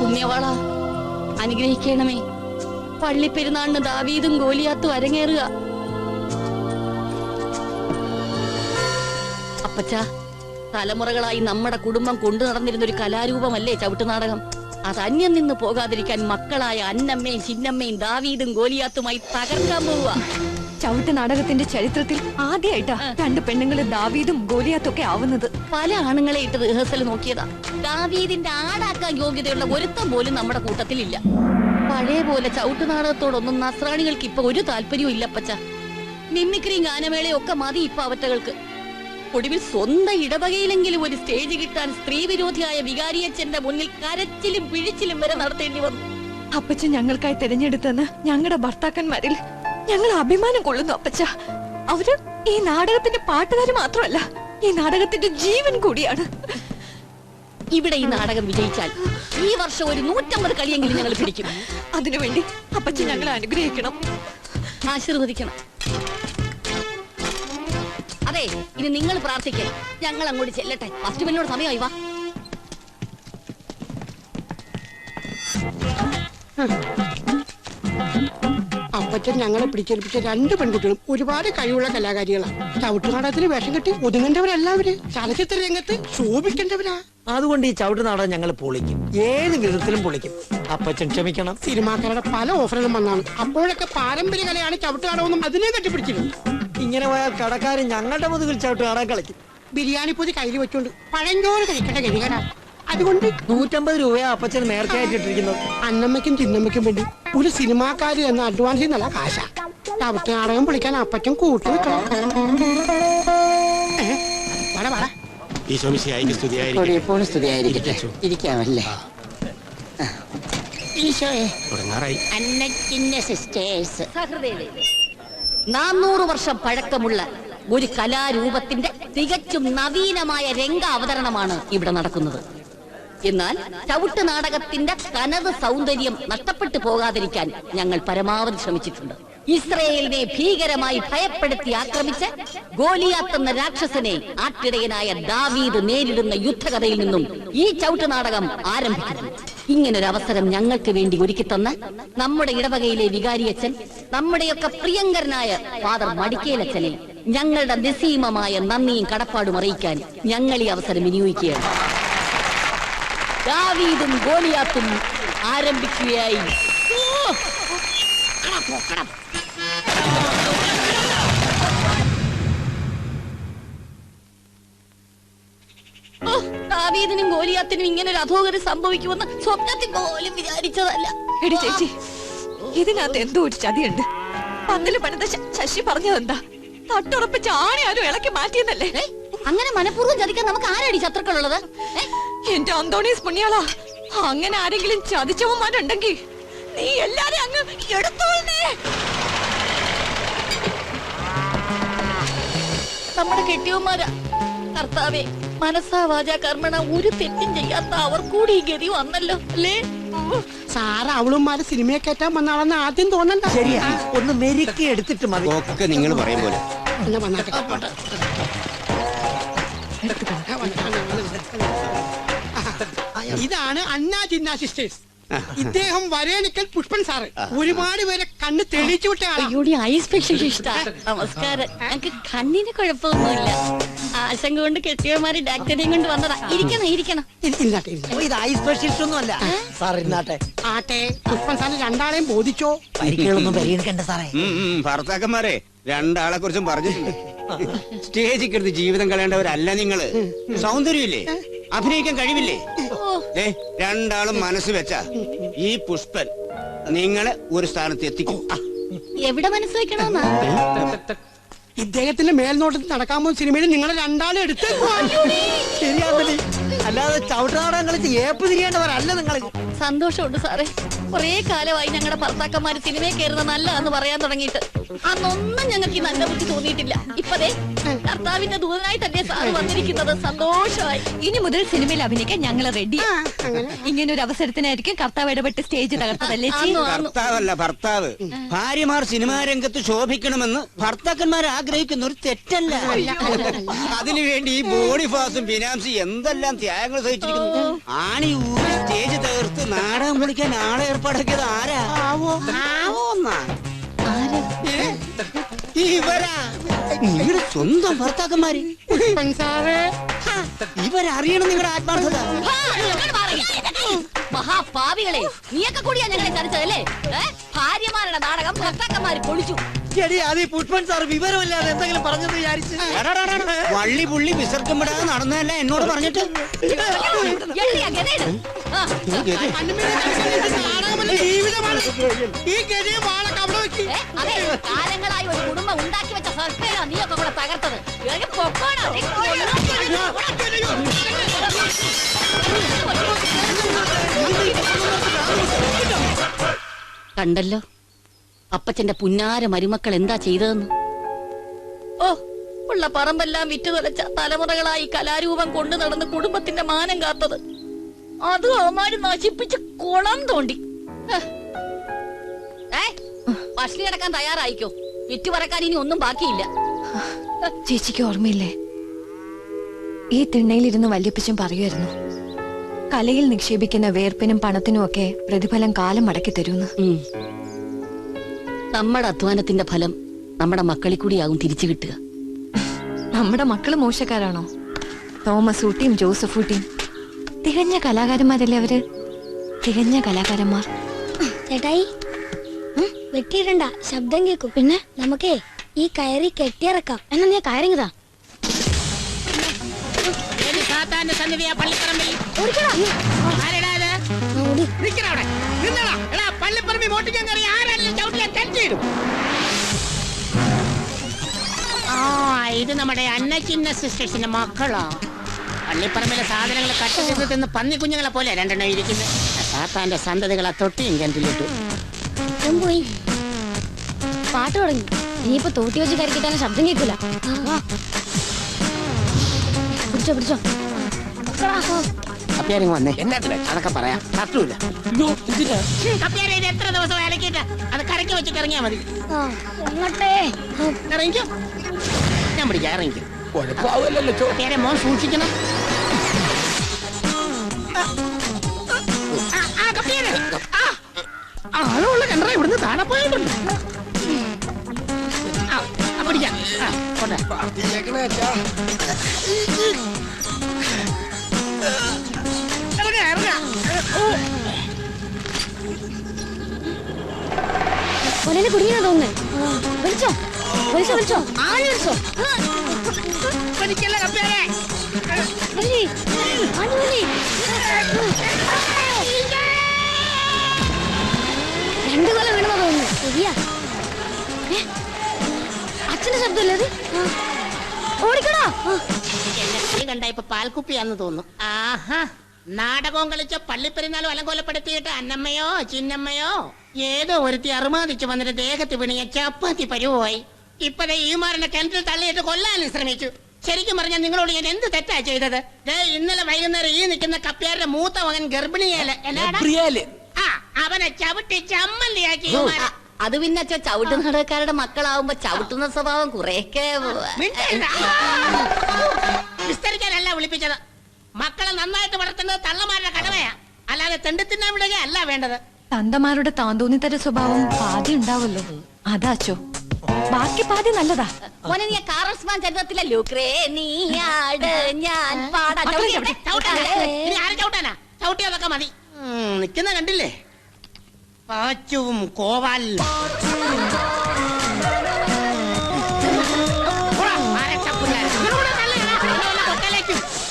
പുണ്യവാള അനുഗ്രഹിക്കണമേ. പള്ളിപ്പെരുന്നാളിന് ദാവീദും ഗോലിയാത്തും അരങ്ങേറുക. അപ്പച്ച, തലമുറകളായി നമ്മുടെ കുടുംബം കൊണ്ടു നടന്നിരുന്ന ഒരു കലാരൂപമല്ലേ ചവിട്ടുനാടകം? അത് അന്യം നിന്ന് പോകാതിരിക്കാൻ മക്കളായ അന്നമ്മയും ചിന്നമ്മയും ദാവീദും ഗോലിയാത്തുമായി തകർക്കാൻ പോവുക. ചവിട്ട് നാടകത്തിന്റെ ചരിത്രത്തിൽ ആദ്യമായിട്ടാ രണ്ട് പെണ്ണുങ്ങള് ദാവീദും ഗോലിയാത്തും ഒക്കെ ആവുന്നത്. പല ആണുങ്ങളെ ഇട്ട് റിഹേഴ്സൽ നോക്കിയതാ. ദാവീദിന്റെ ആടാക്കാൻ യോഗ്യതയുള്ള ഒരുത്തം പോലും നമ്മുടെ കൂട്ടത്തിലില്ല. പഴയ പോലെ ചവിട്ടുനാടകത്തോടൊന്നും നസ്രാണികൾക്ക് ഇപ്പൊ ഒരു താല്പര്യവും ഇല്ല അപ്പച്ച. മിമിക്രിയും ഗാനമേളയും ഒക്കെ മതി ഇപ്പൊ അവറ്റകൾക്ക്. ഒടുവിൽ സ്വന്തം ഇടവകയിലെങ്കിലും ഒരു സ്റ്റേജ് കിട്ടാൻ സ്ത്രീ വിരോധിയായ വികാരിയച്ഛന്റെ മുന്നിൽ കരച്ചിലും പിഴിച്ചിലും വരെ നടത്തേണ്ടി വന്നു. അപ്പച്ച ഞങ്ങൾക്കായി തിരഞ്ഞെടുത്തെന്ന് ഞങ്ങളുടെ ഭർത്താക്കന്മാരിൽ ഞങ്ങൾ അഭിമാനം കൊള്ളുന്നു അപ്പച്ച. അവര് ഈ നാടകത്തിന്റെ പാട്ടുകാര് മാത്രമല്ല, ഈ നാടകത്തിന്റെ ജീവൻ കൂടിയാണ്. ഇവിടെ ഈ നാടകം വിജയിച്ചാൽ ഈ വർഷം ഒരു 150 കളിയെങ്കിലും ഞങ്ങൾ പിടിക്കും. അതിനുവേണ്ടി അപ്പച്ച ഞങ്ങളെ അനുഗ്രഹിക്കണം, ആശീർവദിക്കണം. അതെ, ഇനി നിങ്ങൾ പ്രാർത്ഥിക്കേ, ഞങ്ങൾ അങ്ങോട്ട് ചെല്ലട്ടെ. ഫസ്റ്റ് ബെല്ലിനോട് സമയമായി. വാ. അപ്പച്ചൻ ഞങ്ങളെ പിടിച്ചേൽപ്പിച്ച 2 പെൺകുട്ടികളും ഒരുപാട് കഴിവുള്ള കലാകാരികളാണ്. ചവിട്ടുനാടകത്തിന് വേഷം കെട്ടി ഒതുങ്ങേണ്ടവരെല്ലാവര് ചലച്ചിത്ര രംഗത്ത് ശോഭിക്കേണ്ടവരാ. അതുകൊണ്ട് ഈ ചവിട്ടുനാടകം ഞങ്ങൾ പൊളിക്കും, ഏത് വിധത്തിലും പൊളിക്കും. അപ്പച്ചൻ ക്ഷമിക്കണം. സിനിമാക്കാരുടെ പല ഓഫറുകളും വന്നാണ്. അപ്പോഴൊക്കെ പാരമ്പര്യ കലയാണ് ചവിട്ടുനാടകമൊന്നും അതിനെ കെട്ടിപ്പിടിച്ചിരുന്നു. ഇങ്ങനെ പോയാൽ കടക്കാരൻ ഞങ്ങളുടെ മുതുകിൽ ചവിട്ടുനാടകം കളിക്കും. ബിരിയാണി പൊതി കയ്യിൽ വെച്ചോണ്ട് പഴഞ്ചോറ് കഴിക്കേണ്ട ഗതികരാ. അതുകൊണ്ട് 150 രൂപയാ അപ്പച്ചന് നേരത്തെ ആയിട്ടിരിക്കുന്നത്. അന്നമ്മയ്ക്കും ചിന്നമ്മയ്ക്കും വേണ്ടി ഒരു സിനിമാക്കാര് എന്ന അഡ്വാൻസിൽ നല്ല കാശ. ചവിട്ടുനാടകം പൊളിക്കാൻ അപ്പച്ചൻ കൂട്ടു വെക്കണം. ഇരിക്കാമല്ലേ? ഈശോയെ 400 വർഷം പഴക്കമുള്ള ഒരു കലാരൂപത്തിന്റെ തികച്ചും നവീനമായ രംഗ അവതരണമാണ് ഇവിടെ നടക്കുന്നത്. എന്നാൽ ചവിട്ട് നാടകത്തിന്റെ തനത് സൗന്ദര്യം നഷ്ടപ്പെട്ടു പോകാതിരിക്കാൻ ഞങ്ങൾ പരമാവധി ശ്രമിച്ചിട്ടുണ്ട്. ഇസ്രയേലിനെ ഭീകരമായി ഭയപ്പെടുത്തി ആക്രമിച്ച് ഗോലിയാത്ത് എന്ന രാക്ഷസനെ ആട്ടിടയനായ ദാവീദ് നേരിടുന്ന യുദ്ധകഥയിൽ നിന്നും ഈ ചവിട്ട് നാടകം ആരംഭിക്കുന്നു. ഇങ്ങനൊരു അവസരം ഞങ്ങൾക്ക് വേണ്ടി ഒരുക്കിത്തന്ന നമ്മുടെ ഇടവകയിലെ വികാരിയച്ഛൻ, നമ്മുടെയൊക്കെ പ്രിയങ്കരനായ ഫാദർ മടിക്കേലച്ഛനെ ഞങ്ങളുടെ നിസ്സീമമായ നന്ദിയും കടപ്പാടും അറിയിക്കാൻ ഞങ്ങൾ ഈ അവസരം വിനിയോഗിക്കുകയാണ്. ദാവീദും ഗോലിയാത്തും ആരംഭിക്കുകയായി. ദാവീദിനും ഗോലിയാത്തിനും ഇങ്ങനെ ഒരു അധോഗതി സംഭവിക്കുമെന്ന് സ്വപ്നത്തിൽ പോലും വിചാരിച്ചതല്ല. എടി ചേച്ചി, ഇതിനകത്ത് എന്തോ ഒരു ചതിയുണ്ട്. പന്തല് പണിത ശശി പറഞ്ഞതെന്താ? തട്ടുറപ്പിച്ച് ആരെയാരും ഇളക്കി മാറ്റിയെന്നല്ലേ? അങ്ങനെ മനഃപൂർവ്വം ചതിക്കാൻ നമുക്ക് ആരടി ശത്രുക്കളുള്ളത്? എന്റെ അന്തോണീസ് പുണ്യാളാ, അങ്ങനെ ആരെങ്കിലും ചതിച്ചവന്മാരുണ്ടെങ്കിൽ നീ എല്ലാരെയും അങ്ങ് എടുത്തോളേ. നമ്മുടെ കെട്ടിയവന്മാരാ. കർത്താവേ, മനസ്സാ വാചാ കർമ്മണ ഒരു തെറ്റും ചെയ്യാത്ത അവർ കൂടി ഈ ഗതി വന്നല്ലോ അല്ലേ? സാറ് അവളുമാരെ സിനിമയെ കയറ്റാൻ വന്നാളെന്ന് ആദ്യം തോന്നണ്ട. ശരിയാ, ഒന്ന് മെരുക്കി എടുത്തിട്ട് മതി. ഒക്കെ നിങ്ങൾ പറയും പോലെ. ഇതാണ് അന്നാ ജിന്ന സിസ്റ്റേഴ്സ്. ഇദ്ദേഹം വരേണിക്കൽ പുഷ്പൻ സാറ്. ഒരുപാട് പേരെ കണ്ണ് തെളിച്ചു വിട്ട നമസ്കാരം. ഞങ്ങക്ക് കണ്ണിന് കുഴപ്പമൊന്നുമില്ല. ആശങ്ക കൊണ്ട് കെട്ടിയവന്മാര് ഡാക്ടറെയും കൊണ്ട് വന്നതാ. ഇരിക്കണം. ഇത് ഐ സ്പെഷ്യലിസ്റ്റ് ഒന്നും അല്ല സാർ. ഇരുന്നാട്ടെ. ആട്ടെ, പുഷ്പൻ സാറിന് 2 ആളെയും ബോധിച്ചോ? പരിക്കുകളൊന്നും പരിഗണിക്കണ്ട സാറേ. ഭർത്താക്കന്മാരെ 2 ആളെ കുറിച്ചും പറഞ്ഞിട്ടുണ്ട്. സ്റ്റേജിൽ കരുതി ജീവിതം കളയേണ്ടവരല്ല നിങ്ങള്. സൗന്ദര്യമില്ലേ, അഭിനയിക്കാൻ കഴിവില്ലേ? 2 ആളും മനസ്സ് വെച്ച ഈ പുഷ്പൻ നിങ്ങളെ ഒരു സ്ഥാനത്ത് എത്തിക്കും. എവിടെ മനസ്സ് വെക്കണമെന്നാ? ഇദ്ദേഹത്തിന്റെ മേൽനോട്ടത്തിൽ നടക്കാൻ പോകുന്ന സിനിമയിൽ നിങ്ങളെ 2 ആളും എടുത്ത് ശരിയാണല്ലേ? അല്ലാതെ ചവിട്ടുനാടകം കളിച്ച് ഏപ്പ് തിരിയേണ്ടവരല്ല നിങ്ങൾ. സന്തോഷമുണ്ട് സാറേ. കുറെ കാലമായി ഞങ്ങളുടെ ഭർത്താക്കന്മാര് സിനിമയിൽ കയറുന്ന നല്ലതാന്ന് പറയാൻ തുടങ്ങിയിട്ട്. അന്നൊന്നും ഞങ്ങൾക്ക് ഈ നല്ല ബുദ്ധി തോന്നിയിട്ടില്ല. ഇപ്പതേ കർത്താവിന്റെ ദൂതനായിട്ടല്ലേ സാറ് വന്നിരിക്കുന്നത്. സന്തോഷമായി. ഇനി മുതൽ സിനിമയിൽ അഭിനയിക്കാൻ ഞങ്ങൾ റെഡി. ഇങ്ങനെ ഒരു അവസരത്തിനായിരിക്കും കർത്താവ് ഇടപെട്ട് സ്റ്റേജ് തകർത്തതല്ലേ? കർത്താവല്ല, ഭർത്താവ്. ഭാര്യമാർ സിനിമാ രംഗത്ത് ശോഭിക്കണമെന്ന് ഭർത്താക്കന്മാർ ആഗ്രഹിക്കുന്ന ഒരു തെറ്റല്ല. അതിനുവേണ്ടി ഈ ബോണിഫാസും ഫിനാൻസും എന്തെല്ലാം ത്യാഗങ്ങൾ സഹിച്ചിരിക്കുന്നു. ആണി ഊരി സ്റ്റേജ് തകർത്ത് നാടകം വിളിക്കാൻ ആളെ ഏർപ്പാടാക്കിയത് ആരാ? ആവോന്നാ? ഇവരാ നിങ്ങളുടെ സ്വന്തം ഭർത്താക്കന്മാര്. ഇവരറിയണം നിങ്ങളുടെ ആത്മാർത്ഥത. മഹാപാവികളെ, നീയൊക്കെ കൂടിയാ ഞങ്ങളെ ചതിച്ചതല്ലേ? ഭാര്യമാരുടെ നാടകം ഭർത്താക്കന്മാര് പൊളിച്ചു. പുഷ്പൻ സാർ വിവരമില്ലാതെ എന്തെങ്കിലും പറഞ്ഞെന്ന് വിചാരിച്ചു. വള്ളി പുള്ളി വിസർക്കം വിടാതെ നടന്നതല്ല എന്നോട് പറഞ്ഞിട്ട്. അതെ, കാലങ്ങളായി ഒരു കുടുംബം ഉണ്ടാക്കി വെച്ച സർക്കാരാ നീയൊക്കെ കൂടെ തകർത്തത്. കണ്ടല്ലോ അപ്പച്ചന്റെ പുന്നാര മരുമക്കൾ എന്താ ചെയ്തതെന്ന്. ഓ, ഉള്ള പറമ്പെല്ലാം വിറ്റു തൊലച്ച തലമുറകളായി കലാരൂപം കൊണ്ടു നടന്ന് കുടുംബത്തിന്റെ മാനം കാത്തത് അത് അവന്മാര് നശിപ്പിച്ച് കുളം തോണ്ടി. പഷ്ണി കിടക്കാൻ തയ്യാറായിക്കോ, വിറ്റു പറക്കാൻ ഇനി ഒന്നും ബാക്കിയില്ല. ചേച്ചിക്ക് ഓർമ്മയില്ലേ, ഈ തിണ്ണയിലിരുന്ന് വല്യപ്പച്ചും പറയുമായിരുന്നു, കലയിൽ നിക്ഷേപിക്കുന്ന വേർപ്പിനും പണത്തിനും ഒക്കെ പ്രതിഫലം കാലം മടക്കി തരൂന്ന്. നമ്മുടെ അധ്വാനത്തിന്റെ ഫലം നമ്മുടെ മക്കളിൽ കൂടിയാകും തിരിച്ചു കിട്ടുക. നമ്മുടെ മക്കള് മോശക്കാരാണോ? തോമസ് ഊട്ടിയും ജോസഫ് ഊട്ടിയും തികഞ്ഞ കലാകാരന്മാരല്ലേ അവര്? തികഞ്ഞ കലാകാരന്മാർ. ചേട്ടായി വെട്ടിയിടണ്ട, ശബ്ദം കേൾക്കും. പിന്നെ നമുക്കേ ഈ കയറി കെട്ടിയിറക്കാം. എന്നാ നീ കയറിങ്ങതാ. ഇത് നമ്മുടെ അന്നച്ചിന്ന സിസ്റ്റേഴ്സിന്റെ മക്കളാ. പള്ളിപ്പറമ്പിലെ സാധനങ്ങൾ കട്ട് ചെയ്ത് തിന്ന് പന്നി കുഞ്ഞുങ്ങളെ പോലെ രണ്ടെണ്ണം ഇരിക്കുന്നത്. സാത്താന്റെ സന്തതികളെ തൊട്ടിയും കിണറ്റിലിട്ടു. പോയി പാട്ട് തുടങ്ങി. ഇനിയിപ്പോ തോട്ടി വെച്ച് കരിക്കിട്ടാലും ശബ്ദം കേൾക്കില്ല. പിടിച്ചോ പിടിച്ചോ. കപ്പ്യാരിങ് വന്നേ, അതൊക്കെ പറയാം. തട്ടൂല. കപ്പ്യാരി ഇത് എത്ര ദിവസം ഇളക്കിയിട്ട് അത് കരക്കി വെച്ചിട്ട് ഇറങ്ങിയാ മതി. ഇറങ്ങിക്കോ, ഞാൻ പിടിക്കാം. ഇറങ്ങിക്കോ. കപ്പ്യാരെ മോൻ സൂക്ഷിക്കണം. ആളുള്ള കിണറ ഇവിടുന്ന് താഴെ പോയിട്ടുണ്ട്. പിടിക്കാം. കൊലയില് കുടുങ്ങിയാ തോന്നുന്നേ. വിളിച്ചോ വിളിച്ചോ വിളിച്ചോ, ആള് വിളിച്ചോ. രണ്ടു കൊല വീണെന്നാ തോന്നുന്നു. ശരിയാ, അച്ഛന്റെ ശബ്ദമല്ലേ അത്? ഓടിക്കടാ. എന്നെ കണ്ട ഇപ്പൊ പാൽക്കുപ്പിയാന്ന് തോന്നുന്നു. ആഹാ, നാടകവും കളിച്ച പള്ളിപ്പെരുന്നാളും അലങ്കോലപ്പെടുത്തിയിട്ട് അന്നമ്മയോ ചിന്നമ്മയോ ഏതോ ഒരുത്തി അറുമാതിച്ച് വന്നിട്ട് ദേഹത്ത് പിണിയ ചപ്പാത്തി പരുവായി. ഇപ്പഴേ ഈ മാറിന്റെ കിണറ്റിൽ തള്ളിയിട്ട് കൊല്ലാനും ശ്രമിച്ചു. ശരിക്കും പറഞ്ഞാൽ നിങ്ങളോട് ഞാൻ എന്ത് തെറ്റാ ചെയ്തത്? ഇന്നലെ വൈകുന്നേരം ഈ നിൽക്കുന്ന കപ്പ്യാരുടെ മൂത്ത മകൻ ഗർഭിണിയല്ലേ, അവനെ ചവിട്ടി ചമ്മന്തിയാക്കി. അത് പിന്നെ ചവിട്ട് നാടകക്കാരുടെ മക്കളാവുമ്പോ ചവിട്ടുന്ന സ്വഭാവം കുറെയൊക്കെ വിസ്തരിക്കാനല്ല വിളിപ്പിച്ചത്. മക്കളെ നന്നായിട്ട് വളർത്തുന്നത് തള്ളമാരുടെ കടമയാ, അല്ലാതെ തെണ്ടിത്തിന്നാൻ വിടുക അല്ല വേണ്ടത്. തന്തമാരുടെ താന്തോന്നിത്തര സ്വഭാവം പാതി ഉണ്ടാവല്ലോ, അതാച്ചോ. ബാക്കി പാതി നല്ലതാ. മോനെ, നീ കാറൽസ്മാൻ ചരിത്രത്തിലെ ലുക്രേനിയാട് ഞാൻ പാടാ. ചവിട്ടാനാ? ചവിട്ടിയതൊക്കെ മതി. നിക്കുന്ന കണ്ടില്ലേ, പാച്ചുവും കോവാലും.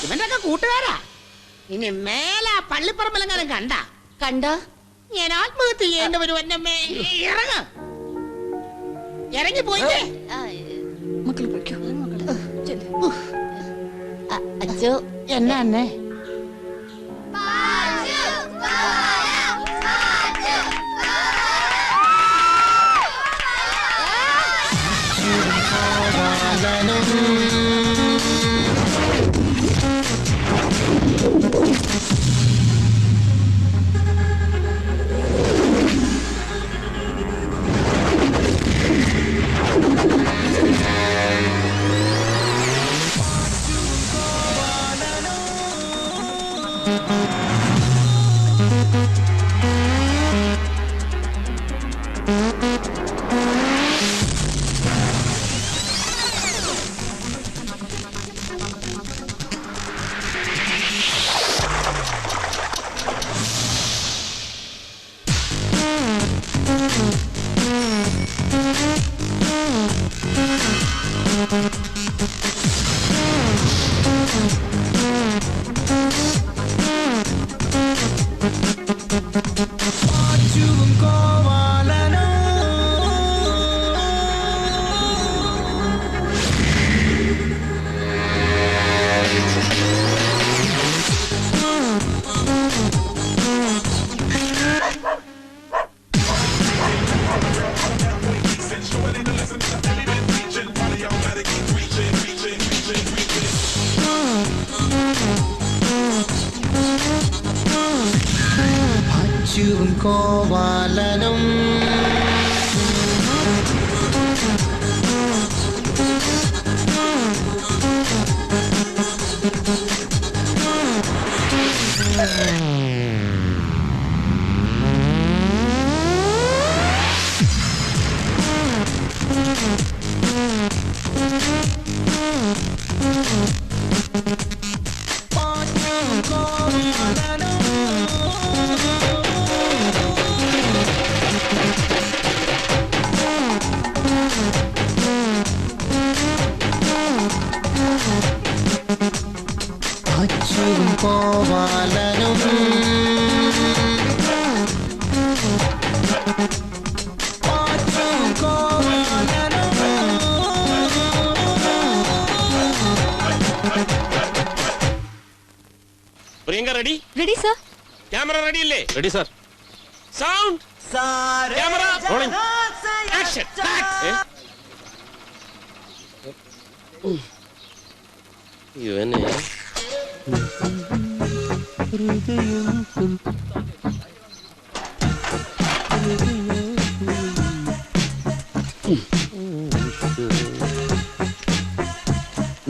ഇവന്റെയൊക്കെ കൂട്ടുകാരാ. ഇനി മേലെ പള്ളിപ്പറമ്പലെങ്ങാനും കണ്ട ഞാൻ ആത്മഹത്യ ചെയ്യേണ്ടവരും എന്നമ്മേ. ഇറങ്ങി പോയില്ലേ? മക്കള് പോയിക്കോ. അച്ഛോ എന്നാ അന്നേ? അച്ചുവും കോവാലനും അച്ചുവും കോവാലനും Priyanka ready? Ready sir. Camera ready അല്ലേ? Ready sir. Sound, camera, rolling, action. ഇവനെ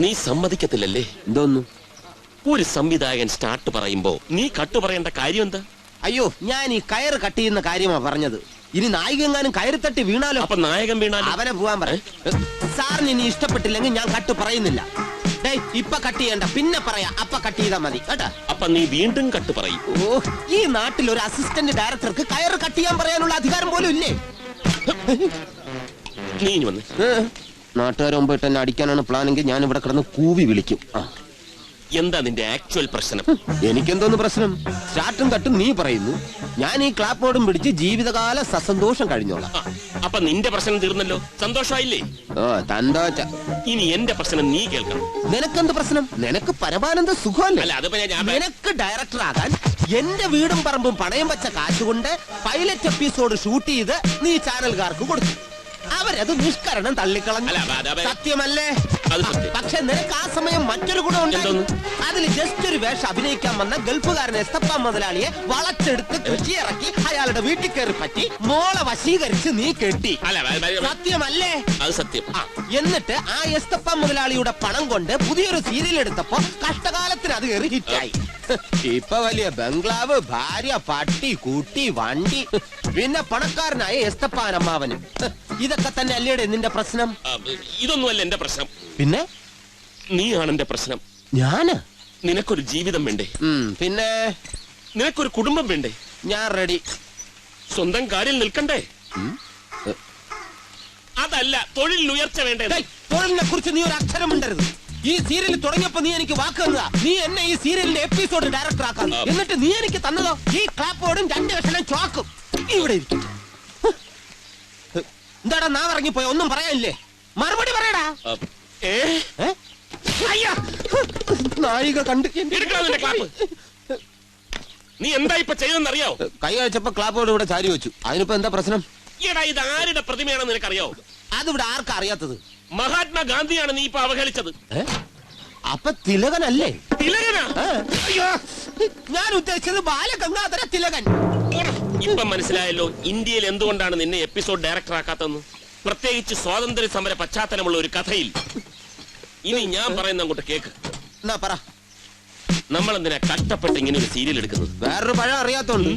നീ സമ്മതിക്കത്തില്ലല്ലേ? എന്തോന്നു? ഒരു സംവിധായകൻ സ്റ്റാർട്ട് പറയുമ്പോ നീ കട്ട് പറയേണ്ട കാര്യം എന്താ? അയ്യോ, ഞാൻ ഈ കയറ് കട്ട് ചെയ്യുന്ന കാര്യമാ പറഞ്ഞത്. ഇനി നായികെങ്ങാനും കയറി തട്ടി വീണാലോ? അപ്പൊ നായകൻ വീണാലോ? അവനെ പോവാൻ പറ. സാറിന് ഇനി ഇഷ്ടപ്പെട്ടില്ലെങ്കിൽ ഞാൻ കട്ട് പറയുന്നില്ല. ഇപ്പൊ കട്ട് ചെയ്യണ്ട, പിന്നെ പറയാ. അപ്പൊ കട്ട് ചെയ്താ മതി കേട്ടാ. അപ്പൊ നീ വീണ്ടും കട്ട് പറയും. ഓ, ഈ നാട്ടിൽ ഒരു അസിസ്റ്റന്റ് ഡയറക്ടർക്ക് കയറ് കട്ട് ചെയ്യാൻ പറയാനുള്ള അധികാരം പോലും ഇല്ലേ? നീ ഇനി വന്ന്. നാട്ടുകാർ മുമ്പിട്ട് എന്നെ അടിക്കാനാണ് പ്ലാനെങ്കിൽ ഞാൻ ഇവിടെ കിടന്ന് കൂവി വിളിക്കും. എന്താ നിന്റെ ആക്ച്വൽ പ്രശ്നം? എനിക്കെന്തോന്ന് പ്രശ്നം? സ്റ്റാർട്ടും കട്ടും നീ പറയുന്നു, ഞാൻ ഈ ക്ലാപ്പ് ബോർഡും പിടിച്ച് ജീവിതകാല സസന്തോഷം കഴിഞ്ഞോളാം. അപ്പൊ നിന്റെ പ്രശ്നം തീർന്നല്ലോ, സന്തോഷമായില്ലേ? ഓ, തന്തോച്ച. ഇനി എന്റെ പ്രശ്നം നീ കേൾക്കണം. നിനക്കെന്ത് പ്രശ്നം? നിനക്ക് പരമാനന്ദ സുഖമല്ലേ? അല്ല, അതിപ്പോ ഞാൻ നിനക്ക് ഡയറക്ടർ ആകാൻ എന്റെ വീടും പറമ്പും പണയം വെച്ച കാശുകൊണ്ട് പൈലറ്റ് എപ്പിസോഡ് ഷൂട്ട് ചെയ്ത് നീ ചാനൽകാർക്ക് കൊടുത്തു. അവരത് നിഷ്കരണം തള്ളിക്കളഞ്ഞു. സത്യമല്ലേ? പക്ഷെ നിനക്ക് ആ സമയം മറ്റൊരു ഗുണം ഉണ്ടായിരുന്നു. അതിൽ ജസ്റ്റ് ഒരു വേഷം അഭിനയിക്കാൻ വന്ന ഗൾഫുകാരൻ എസ്തപ്പ മുതലാളിയെ വളച്ചെടുത്ത് കൃഷി ഇറക്കി അയാളുടെ വീട്ടിൽ കയറി പറ്റി മോളെ വശീകരിച്ച് നീ കെട്ടി. സത്യമല്ലേ? അത് സത്യം. എന്നിട്ട് ആ എസ്തപ്പ മുതലാളിയുടെ പണം കൊണ്ട് പുതിയൊരു സീരിയൽ എടുത്തപ്പോ കഷ്ടകാലത്തിന് അത് കയറി ഹിറ്റായി. ഇപ്പൊ വലിയ ബംഗ്ലാവ്, ഭാര്യ, പട്ടി, കൂട്ടി, വണ്ടി, പിന്നെ പണക്കാരനായ എസ്തപ്പാനമ്മാവനും. ഇതൊക്കെ തന്നെ അല്ലേടെ നിന്റെ പ്രശ്നം? ഇതൊന്നുമല്ല എന്റെ പ്രശ്നം. പിന്നെ നീയാണ് എന്റെ പ്രശ്നം. ഞാന്? നിനക്കൊരു ജീവിതം വേണ്ടേ? പിന്നെ നിനക്കൊരു കുടുംബം വേണ്ടേ? ഞാൻ റെഡി. സ്വന്തം കാലിൽ നിൽക്കണ്ടേ? അതല്ല, തൊഴിൽ ഉയർച്ച വേണ്ടേ? തൊഴിലിനെ കുറിച്ച് നീ ഒരു അക്ഷരം മിണ്ടരുത്. ഈ സീരിയൽ തുടങ്ങിയപ്പോ നീ എനിക്ക് വാക്ക് തന്നതാ, നീ എന്നെ ഈ സീരിയലിന്റെ എപ്പിസോഡ് ഡയറക്ടർ ആക്കാം. എന്നിട്ട് നീ എനിക്ക് തന്നതോ ഈ ക്ലാപ്പ് ബോർഡും 2 കഷണം ചോക്കും. ഇവിടെ ഇരിക്കും. എന്താടാ നാ ഇറങ്ങിപ്പോയ? ഒന്നും പറയാനില്ലേ? മറുപടി പറയടാ. നായിക കണ്ട് നീ എന്താ ഇപ്പൊ ചെയ്തെന്നറിയോ? കൈ അയച്ചപ്പോ ക്ലാപ്പ് ബോർഡ് ഇവിടെ ചാരി വെച്ചു. അതിനിപ്പോ എന്താ പ്രശ്നം? ഈടാ, ഇത് ആരുടെ പ്രതിമയാണെന്ന് നിനക്കറിയോ? അതിവിടെ ആർക്കാ അറിയാത്തത്? മഹാത്മാഗാന്ധിയാണ് നീ ഇപ്പൊ അവഹേളിച്ചത്. അപ്പൊ തിലകനല്ലേ? തിലകനാ? ഞാൻ ഉദ്ദേശിച്ചത് ബാലഗംഗാധര തിലകൻ. ഇപ്പൊ മനസ്സിലായല്ലോ ഇന്ത്യയിൽ എന്തുകൊണ്ടാണ് നിന്നെ എപ്പിസോഡ് ഡയറക്ടർ ആക്കാത്തെന്ന്. പ്രത്യേകിച്ച് സ്വാതന്ത്ര്യ സമര പശ്ചാത്തലമുള്ള ഒരു കഥയിൽ. ഇനി ഞാൻ പറയുന്ന അങ്ങോട്ട് കേക്ക്. എന്നാ പറ. നമ്മൾ എന്തിനാ കഷ്ടപ്പെട്ട് ഇങ്ങനെ ഒരു സീരിയൽ എടുക്കുന്നത്? വേറൊരു പഴം അറിയാത്തോണ്ട്.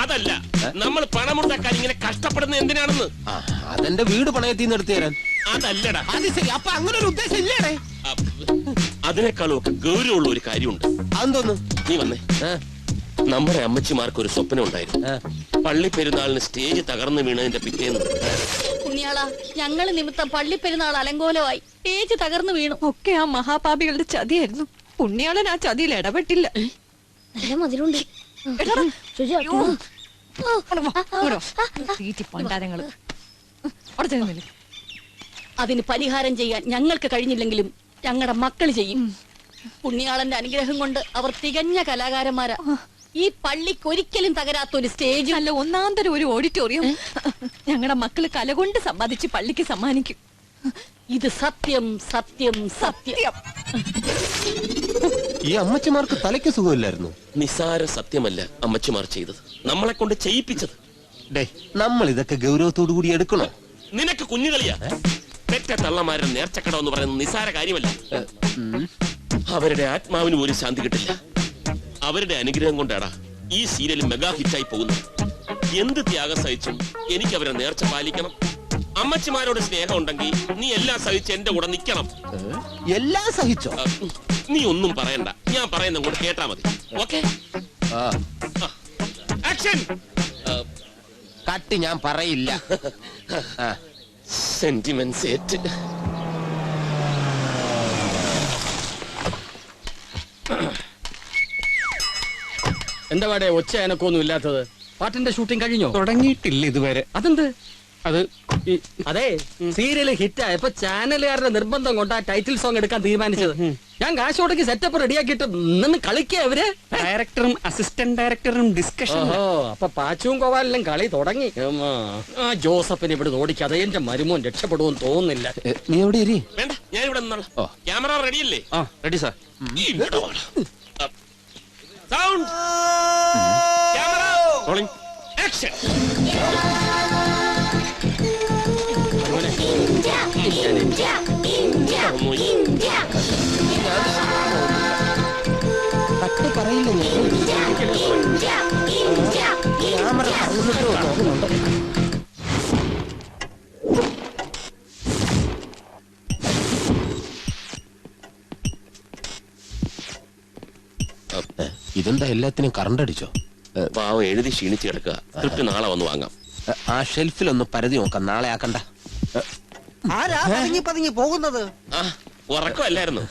അതല്ല, നമ്മൾ പണമുണ്ടാക്കാൻ ഇങ്ങനെ കഷ്ടപ്പെടുന്നത് എന്തിനാണെന്ന്. അതെന്റെ വീട് പണയത്തിന്ന് എടുത്തു തരാൻ. അതല്ലടാ. അത് ശരി. അപ്പൊ അങ്ങനെ ഒരു ഉദ്ദേശം ഇല്ലേടേ? അതിനേക്കാളും ഒക്കെ ഗൗരവമുള്ള ഒരു കാര്യമുണ്ട്. അതെന്തോന്ന്? നീ വന്നേ. നമ്മുടെ അമ്മച്ചിമാർക്ക് ഒരു സ്വപ്നം ഉണ്ടായിരുന്നു. പള്ളി പെരുന്നാളിന് സ്റ്റേജ് തകർന്നു വീണതിന്റെ പിറ്റേന്ന്. പുണ്യാള, ഞങ്ങൾ നിമിത്തം പള്ളി പെരുന്നാൾ അലങ്കോലമായി, സ്റ്റേജ് തകർന്നു വീണു. ഒക്കെ ആ മഹാപാപികളുടെ ചതിയായിരുന്നു. പുണ്യാളൻ ആ ചതിയിൽ ഇടപെട്ടില്ല. നല്ല മധുരമുണ്ട്. അതിന് പരിഹാരം ചെയ്യാൻ ഞങ്ങൾക്ക് കഴിഞ്ഞില്ലെങ്കിലും ഞങ്ങളുടെ മക്കൾ ചെയ്യും. പുണ്യാളന്റെ അനുഗ്രഹം കൊണ്ട് അവർ തികഞ്ഞ കലാകാരന്മാരാ. ഈ പള്ളിക്ക് ഒരിക്കലും തകരാത്ത ഒരു സ്റ്റേജ്, അല്ല ഒന്നാന്തരം ഒരു ഓഡിറ്റോറിയം ഞങ്ങളുടെ മക്കള് കലകൊണ്ട് സമ്പാദിച്ച് പള്ളിക്ക് സമ്മാനിക്കും. ഇത് സത്യം സത്യം സത്യം. ഈ അമ്മച്ചിമാർക്ക് തലയ്ക്ക് സുഖമില്ലായിരുന്നു. നിസാര സത്യമല്ല അമ്മച്ചിമാർ ചെയ്തത്, നമ്മളെ കൊണ്ട് ചെയ്യിപ്പിച്ചത്. നമ്മൾ ഇതൊക്കെ ഗൗരവത്തോടു കൂടി എടുക്കണോ? നിനക്ക് കുഞ്ഞുകളിയാ. പെറ്റ തള്ളമാരുടെ നേർച്ചക്കടം എന്ന് പറയുന്നത് നിസാര കാര്യമല്ല. അവരുടെ ആത്മാവിന് ഒരു ശാന്തി കിട്ടില്ല. അവരുടെ അനുഗ്രഹം കൊണ്ടാടാ ഈ സീരിയൽ മെഗാ ഹിറ്റായി പോകുന്നു. എന്ത് ത്യാഗം സഹിച്ചും എനിക്ക് അവരെ നേർച്ച പാലിക്കണം. അമ്മച്ചിമാരോട് സ്നേഹം ഉണ്ടെങ്കിൽ നീ എല്ലാം സഹിച്ച് എന്റെ കൂടെ നിക്കണം. എല്ലാം സഹിച്ചോ? നീ ഒന്നും പറയണ്ട, ഞാൻ പറയുന്ന കൂടെ കേട്ടാ മതി. ഓക്കെ? ആക്ഷൻ. കട്ട് ഞാൻ പറയില്ല. സെന്റിമെന്റ്സ് ഏറ്റ്. എന്താ പാടെ ഒച്ച എനക്കൊന്നും ഇല്ലാത്തത്? പാട്ടിന്റെ ഷൂട്ടിംഗ് കഴിഞ്ഞോ? തുടങ്ങിയിട്ടില്ല ഇതുവരെ. അതെന്ത്? അതെ, സീരിയല് ഹിറ്റായപ്പോ ചാനലുകാരുടെ നിർബന്ധം കൊണ്ടാ ടൈറ്റിൽ സോങ് എടുക്കാൻ തീരുമാനിച്ചത്. ഞാൻ കാശ് കൊടുക്കി സെറ്റപ്പ് റെഡിയാക്കിയിട്ട് നിന്ന് കളിക്കുക അവര്. ഡയറക്ടറും അസിസ്റ്റന്റ് ഡയറക്ടറും ഡിസ്കഷൻ. അപ്പൊ പാച്ചുവും കോവാലിലും കളി തുടങ്ങി. ആ ജോസഫിനെ ഇവിടെ ഓടിക്കാതെ എന്റെ മരുമോൻ രക്ഷപ്പെടുമെന്ന് തോന്നുന്നില്ല. നീ എവിടെ? വേണ്ട, ഞാൻ ഇവിടെ നിന്നോളാം. ക്യാമറ റെഡിയല്ലേ? Ready sir. Sound, camera, rolling, action. Cut പറയില്ല. ക്യാമറ നോക്കുന്നുണ്ടോ? ഇതെന്താ എല്ലാത്തിനും കറണ്ട് അടിച്ചോ? പാവം എഴുതി ക്ഷീണിച്ച് കിടക്കുക. സ്ക്രിപ്റ്റ് നാളെ വന്ന് വാങ്ങാം. ആ ഷെൽഫിലൊന്ന് പരതി നോക്കാം, നാളെ ആക്കണ്ട. ആരാ പതുങ്ങി പതുങ്ങി പോകുന്നത്? ഉറക്കമല്ലായിരുന്നു,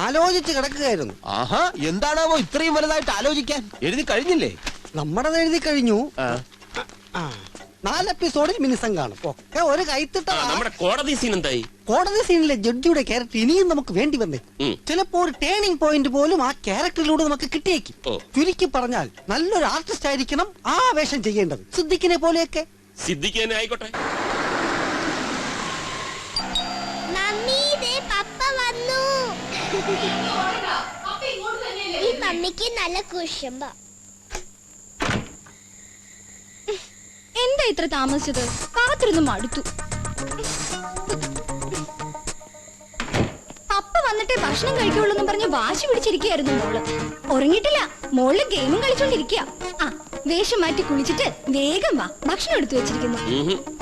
ആലോചിച്ച് കിടക്കുകയായിരുന്നു. ആഹാ, എന്താണാവോ ഇത്രയും വലുതായിട്ട് ആലോചിക്കാൻ? എഴുതി കഴിഞ്ഞില്ലേ? നമ്മുടെ എഴുതി കഴിഞ്ഞു. 4 എപ്പിസോഡിൽ മിനിസം കാണും. ഒക്കെ ഒരു കൈത്തിട്ട. നമ്മുടെ കോടതി സീൻ എന്തായി? കോടതി സീനിലെ ജഡ്ജിയുടെ ക്യാരക്ടർ ഇനിയും നമുക്ക് വേണ്ടി വന്നേ. ചിലപ്പോ ഒരു ടേണിംഗ് പോയിന്റ് പോലും ആ ക്യാരക്ടറിലൂടെ നമുക്ക് കിട്ടിയേക്കും. ചുരുക്കി പറഞ്ഞാൽ നല്ലൊരു ആർട്ടിസ്റ്റ് ആയിരിക്കണം ആ വേഷം ചെയ്യേണ്ടത്. സിദ്ദിഖിനെ പോലെയൊക്കെ. സിദ്ദിഖ് തന്നെ ആയിക്കോട്ടെ. ഈ മമ്മിക്ക് നല്ല കുശുമ്പ. എന്താ ഇത്ര താമസിച്ചത്? കാത്തിരുന്ന് മടുത്തു. പപ്പ വന്നിട്ടേ ഭക്ഷണം കഴിക്കുള്ളൂ പറഞ്ഞ് വാശി പിടിച്ചിരിക്കുകയായിരുന്നു മോള്. ഉറങ്ങിയിട്ടില്ല, മോള് ഗെയിമും കളിച്ചോണ്ടിരിക്കുക. ആ, വേഷം മാറ്റി കുളിച്ചിട്ട് വേഗം വാ, ഭക്ഷണം എടുത്തു വെച്ചിരിക്കുന്നു.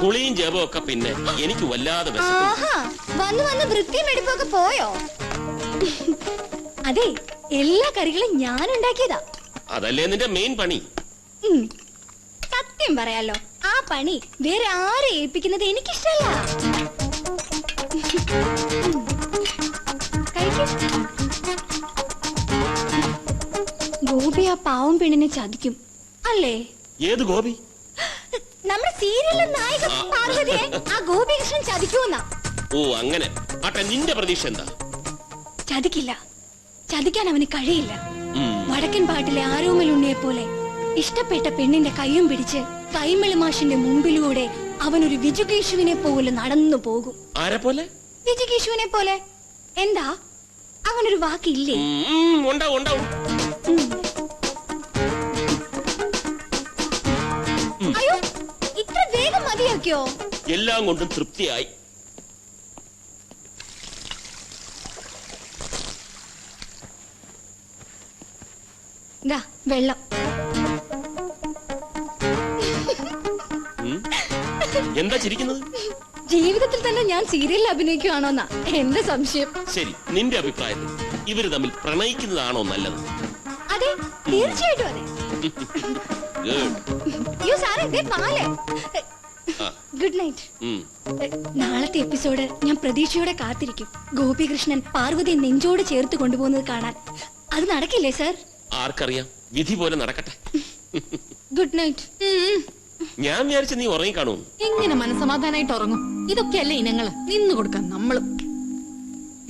കുളിയും ജപവും ഒക്കെ പിന്നെ എനിക്ക് വല്ലാതെ വന്ന് വന്ന് വൃത്തിയും എടുപ്പൊക്കെ പോയോ? അതെ, എല്ലാ കറികളും ഞാൻ ഉണ്ടാക്കിയതാ. അതല്ലേ നിന്റെ മെയിൻ പണി? സത്യം പറയാലോ, ആ പണി വേറെ ആരെ ഏൽപ്പിക്കുന്നത് എനിക്കിഷ്ടല്ല. ഗോപി ആ പാവം പെണ്ണിനെ ചതിക്കും അല്ലേ? ഏത് ഗോപി? നമ്മുടെ സീരിയലിലെ നായിക പാർവതിയെ ആ ഗോപികൃഷ്ണൻ ചതിക്കൂന്നാ. ഓ അങ്ങനെ. ആട്ടെ, നിന്റെ പ്രതീക്ഷ എന്താ? ചതിക്കില്ല, ചതിക്കാൻ അവന് കഴിയില്ല. വടക്കൻ പാട്ടിലെ ആരോമൽ ഉണ്ണിയെ പോലെ ഇഷ്ടപ്പെട്ട പെണ്ണിന്റെ കയ്യും പിടിച്ച് കൈമളി മാഷിന്റെ മുമ്പിലൂടെ അവനൊരു വിജുകേശുവിനെ പോലെ നടന്നു പോകും. ആരെ പോലെ? വിജുകേശുവിനെ പോലെ. എന്താ, അവനൊരു വാക്കില്ലേ? അയ്യോ, ഇത്ര വേഗം മതിയാക്കിയോ? എല്ലാം കൊണ്ടും തൃപ്തിയായി. വെള്ളം. എന്താ ചിരിക്കുന്നത്? ജീവിതത്തിൽ തന്നെ ഞാൻ സീരിയലിൽ അഭിനയിക്കുകയാണോന്നാ എന്റെ സംശയം. ശരി, നിന്റെ അഭിപ്രായത്തിൽ ഇവര് തമ്മിൽ പ്രണയിക്കുന്നതാണോ നല്ലത്? അതെ, തീർച്ചയായിട്ടും അതെ. Good night. നാളത്തെ എപ്പിസോഡ് ഞാൻ പ്രതീക്ഷയോടെ കാത്തിരിക്കും. ഗോപികൃഷ്ണൻ പാർവതിയെ നെഞ്ചോട് ചേർത്ത് കൊണ്ടുപോകുന്നത് കാണാൻ. അത് നടക്കില്ലേ സർ? ആർക്കറിയാം, വിധി പോലെ നടക്കട്ടെ. Good night. ഞാൻ വിചാരിച്ച നീ ഉറങ്ങി കാണൂ. എങ്ങനെ മനസമാധാനായിട്ട് ഉറങ്ങും? ഇതൊക്കെയല്ലേ ഇനങ്ങള് നിന്ന് കൊടുക്കാൻ നമ്മളും.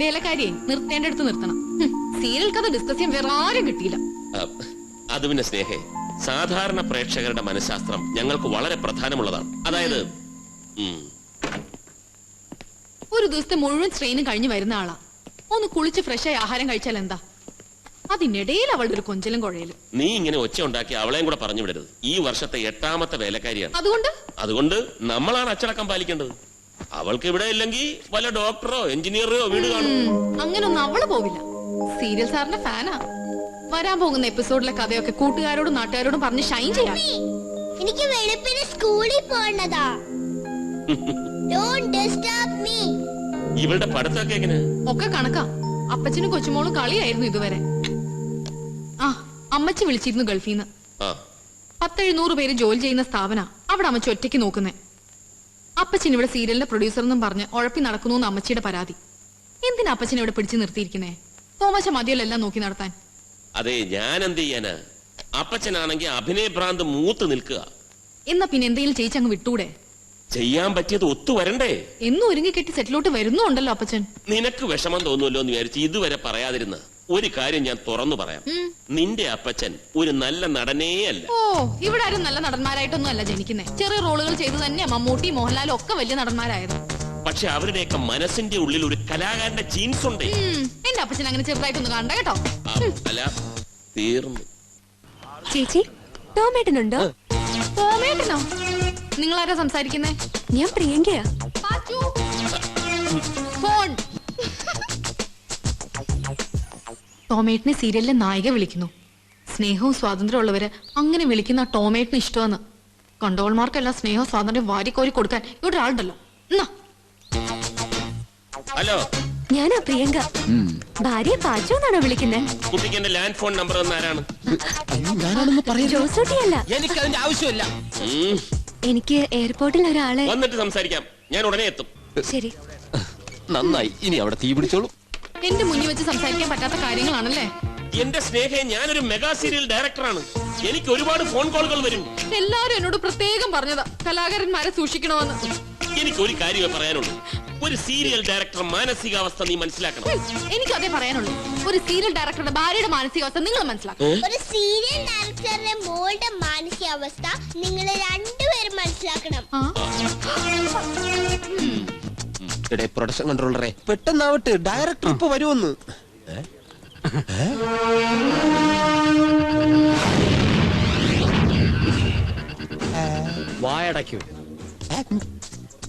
വേലക്കാരിയെ നിർത്തേണ്ടടുത്ത് നിർത്തണം. സീരിയൽ കഥ ഡിസ്കസ് ചെയ്യാൻ വേറെ ആരും കിട്ടിയില്ല. അത് പിന്നെ സ്നേഹേ, സാധാരണ പ്രേക്ഷകരുടെ മനഃശാസ്ത്രം ഞങ്ങൾക്ക് വളരെ പ്രധാനമുള്ളതാണ്. അതായത് ഒരു ദിവസത്തെ മുഴുവൻ സ്ട്രെയിനും കഴിഞ്ഞു വരുന്ന ആളാ. ഒന്ന് കുളിച്ച് ഫ്രഷായി ആഹാരം കഴിച്ചാൽ എന്താ? അതിനിടയിൽ അവളുടെ ഒരു കൊഞ്ചലും കുഴയലും. നീ ഇങ്ങനെ ഒച്ച ഉണ്ടാക്കി അവളെയും കൂടെ പറഞ്ഞു വിടരുത്. ഈ വർഷത്തെ 8ാമത്തെ വേലക്കാരിയാണ്. അതുകൊണ്ട് നമ്മളാണ് അച്ചടക്കം പാലിക്കേണ്ടത്. അവൾക്ക് ഇവിടെ ഇല്ലെങ്കിൽ വല്ല ഡോക്ടറോ എഞ്ചിനീയറോ വീട് കാണും. അങ്ങനൊന്നും അവള് പോവില്ല. സീരിയൽ സാറിന്റെ ഫാനാ. വരാൻ പോകുന്ന എപ്പിസോഡിലെ കഥയൊക്കെ കൂട്ടുകാരോടും നാട്ടുകാരോടും പറഞ്ഞ് ഷൈൻ ചെയ്യാം. എനിക്ക് വെളുപ്പിന് സ്കൂളിൽ പോകണ്ടതാ. ഇവളുടെ പഠിത്തമൊക്കെ എങ്ങനെ? ഒക്കെ കണക്കാ. അപ്പച്ചനും കൊച്ചുമോളും കളിയായിരുന്നു ഇതുവരെ. ആ, അമ്മച്ചി വിളിച്ചിരുന്നു ഗൾഫീന്ന്. 10-700 പേര് ജോലി ചെയ്യുന്ന സ്ഥാപന. അവിടെ അമ്മച്ചി ഒറ്റയ്ക്ക് നോക്കുന്നേ. അപ്പച്ചൻ ഇവിടെ സീരിയലിന്റെ പ്രൊഡ്യൂസർ എന്നും പറഞ്ഞ് ഉഴപ്പി നടക്കുന്നു എന്ന് അമ്മച്ചിയുടെ പരാതി. എന്തിനാ അപ്പച്ചൻ ഇവിടെ പിടിച്ചു നിർത്തിയിരിക്കുന്നേ? തോമാശ മതിയല്ലെല്ലാം നോക്കി നടത്താൻ. അതെ, ഞാൻ എന്ത് ചെയ്യാനാ? അപ്പച്ചനാണെങ്കിൽ അഭിനയ ഭ്രാന്ത് മൂത്ത് നിൽക്കുക. എന്നാ പിന്നെ എന്തെങ്കിലും ചേച്ചങ്ങ് വിട്ടൂടെ? ചെയ്യാൻ പറ്റിയത് ഒത്തു വരണ്ടേ? എന്നും ഒരുങ്ങി കെട്ടി സെറ്റിലോട്ട് വരുന്നുണ്ടല്ലോ അപ്പച്ചൻ. നിനക്ക് വിഷമം തോന്നുമല്ലോ എന്ന് വിചാരിച്ച് ഇതുവരെ പറയാതിരുന്ന ഒരു കാര്യം ഞാൻ തുറന്നു പറയാം. നിന്റെ അപ്പച്ചൻ ഒരു നല്ല നടനേ അല്ല. ഓ, ഇവിടെ ആരും നല്ല നടന്മാരായിട്ടൊന്നും അല്ല ജനിക്കുന്നേ. ചെറിയ റോളുകൾ ചെയ്തു തന്നെ മമ്മൂട്ടി, മോഹൻലാലും ഒക്കെ വലിയ നടന്മാരായത്. പക്ഷെ അവരുടെയൊക്കെ മനസ്സിന്റെ ഉള്ളിൽ ഒരു കലാകാരന്റെ ജീൻസ് ഉണ്ട്. എന്റെ അപ്പച്ചൻ അങ്ങനെ ചെറുതായിട്ടൊന്നും കണ്ട കേട്ടോ. അല്ല, തീർന്നു. ചേച്ചി, ടോമേട്ടനുണ്ടോ? ടോമേട്ടനോ? നിങ്ങളാരാ സംസാരിക്കുന്നേ? ഞാൻ പ്രിയങ്കയാ. ഫോൺ. ടോമേട്ടിനെ സീരിയലിലെ നായിക വിളിക്കുന്നു. സ്നേഹവും സ്വാതന്ത്ര്യം ഉള്ളവര് അങ്ങനെ വിളിക്കുന്ന ടോമേട്ടിന് ഇഷ്ടമെന്ന്. കണ്ടോൾമാർക്കെല്ലാം സ്നേഹവും സ്വാതന്ത്ര്യം വാരിക്കോരി കൊടുക്കാൻ ഇവിടെ ഒരാളുണ്ടല്ലോ. ഹലോ, ഞാനാ പ്രിയങ്ക. ഭാര്യ പാച്ചു എന്നാണോ വിളിക്കുന്നത്? കുട്ടിക്ക് എന്റെ ലാൻഡ് ഫോൺ നമ്പർ ആരാണ്? ജോസൂട്ടിയല്ല. എനിക്ക് അതിന്റെ ആവശ്യമില്ല. എനിക്ക് എയർപോർട്ടിൽ ഒരാളെ വന്നിട്ട് സംസാരിക്കാം. ഞാൻ ഉടനെ എത്തും. ശരി. നന്നായി. ഇനി അവിടെ തീ പിടിച്ചോളൂ. എന്റെ മുന്നിൽ വെച്ച് സംസാരിക്കാൻ പറ്റാത്ത കാര്യങ്ങളാണല്ലേ? എന്റെ സ്നേഹയെ, ഞാനൊരു മെഗാ സീരിയൽ ഡയറക്ടറാണ്. എനിക്ക് ഒരുപാട് ഫോൺ കോളുകൾ വരും. എല്ലാരും എന്നോട് പ്രത്യേകം പറഞ്ഞതാ കലാകാരന്മാരെ സൂക്ഷിക്കണമെന്ന്. എനിക്ക് ഒരു കാര്യമേ പറയാനുള്ളൂ. ഒരു സീരിയൽ ഡയറക്ടർ മാനസികാവസ്ഥ നീ മനസ്സിലാക്കണം. എനിക്ക് അതേ പറയാനുള്ളൂ. ഒരു സീരിയൽ ഡയറക്ടറുടെ ഭാര്യയുടെ മാനസികാവസ്ഥ നിങ്ങൾ മനസ്സിലാക്കണം. ഒരു സീരിയൽ ഡയറക്ടറുടെ മോളുടെ മാനസികാവസ്ഥ നിങ്ങൾ രണ്ടുപേരും മനസ്സിലാക്കണം. പ്രൊഡക്ഷൻ കൺട്രോളറെ, പെട്ടെന്നാവട്ടെ, ഡയറക്ടർ ഇപ്പൊ വരുമെന്ന്. വായടയ്ക്കൂ.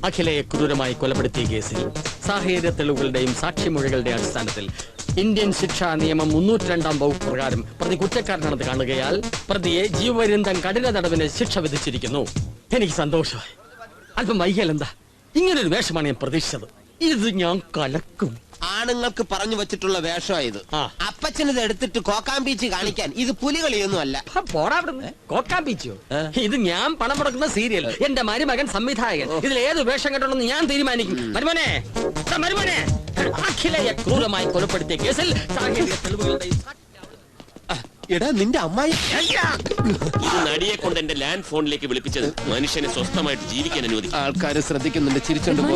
അഖിലയെ ക്രൂരമായി കൊലപ്പെടുത്തിയ കേസിൽ സാഹചര്യ തെളിവുകളുടെയും സാക്ഷിമൊഴികളുടെ അടിസ്ഥാനത്തിൽ ഇന്ത്യൻ ശിക്ഷാ നിയമം 302 വകുപ്പ് പ്രകാരം പ്രതി കുറ്റക്കാരനാണെന്ന് കാണുകയാൽ പ്രതിയെ ജീവപര്യന്തം കഠിന തടവിന് ശിക്ഷ വിധിച്ചിരിക്കുന്നു. എനിക്ക് സന്തോഷമായി. അല്പം വൈകിയാൽ എന്താ? ഇങ്ങനൊരു വേഷമാണ് ഞാൻ പ്രതീക്ഷിച്ചത്. ഇത് ഞാൻ കലക്കും. ആണുങ്ങൾക്ക് പറഞ്ഞു വെച്ചിട്ടുള്ള വേഷമായത്. അപ്പച്ചനത് എടുത്തിട്ട് കോക്കാമ്പീച്ച് കാണിക്കാൻ ഇത് പുലികളിയൊന്നും അല്ല. കോക്കാമ്പീച്ചോ? ഇത് ഞാൻ പണം മുടക്കുന്ന സീരിയൽ. എന്റെ മരുമകൻ സംവിധായകൻ. ഇതിൽ ഏത് വേഷം കെട്ടണമെന്ന് ഞാൻ തീരുമാനിക്കും. മരുമോനെ, മരുമോനെ, അഖിലയെ ക്രൂരമായി കൊലപ്പെടുത്തിയ കേസിൽ സാഹചര്യ തെളിവുകളുടെ എടാ, നിന്റെ അമ്മായി ഇത് നടിയെ കൊണ്ട് എന്റെ ലാൻഡ് ഫോണിലേക്ക് വിളിപ്പിച്ചത് മനുഷ്യനെ സ്വസ്ഥമായിട്ട് ജീവിക്കാൻ അനുവദിക്കും. ആൾക്കാര് ശ്രദ്ധിക്കുന്നുണ്ട്. ചിരിച്ചോണ്ട് പോ.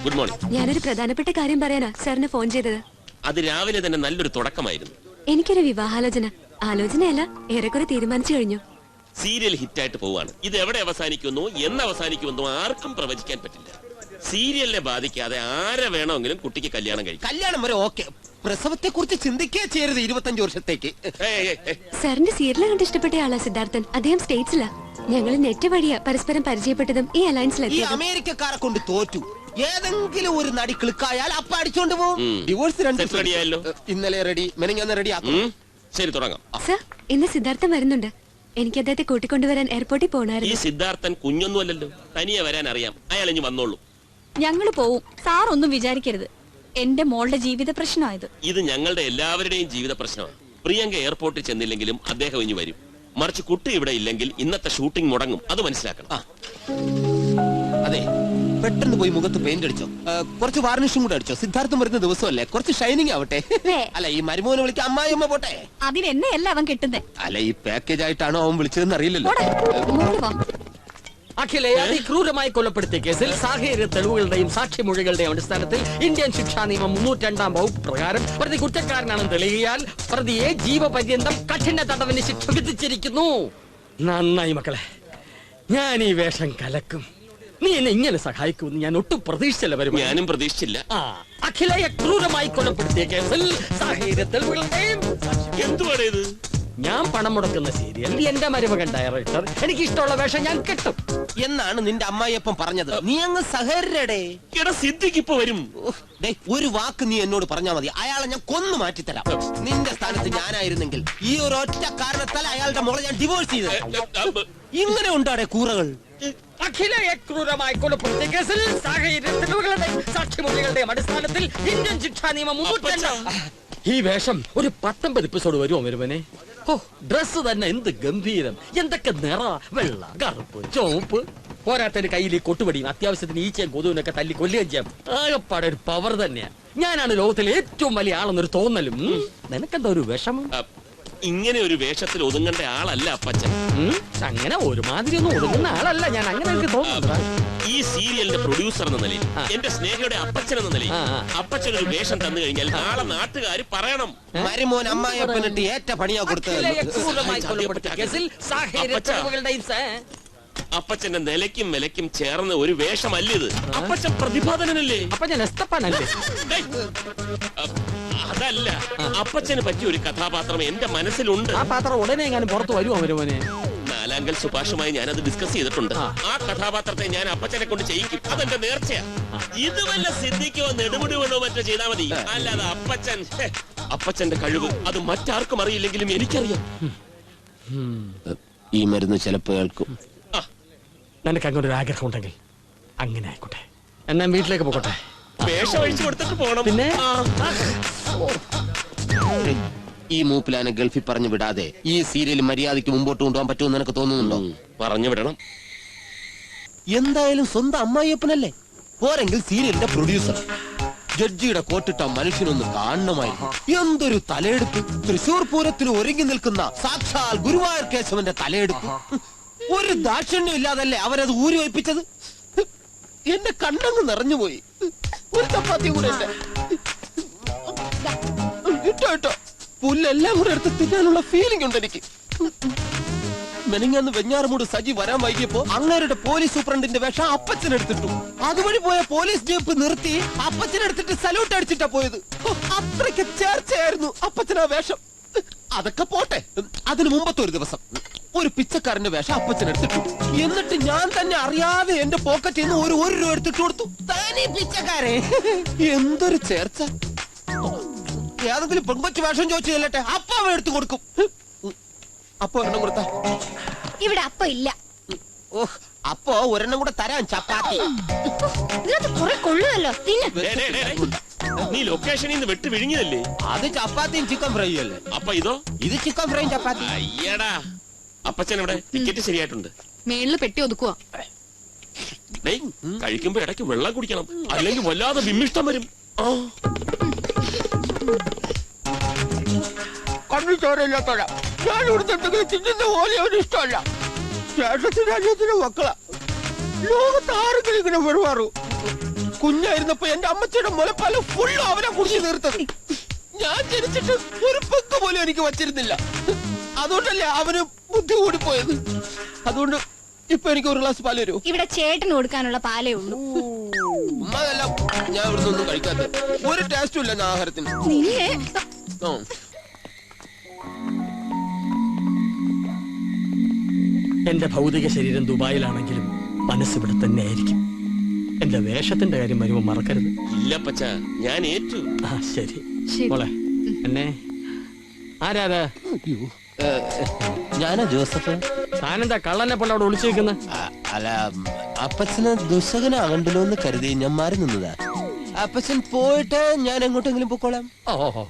Good morning. ഞാനൊരു പ്രധാനപ്പെട്ട കാര്യം പറയാനാ സാറിന് ഫോൺ ചെയ്തത്. അത് രാവിലെ തന്നെ നല്ലൊരു തുടക്കമായിരുന്നു. എനിക്കൊരു ആലോചനയല്ല, ഏറെക്കുറെ തീരുമാനിച്ചു കഴിഞ്ഞു. സീരിയൽ ഹിറ്റായിട്ട് പോവാണ്. ഇത് എവിടെ അവസാനിക്കുന്നു, എന്ന് അവസാനിക്കുമെന്നോ ആർക്കും പ്രവചിക്കാൻ പറ്റില്ല. സീരിയലിനെ ബാധിക്കാതെ ആരെ വേണമെങ്കിലും കുട്ടിക്ക് കല്യാണം കഴിക്കും. കല്യാണം വരെ ഓക്കെ. പ്രസവത്തെ കുറിച്ച് ചിന്തിക്കേ ചെയ്യരുത് 25 വർഷത്തേക്ക്. സാറിന്റെ സീരിയൽ കണ്ട് ഇഷ്ടപ്പെട്ട ആളാ സിദ്ധാർത്ഥൻ. അദ്ദേഹം സ്റ്റേറ്റ്സിലാ. ഞങ്ങൾ നെറ്റ് വഴിയാ പരസ്പരം പരിചയപ്പെട്ടതും ഈ അലയൻസിലെത്തി. ഈ അമേരിക്കക്കാരെ കൊണ്ട് തോറ്റു. ഏതെങ്കിലും ഒരു നടി ക്ലിക്കായാൽ അപ്പ അടിച്ചോണ്ട് പോകും. ഡിവോഴ്സ് 2 റെഡിയായല്ലോ. ഇന്നലെ റെഡി, മെനഞ്ഞാന്ന് റെഡി ആക്കും. ശരി, തുടങ്ങാം. സർ, ഇന്ന് സിദ്ധാർത്ഥൻ വരുന്നുണ്ട്. എനിക്ക് അദ്ദേഹത്തെ കൂട്ടിക്കൊണ്ടുവരാൻ എയർപോർട്ടിൽ ഈ പോണായിരുന്നു. സിദ്ധാർത്ഥൻ കുഞ്ഞൊന്നുമല്ലല്ലോ, തനിയെ വരാൻ അറിയാം. അയാൾ ഇനി വന്നോളൂ. ഞങ്ങള് പോവും. സാർ ഒന്നും വിചാരിക്കരുത്. എന്റെ മോളുടെ ജീവിത പ്രശ്നമായത്. ഇത് ഞങ്ങളുടെ എല്ലാവരുടെയും ജീവിത പ്രശ്നമാണ്. പ്രിയങ്ക എയർപോർട്ടിൽ ചെന്നില്ലെങ്കിലും അദ്ദേഹം ഇനി വരും. മറിച്ച് കുട്ടി ഇവിടെ ഇല്ലെങ്കിൽ ഇന്നത്തെ ഷൂട്ടിംഗ് മുടങ്ങും. അത് മനസ്സിലാക്കണം. അതെ, പെട്ടെന്ന് പോയി മുഖത്ത് പെയിന്റ് അടിച്ചോ, കുറച്ച് വാർണിഷും കൂടെ അടിച്ചോ. സിദ്ധാർത്ഥം വരുന്ന ദിവസമല്ലേ, കുറച്ച് ഷൈനിങ് ആവട്ടെ. അല്ല, ഈ മരുമോനെ വിളിക്കാൻ അമ്മായിയമ്മ പോട്ടെ. അതിനെന്നെയല്ല അവൻ കിട്ടുന്നേ. അല്ല, ഈ പാക്കേജ് ആയിട്ടാണോ അവൻ വിളിച്ചതെന്ന് അറിയില്ലല്ലോ. അഖിലയെ അതിക്രൂരമായി കൊലപ്പെടുത്തിയ കേസിൽ സാഹചര്യ തെളിവുകളുടെയും സാക്ഷിമൊഴികളുടെയും അടിസ്ഥാനത്തിൽ ഇന്ത്യൻ ശിക്ഷാ നിയമം 302 വകുപ്പ് പ്രകാരം പ്രതി കുറ്റക്കാരനാണെന്ന് തെളിയിയാൽ പ്രതിയെ ജീവപര്യന്തം കഠിന തടവിന് ശിക്ഷ വിധിച്ചിരിക്കുന്നു. നന്നായി മക്കളെ, ഞാൻ ഈ വേഷം കലക്കും. നീ എന്നെ ഇങ്ങനെ സഹായിക്കുമെന്ന് ഞാൻ ഒട്ടും പ്രതീക്ഷിച്ചില്ല. വരും ഞാനും പ്രതീക്ഷിച്ചില്ല. അഖിലയെ ക്രൂരമായി കൊലപ്പെടുത്തിയ കേസിൽ സാഹചര്യ തെളിവുകളുടെയും എന്തുവാണ് ഇത്? ഞാൻ പണം മുടക്കുന്ന സീരിയൽ എന്റെ മരുമകൻ ഡയറക്ടർ എനിക്ക് ഇഷ്ടമുള്ള വേഷം ഞാൻ കിട്ടും എന്നാണ് നിന്റെ അമ്മായിയപ്പം പറഞ്ഞത്. നീ അങ്ങ് സഹരടേ. സിദ്ധിക്ക് ഇപ്പൊ വരും. ഒരു വാക്ക് നീ എന്നോട് പറഞ്ഞാൽ മതി, അയാളെ ഞാൻ കൊന്നു മാറ്റിത്തരാം. നിന്റെ സ്ഥാനത്ത് ഞാനായിരുന്നെങ്കിൽ ഈ ഒരു ഒറ്റ കാരണത്താൽ അയാളുടെ മോളെ ഞാൻ ഡിവോഴ്സ് ചെയ്ത്. ഇങ്ങനെ ഉണ്ടാടെ കൂറകൾ. അഖിലയെ ക്രൂരമായി കൊലപ്പെടുത്തിയ കേസിൽ സാഹചര്യ തെളിവുകളുടെയും സാക്ഷിമൊഴികളുടെയും അടിസ്ഥാനത്തിൽ ഇന്ത്യൻ ശിക്ഷാ നിയമം 302. ഈ വേഷം ഒരു 19 എപ്പിസോഡ് വരുമോ വരുമനെ? ഓ, ഡ്രസ് തന്നെ എന്ത് ഗംഭീരം, എന്തൊക്കെ നിറ, വെള്ള, കറുപ്പ്, ചുവപ്പ്. പോരാത്തതിന് കയ്യിൽ ഈ കൊട്ടുപടിയും അത്യാവശ്യത്തിന് ഈച്ചയും കൊതുവിനൊക്കെ തല്ലി കൊല്ലുകയും ചെയ്യാം. ആകപ്പാടെ ഒരു പവർ തന്നെയാ. ഞാനാണ് ലോകത്തിലെ ഏറ്റവും വലിയ ആളെന്നൊരു തോന്നലും. നിനക്കെന്താ ഒരു വിഷമം? ഇങ്ങനെ ഒരു വേഷത്തിൽ ഒതുങ്ങേണ്ട ആളല്ല അപ്പച്ചൻ. അങ്ങനെ ഒരുമാതിരി ഒന്നും ഒതുങ്ങുന്ന ആളല്ല ഞാൻ, അങ്ങനെ എനിക്ക് തോന്നുന്നു. ഈ സീരിയലിന്റെ പ്രൊഡ്യൂസർ എന്ന നിലയിൽ, എന്റെ സ്നേഹയുടെ അപ്പച്ചൻ എന്ന നിലയിൽ, അപ്പച്ചൻ ഒരു വേഷം തന്നു കഴിഞ്ഞാൽ നാളെ നാട്ടുകാർ പറയണം മരുമോൻ അമ്മായിയപ്പനിട്ട് ഏറ്റ പണിയാ കൊടുത്തത്. അപ്പച്ചന്റെ നിലയ്ക്കും വിലയ്ക്കും ചേർന്ന ഒരു വേഷമല്ല ഇത്. അപ്പച്ചൻ പ്രതിഭാതനല്ലേ? അപ്പച്ചൻ എസ്തപ്പാനല്ലേ? അതല്ല, അപ്പച്ചന് പറ്റിയ ഒരു കഥാപാത്രം എന്റെ മനസ്സിലുണ്ട്. ആ പാത്രം ഉടനെ എങ്ങാനും പുറത്തു വരുമോ വരുമോനെ? നാലാങ്കൽ സുഭാഷുമായി ഞാനത് ഡിസ്കസ് ചെയ്തിട്ടുണ്ട്. ആ കഥാപാത്രത്തെ ഞാൻ അപ്പച്ചനെ കൊണ്ട് ചെയ്യിക്കും. അതെന്റെ നേർച്ചയാ. ഇത് വല്ല സിദ്ധിക്കോ നെടുമുടിവെള്ളോ മറ്റോ ചെയ്താൽ മതി. അല്ലാതെ അപ്പച്ചന്റെ കഴിവ് അത് മറ്റാർക്കും അറിയില്ലെങ്കിലും എനിക്കറിയാം. ഈ മരുന്ന് ചിലപ്പോ കേൾക്കും. നിനക്ക് അങ്ങനെ ഒരു ആഗ്രഹം ഉണ്ടെങ്കിൽ അങ്ങനെ ആയിക്കോട്ടെ. എന്നാ വീട്ടിലേക്ക് പോകട്ടെ. വേഷം അഴിച്ചു കൊടുത്തിട്ട് പോകണം. പിന്നെ ഈ മൂപ്പിലാനെ ഗൾഫിൽ പറഞ്ഞു വിടാതെ ഈ സീരിയൽ മര്യാദയ്ക്ക് മുമ്പോട്ട് കൊണ്ടുപോകാൻ പറ്റുമെന്ന് നിനക്ക് തോന്നുന്നുണ്ടോ? പറഞ്ഞു വിടണം. എന്തായാലും സ്വന്തം അമ്മായിയപ്പനല്ലേ, പോരെങ്കിൽ സീരിയലിന്റെ പ്രൊഡ്യൂസർ. ജഡ്ജിയുടെ കോട്ടിട്ട മനുഷ്യനൊന്ന് കാണണമായിരുന്നു. എന്തൊരു തലയെടുപ്പ്! തൃശൂർ പൂരത്തിന് ഒരുങ്ങി നിൽക്കുന്ന സാക്ഷാൽ ഗുരുവായൂർ കേശവന്റെ തലയെടുപ്പ്. ഒരു ദാക്ഷിണ്യം ഇല്ലാതല്ലേ അവരത് ഊരി വയ്പ്പിച്ചത്. എന്റെ കണ്ണങ്ങ് നിറഞ്ഞുപോയി. ഒരു ചപ്പാത്തി കൂടെ ഇട്ടോ പുല്ലെല്ലാം കൂടെ എടുത്ത് തിന്നാനുള്ള ഫീലിംഗ് ഉണ്ട് എനിക്ക്. മെനിങ്ങന്ന് വെഞ്ഞാറമൂട് സജി വരാൻ വൈകിയപ്പോ അങ്ങേരുടെ പോലീസ് സൂപ്രണ്ടിന്റെ വേഷം അപ്പച്ചനെടുത്തിട്ടു. അതുവഴി പോയ പോലീസ് ജീപ്പ് നിർത്തി അപ്പച്ചനെടുത്തിട്ട് സല്യൂട്ട് അടിച്ചിട്ടാ പോയത്. അത്രയ്ക്ക് ചേർച്ചയായിരുന്നു അപ്പച്ചനാ വേഷം. അതൊക്കെ പോട്ടെ, അതിനു മുമ്പത്തെ ഒരു ദിവസം ഒരു പിച്ചക്കാരന്റെ വേഷം അപ്പച്ചനെടുത്തിട്ടു. എന്നിട്ട് ഞാൻ തന്നെ അറിയാതെ എന്റെ പോക്കറ്റിൽ നിന്ന് ഒരു രൂപ എടുത്തിട്ട് കൊടുത്തു. താനീ പിച്ചക്കാരെ, എന്തൊരു ചേർച്ച! ഏതെങ്കിലും പെൺകൊച്ചു വേഷം ചോദിച്ചു ചെല്ലട്ടെ, അപ്പ അവ എടുത്തു കൊടുക്കും. അപ്പൊ ഒരെണ്ണം കൊടുത്ത ഇവിടെ അപ്പ ഇല്ല. ഓഹ്, അപ്പൊ ഒരെണ്ണം കൂടെ തരാൻ. ചപ്പാത്തി കൊള്ളുമല്ലോ. നീ ലൊക്കേഷനിൽ നിന്ന് വെട്ട് വിഴുങ്ങിയതല്ലേ? അത് ചപ്പാത്തിയും ചിക്കൻ ഫ്രൈ അല്ലേ? അപ്പൊ ഇതോ? ഇത് ചിക്കൻ ഫ്രൈയും ചപ്പാത്തി. അയ്യടാ, അപ്പച്ചൻ ഇവിടെ ടിക്കറ്റ് ശരിയായിട്ടുണ്ട്. മേളില് പെട്ടി ഒതുക്കുക. കഴിക്കുമ്പോ ഇടയ്ക്ക് വെള്ളം കുടിക്കണം, അല്ലെങ്കിൽ വല്ലാതെ വിമ്മിഷ്ടം വരും. കണ്ണു ചോരയില്ലാത്തോഴ ഞാൻ ഇവിടുത്തെന്തെങ്കിലും തിന്നുന്ന പോലെ അവന് ഇഷ്ടമല്ല. ശേഷത്തിന് അന്യത്തിന് മക്കളാ. ലോകത്ത് ആരെങ്കിലും ഇങ്ങനെ പെരുമാറൂ? കുഞ്ഞായിരുന്നപ്പോ എന്റെ അമ്മച്ചിയുടെ മുലപ്പാല് ഫുള്ളും അവനെ കുടിച്ചു തീർത്തത്. ഞാൻ ജനിച്ചിട്ട് ഒരു പെക്ക് പോലും എനിക്ക് വച്ചിരുന്നില്ല. അതുകൊണ്ടല്ലേ അവന് ബുദ്ധി കൂടിപ്പോയത്. അതുകൊണ്ട് ഇപ്പൊ എനിക്ക് ഒരു ഗ്ലാസ് പാല് തരൂ. ഇവിടെ ചേട്ടന് കൊടുക്കാനുള്ള പാലേ ഉള്ളൂ. ഉമ്മാതെല്ലാം ഞാൻ ഇവിടുന്ന് ഒന്നും കഴിക്കാത്ത ഒരു ടേസ്റ്റും ഇല്ല ആഹാരത്തിന്. എന്റെ ഭൗതിക ശരീരം ദുബായിലാണെങ്കിലും മനസ്സിവിടെ തന്നെ ആയിരിക്കും. എന്റെ വേഷത്തിന്റെ കാര്യം വരുമ്പോ മറക്കരുത്. ഇല്ല പച്ച, ഞാൻ ഏറ്റു. ശരി മോളെ. എന്നെ ആരാ? ഞാനാ ജോസഫ്. താനെന്താ കള്ളനെ പോലെ അവിടെ ഒളിച്ചു വെക്കുന്ന? അല്ല, അപ്പച്ചന് ദുസ്സഹനാകണ്ടല്ലോ എന്ന് കരുതി ഞാൻ മാറി നിന്നതാ. അപ്പച്ചൻ പോയിട്ട് ഞാൻ എങ്ങോട്ടെങ്കിലും പൊക്കോളാം. ഓഹോ,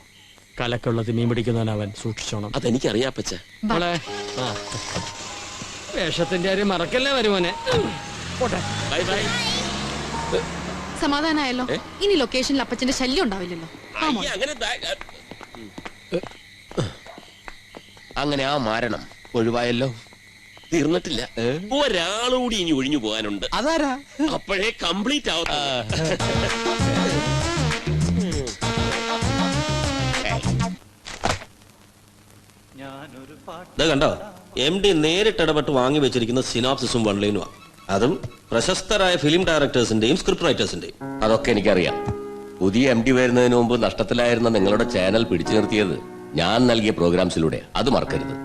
കലക്കുള്ളത് മീൻ പിടിക്കുന്നവനവൻ സൂക്ഷിച്ചോണം. അതെനിക്കറിയാപ്പച്ച. വേഷത്തിന്റെ കാര്യം മറക്കല്ലേ വരുമോനെ. Bye bye. സമാധാനായല്ലോ. ഇനി ലൊക്കേഷനിൽ അപ്പച്ചന്റെ ശല്യം ഉണ്ടാവില്ലല്ലോ. അങ്ങനെ ആ മരണം ഒഴിവായല്ലോ. തീർന്നിട്ടില്ല, ഒരാളുകൂടി ഇനി ഒഴിഞ്ഞു പോകാനുണ്ട്. അതാരാ? അപ്പോഴേ കംപ്ലീറ്റ് ആവും. കണ്ടോ, MD നേരിട്ട് ഇടപെട്ട് വാങ്ങി വെച്ചിരിക്കുന്ന സിനോപ്സിസും വൺലൈനുമാണ്. അതും പ്രശസ്തരായ ഫിലിം ഡയറക്ടേഴ്സിന്റെയും സ്ക്രിപ്റ്റ് റൈറ്റേഴ്സിന്റെയും. അതൊക്കെ എനിക്കറിയാം. പുതിയ MD വരുന്നതിന് മുമ്പ് നഷ്ടത്തിലായിരുന്ന നിങ്ങളുടെ ചാനൽ പിടിച്ചു നിർത്തിയത് ഞാൻ നൽകിയ പ്രോഗ്രാംസിലൂടെ. അത് മറക്കരുത്.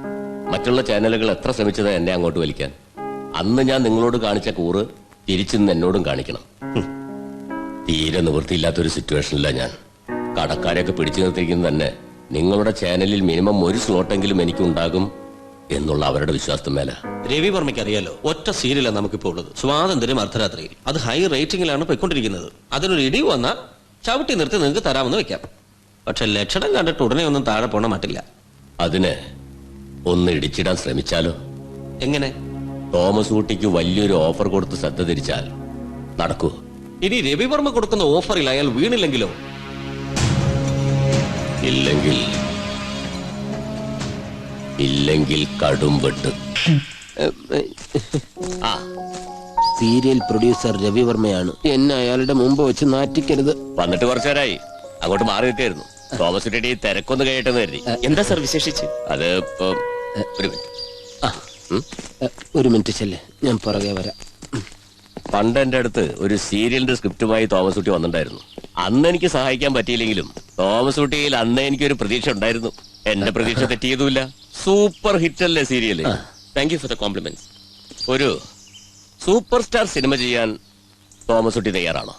മറ്റുള്ള ചാനലുകൾ എത്ര ശ്രമിച്ചത് എന്നെ അങ്ങോട്ട് വലിക്കാൻ. അന്ന് ഞാൻ നിങ്ങളോട് കാണിച്ച കൂറ് തിരിച്ചിന്ന് എന്നോടും കാണിക്കണം. തീരെ നിവൃത്തിയില്ലാത്തൊരു സിറ്റുവേഷനില്ല ഞാൻ. കടക്കാരെയൊക്കെ പിടിച്ചു നിർത്തിയിരിക്കുന്നത് തന്നെ നിങ്ങളുടെ ചാനലിൽ മിനിമം ഒരു സ്ലോട്ടെങ്കിലും എനിക്കുണ്ടാകും എന്നുള്ള അവരുടെ വിശ്വാസത്തിന് മേല. രവി വർമ്മയ്ക്ക് അറിയാലോ, ഒറ്റ സീരിയലാണ് നമുക്കിപ്പോ ഉള്ളത്, സ്വാതന്ത്ര്യം അർദ്ധരാത്രിയിൽ. അത് ഹൈ റേറ്റിംഗിലാണ് പോയിക്കൊണ്ടിരിക്കുന്നത്. അതിനൊരു ഇടിവ് വന്നാൽ ചവിട്ടി നിർത്തി നിങ്ങൾക്ക് തരാമെന്ന് വെക്കാം. പക്ഷെ ലക്ഷണം കണ്ടിട്ട് ഉടനെ ഒന്നും താഴെ പോണ മട്ടില്ല. അതിന് ഒന്ന് ഇടിച്ചിടാൻ ശ്രമിച്ചാലോ? എങ്ങനെ? തോമസ് ഊട്ടിക്ക് വലിയൊരു ഓഫർ കൊടുത്ത് ശ്രദ്ധ തിരിച്ചാൽ നടക്കൂ. ഇനി രവിവർമ്മ കൊടുക്കുന്ന ഓഫറിൽ അയാൾ വീണില്ലെങ്കിലോ? ഇല്ലെങ്കിൽ കടും വെട്ട്. സീരിയൽ പ്രൊഡ്യൂസർ രവിവർമ്മയാണ്. എന്നെ അയാളുടെ മുമ്പ് വെച്ച് നാറ്റിക്കരുത്. വന്നിട്ട് കുറച്ചു നേരമായി, അങ്ങോട്ട് മാറി നിൽക്കായിരുന്നു. തോമസ് ഊട്ടി തിരക്കൊന്ന് കഴിയട്ടെന്ന് കരുതി. എന്താ സർ വിശേഷിച്ച്? അത് ഒരു മിനിറ്റ്. ഒരു മിനിറ്റ് ചെല്ലേ, ഞാൻ പുറകെ വരാം. പണ്ട് എന്റെ അടുത്ത് ഒരു സീരിയലിന്റെ സ്ക്രിപ്റ്റുമായി തോമസ് ഊട്ടി വന്നിട്ടുണ്ടായിരുന്നു. അന്ന് എനിക്ക് സഹായിക്കാൻ പറ്റിയില്ലെങ്കിലും തോമസ് ഊട്ടിയിൽ അന്ന് എനിക്കൊരു പ്രതീക്ഷ ഉണ്ടായിരുന്നു. എന്റെ പ്രതീക്ഷ തെറ്റിയതുമില്ല. സൂപ്പർ ഹിറ്റ് അല്ലേ serial? Thank you for the compliments. ഒരു സൂപ്പർ സ്റ്റാർ സിനിമ ചെയ്യാൻ തോമസ് ഊട്ടി തയ്യാറാണോ?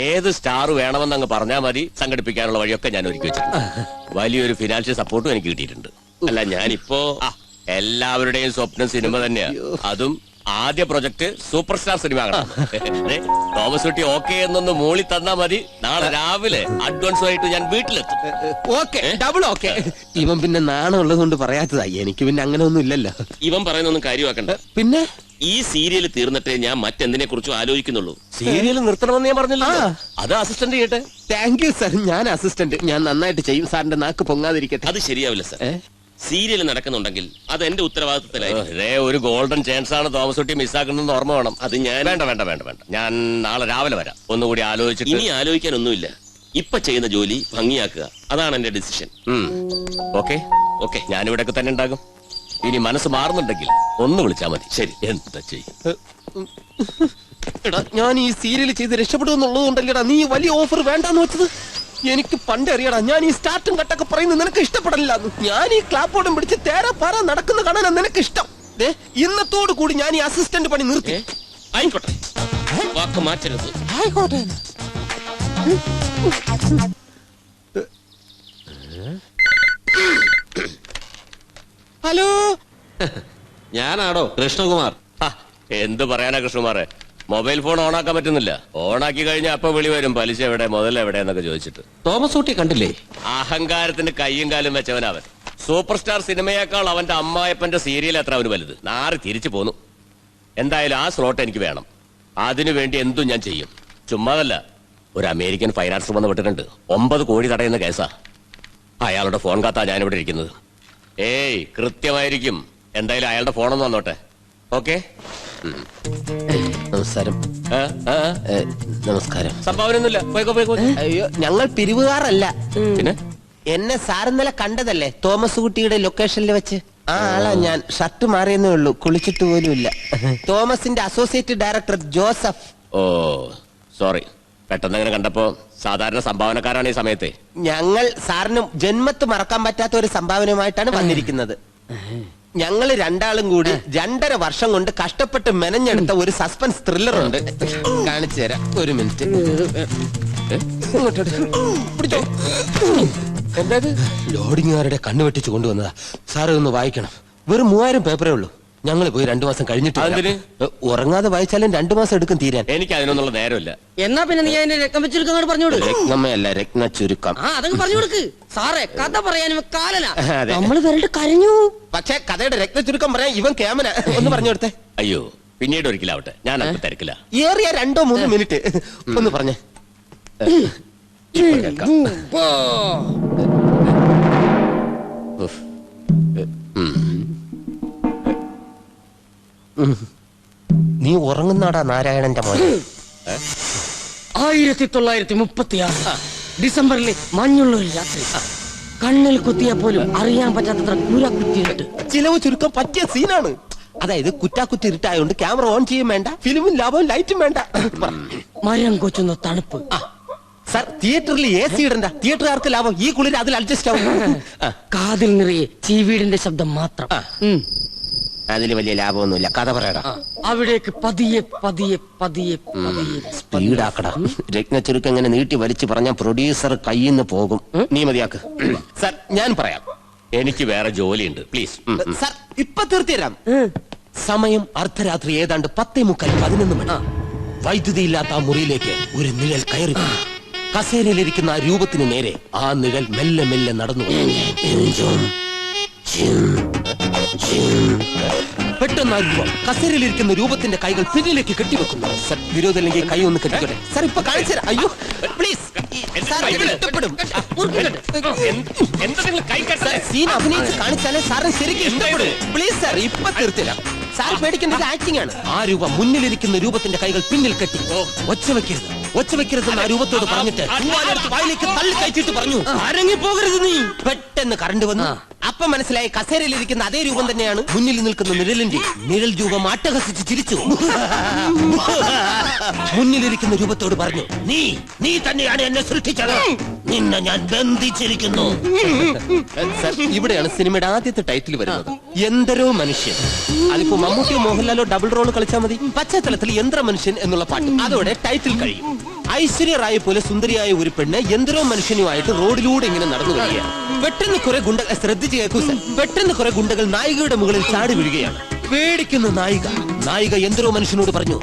ഏത് സ്റ്റാർ വേണമെന്ന് അങ്ങ് പറഞ്ഞാൽ മതി, സംഘടിപ്പിക്കാനുള്ള വഴിയൊക്കെ ഞാൻ ഒരുക്കി വെച്ചിട്ടുണ്ട്. വലിയൊരു ഫിനാൻഷ്യൽ സപ്പോർട്ടും എനിക്ക് കിട്ടിയിട്ടുണ്ട്. അല്ല, ഞാനിപ്പോ എല്ലാവരുടെയും സ്വപ്നം സിനിമ തന്നെയാ. അതും ആദ്യ project super star cinema. Thomas Ooty okay എന്നൊന്ന് മൂളി തന്നാ മതി, നാളെ രാവിലെ അഡ്വാൻസ് ആയിട്ട് ഞാൻ വീട്ടിലെത്തും. Okay, double okay. ഇവൻ പിന്നെ നാണമുള്ളത് കൊണ്ട് പറയാത്തതായി. എനിക്ക് പിന്നെ അങ്ങനെ ഒന്നും ഇല്ലല്ലോ. ഇവൻ പറയുന്നൊന്നും കാര്യമാക്കണ്ട. പിന്നെ ഈ സീരിയൽ തീർന്നിട്ടേ ഞാൻ മറ്റെന്തിനെ കുറിച്ചും ആലോചിക്കുന്നുള്ളൂ. സീരിയൽ നിർത്തണമെന്ന് ഞാൻ പറഞ്ഞില്ല. അത് അസിസ്റ്റന്റ് ചെയ്യട്ടെ. Thank you sir. ഞാൻ അസിസ്റ്റന്റ്, ഞാൻ നന്നായിട്ട് ചെയ്യും. സാറിന്റെ നാക്ക് പൊങ്ങാതിരിക്കട്ടെ. അത് ശരിയാവില്ല സർ. സീരിയൽ നടക്കുന്നുണ്ടെങ്കിൽ അത് എന്റെ ഉത്തരവാദിത്തത്തിലായി. ഒരു ഗോൾഡൻ ചാൻസ് ആണ് തോമസ് ഊട്ടി മിസ്സാക്കുന്നതെന്ന് ഓർമ്മ വേണം. അത് ഞാൻ വേണ്ട. ഞാൻ നാളെ രാവിലെ വരാം. ഒന്നുകൂടി ആലോചിച്ചിട്ട്. ഇനി ആലോചിക്കാനൊന്നുമില്ല. ഇപ്പൊ ചെയ്യുന്ന ജോലി ഭംഗിയാക്കുക, അതാണ് എന്റെ ഡിസിഷൻ. ഓക്കെ, ഞാനിവിടെയൊക്കെ തന്നെ ഉണ്ടാകും. ഇനി മനസ്സ് മാറുന്നുണ്ടെങ്കിൽ ഒന്ന് വിളിച്ചാ മതി. ശരി, എന്താ ചെയ്യും? എടാ, ഞാൻ ഈ സീരിയൽ ചെയ്ത് രക്ഷപ്പെടുമെന്നുള്ളതുകൊണ്ടല്ലേടാ നീ വലിയ ഓഫർ വേണ്ടാന്ന് വെച്ചത്. എനിക്ക് പണ്ട് അറിയടാ, ഞാൻ ഈ സ്റ്റാർട്ടും കട്ടൊക്കെ പറയുന്നത് നിനക്ക് ഇഷ്ടപ്പെടില്ല. ഞാൻ ഈ ക്ലാപ്പോടും പിടിച്ച് തേരാ പാറ നടക്കുന്ന കാണാനാ നിനക്ക് ഇഷ്ടം. ഇന്നത്തോടു കൂടി ഞാൻ ഈ അസിസ്റ്റന്റ് പണി നിർത്തി. ആയിക്കോട്ടെ, വാക്ക് മാറ്റരുത്. ആയിക്കോട്ടെ. ഹലോ, ഞാനാടോ കൃഷ്ണകുമാർ. എന്ത് പറയാനാ കൃഷ്ണകുമാറെ, മൊബൈൽ ഫോൺ ഓണാക്കാൻ പറ്റുന്നില്ല. ഓണാക്കി കഴിഞ്ഞാൽ അപ്പൊ വിളി വരും, പലിശ എവിടെ, മുതൽ എവിടെ എന്നൊക്കെ ചോദിച്ചിട്ട്. തോമസ് ഊട്ടി കണ്ടില്ലേ? അഹങ്കാരത്തിന് കയ്യും കാലും വെച്ചവനവൻ. സൂപ്പർ സ്റ്റാർ സിനിമയേക്കാൾ അവന്റെ അമ്മായപ്പന്റെ സീരിയൽ എത്ര അവന് വലുത്. നാറി തിരിച്ചു പോന്നു. എന്തായാലും ആ സ്ലോട്ട് എനിക്ക് വേണം. അതിനു വേണ്ടി എന്തും ഞാൻ ചെയ്യും. ചുമ്മാതല്ല, ഒരു അമേരിക്കൻ ഫൈനാൻസർ വന്ന് വിട്ടിട്ടുണ്ട്. 9 കോടി തടയുന്ന കേസാ. അയാളുടെ ഫോൺ കാത്താ ഞാനിവിടെ ഇരിക്കുന്നത്. കൃത്യമായിരിക്കും. എന്തായാലും അയാളുടെ ഫോണൊന്ന് വന്നോട്ടെ. ഓക്കെ, നമസ്കാരം. നമസ്കാരം. സംഭാവനയൊന്നുമില്ല. അയ്യോ, ഞങ്ങൾ പിരിവുകാരല്ല. പിന്നെ എന്നെ സാർ ഇന്നലെ കണ്ടതല്ലേ തോമസ് കുട്ടിയുടെ ലൊക്കേഷനിൽ വെച്ച്? ആ ആളാ ഞാൻ. ഷർട്ട് മാറിയെന്നേ ഉള്ളൂ, കുളിച്ചിട്ട് പോലും ഇല്ല. തോമസിന്റെ അസോസിയേറ്റ് ഡയറക്ടർ ജോസഫ്. ഓ സോറി, പെട്ടെന്ന് അങ്ങനെ കണ്ടപ്പോ. സാധാരണ സംഭാവനക്കാരാണ് ഈ സമയത്തെ. ഞങ്ങൾ സാറിന് ജന്മത്ത് മറക്കാൻ പറ്റാത്ത ഒരു സംഭാവനയുമായിട്ടാണ് വന്നിരിക്കുന്നത്. ഞങ്ങൾ രണ്ടാളും കൂടി 2.5 വർഷം കൊണ്ട് കഷ്ടപ്പെട്ട് മെനഞ്ഞെടുത്ത ഒരു സസ്പെൻസ് ത്രില്ലർ ഉണ്ട്. കാണിച്ചു തരാം, ഒരു മിനിറ്റ്. ലോഡിങ്ങുകാരുടെ കണ്ണു വെട്ടിച്ചു കൊണ്ടുവന്നതാ. സാറ് ഒന്ന് വായിക്കണം. വെറും 3000 പേപ്പറേ ഉള്ളൂ. ഞങ്ങൾ പോയി 2 മാസം കഴിഞ്ഞിട്ട് ഉറങ്ങാതെ വായിച്ചാലും 2 മാസം എടുക്കും തീരാൻ. എനിക്ക് അതിനൊന്നുള്ള നേരമില്ല. എന്നാ പിന്നെ നീ അതിന്റെ രക്തം വെച്ചെടുക്കാൻ പറഞ്ഞോട്. രത്നമ്മയല്ല രത്ന ചുരുക്കം. അതൊക്കെ പറഞ്ഞു കൊടുക്ക് സാറേ. കഥ പറയാനും കാലന അതെ. നമ്മള് വരണ്ട് കരഞ്ഞു. പക്ഷെ കഥയുടെ രത്ന ചുരുക്കം പറയാൻ ഇവൻ ക്യാമന ഒന്ന് പറഞ്ഞു കൊടുത്തേ. അയ്യോ പിന്നീട് ഒരിക്കലാവട്ടെ, ഞാൻ അല്പം തിരക്കില്ല. ഏറിയ 2-3 മിനിറ്റ് ഒന്ന് പറഞ്ഞേ. നീ ഉറങ്ങുന്നാടാ നാരായണന്റെ മോനെ. 1936 ഡിസംബറിലെ മഞ്ഞുള്ള ഒരു രാത്രി. കണ്ണിൽ കുത്തിയാൽ പോലും അറിയാൻ പറ്റാത്തത്ര കുറ്റിയിട്ട് ചിലവ് ചുരുക്കം പറ്റിയ സീനാണ്. അതായത് കുറ്റാക്കുറ്റി ഇരുട്ടായോണ്ട് ക്യാമറ ഓൺ ചെയ്യും വേണ്ട, ഫിലിമും ലാഭവും ലൈറ്റും വേണ്ട. മരം കൊച്ചുന്ന തണുപ്പ്. സാർ തിയേറ്ററിൽ AC ഇടണ്ട, തിയേറ്ററുകാർക്ക് ലാഭം. ഈ കുളിര് അതിൽ അഡ്ജസ്റ്റ് ആവും. കാതിൽ നിറയെ ചീവീടിന്റെ ശബ്ദം മാത്രം. അതിൽ വലിയ ലാഭമൊന്നുമില്ല. കഥ പറയടാ. അവിടേക്ക് പതിയെ പതിയെ പതിയെ പതിയെ സ്പീഡാക്കടാ. രത്ന ചുരുക്കം എങ്ങനെ നീട്ടി വലിച്ചു പറഞ്ഞാൽ പ്രൊഡ്യൂസർ കയ്യിന്ന് പോകും. നീ മതിയാക്ക്. സാർ ഞാൻ പറയാം, എനിക്ക് വേറെ ജോലിയുണ്ട്, പ്ലീസ്. സാർ ഇപ്പൊ തീർത്തിരാം. സമയം അർദ്ധരാത്രി ഏതാണ്ട് 10:45-11 മണി. വൈദ്യുതി ഇല്ലാത്ത ആ മുറിയിലേക്ക് ഒരു നിഴൽ കയറി. കസേരയിലിരിക്കുന്ന ആ രൂപത്തിന് നേരെ ആ നിഴൽ മെല്ലെ മെല്ലെ നടന്നു. പെട്ടെന്ന് ആ രൂപം കസേരയിലിരിക്കുന്ന രൂപത്തിന്റെ കൈകൾ പിന്നിലേക്ക് കെട്ടിവെക്കുന്നു. സർ വിരോധമില്ലെങ്കിൽ കൈ ഒന്ന് കെട്ടിക്കോട്ടെ. സാർ ഇപ്പൊ കാണിച്ചു തരാം. അയ്യോ പ്ലീസ്. ഇഷ്ടപ്പെടും. സീൻ അഭിനയിച്ച് കാണിച്ചാലേ സാറിന് ശരിക്കും ഇഷ്ടപ്പെടും. പ്ലീസ് സാർ ഇപ്പൊ തീർത്തില്ല. സാർ പേടിക്കേണ്ടത് ആക്ടിംഗ് ആണ്. ആ രൂപം മുന്നിലിരിക്കുന്ന രൂപത്തിന്റെ കൈകൾ പിന്നിൽ കെട്ടി. ഒച്ച വെക്കരുതെന്ന് ആ രൂപത്തോട് പറഞ്ഞിട്ട് വായിലേക്ക് തള്ളി കയറ്റിട്ട് പറഞ്ഞു, അരങ്ങി പോകരുത് നീ. പെട്ടെന്ന് കറണ്ട് വന്നു. അപ്പൊ മനസ്സിലായി കസേരയിലിരിക്കുന്ന അതേ രൂപം തന്നെയാണ് മുന്നിൽ നിൽക്കുന്ന നിഴലിന്റെ. നിഴൽ രൂപം അട്ടഹസിച്ച് ചിരിച്ചു. മുന്നിലിരിക്കുന്ന രൂപത്തോട് പറഞ്ഞു, നീ തന്നെയാണ് എന്നെ സൃഷ്ടിച്ചത്, നിന്നെ ഞാൻ ബന്ധിച്ചിരിക്കുന്നു. ഇവിടെയാണ് സിനിമയുടെ ആദ്യത്തെ ടൈറ്റിൽ വരുന്നത്. എന്തരോ മനുഷ്യൻ. അതിപ്പോ മമ്മൂട്ടിയോ മോഹൻലാലോ ഡബിൾ റോൾ കളിച്ചാൽ മതി. പശ്ചാത്തലത്തിൽ യന്ത്ര മനുഷ്യൻ എന്നുള്ള പാട്ട്, അതോടെ ടൈറ്റിൽ കഴിയും. ഐശ്വര്യ റായെ പോലെ സുന്ദരിയായ ഒരു പെണ്ണ് എന്തരോ മനുഷ്യനുമായിട്ട് റോഡിലൂടെ ഇങ്ങനെ നടന്നു വരികയാണ്. പെട്ടെന്ന് കുറെ ഗുണ്ടകൾ, ശ്രദ്ധിച്ചു കേൾക്കൂ സർ, പെട്ടെന്ന് കുറെ ഗുണ്ടകൾ നായികയുടെ മുകളിൽ ചാടി വീഴുകയാണ്. പേടിക്കുന്ന നായിക എന്തരോ മനുഷ്യനോട് പറഞ്ഞു.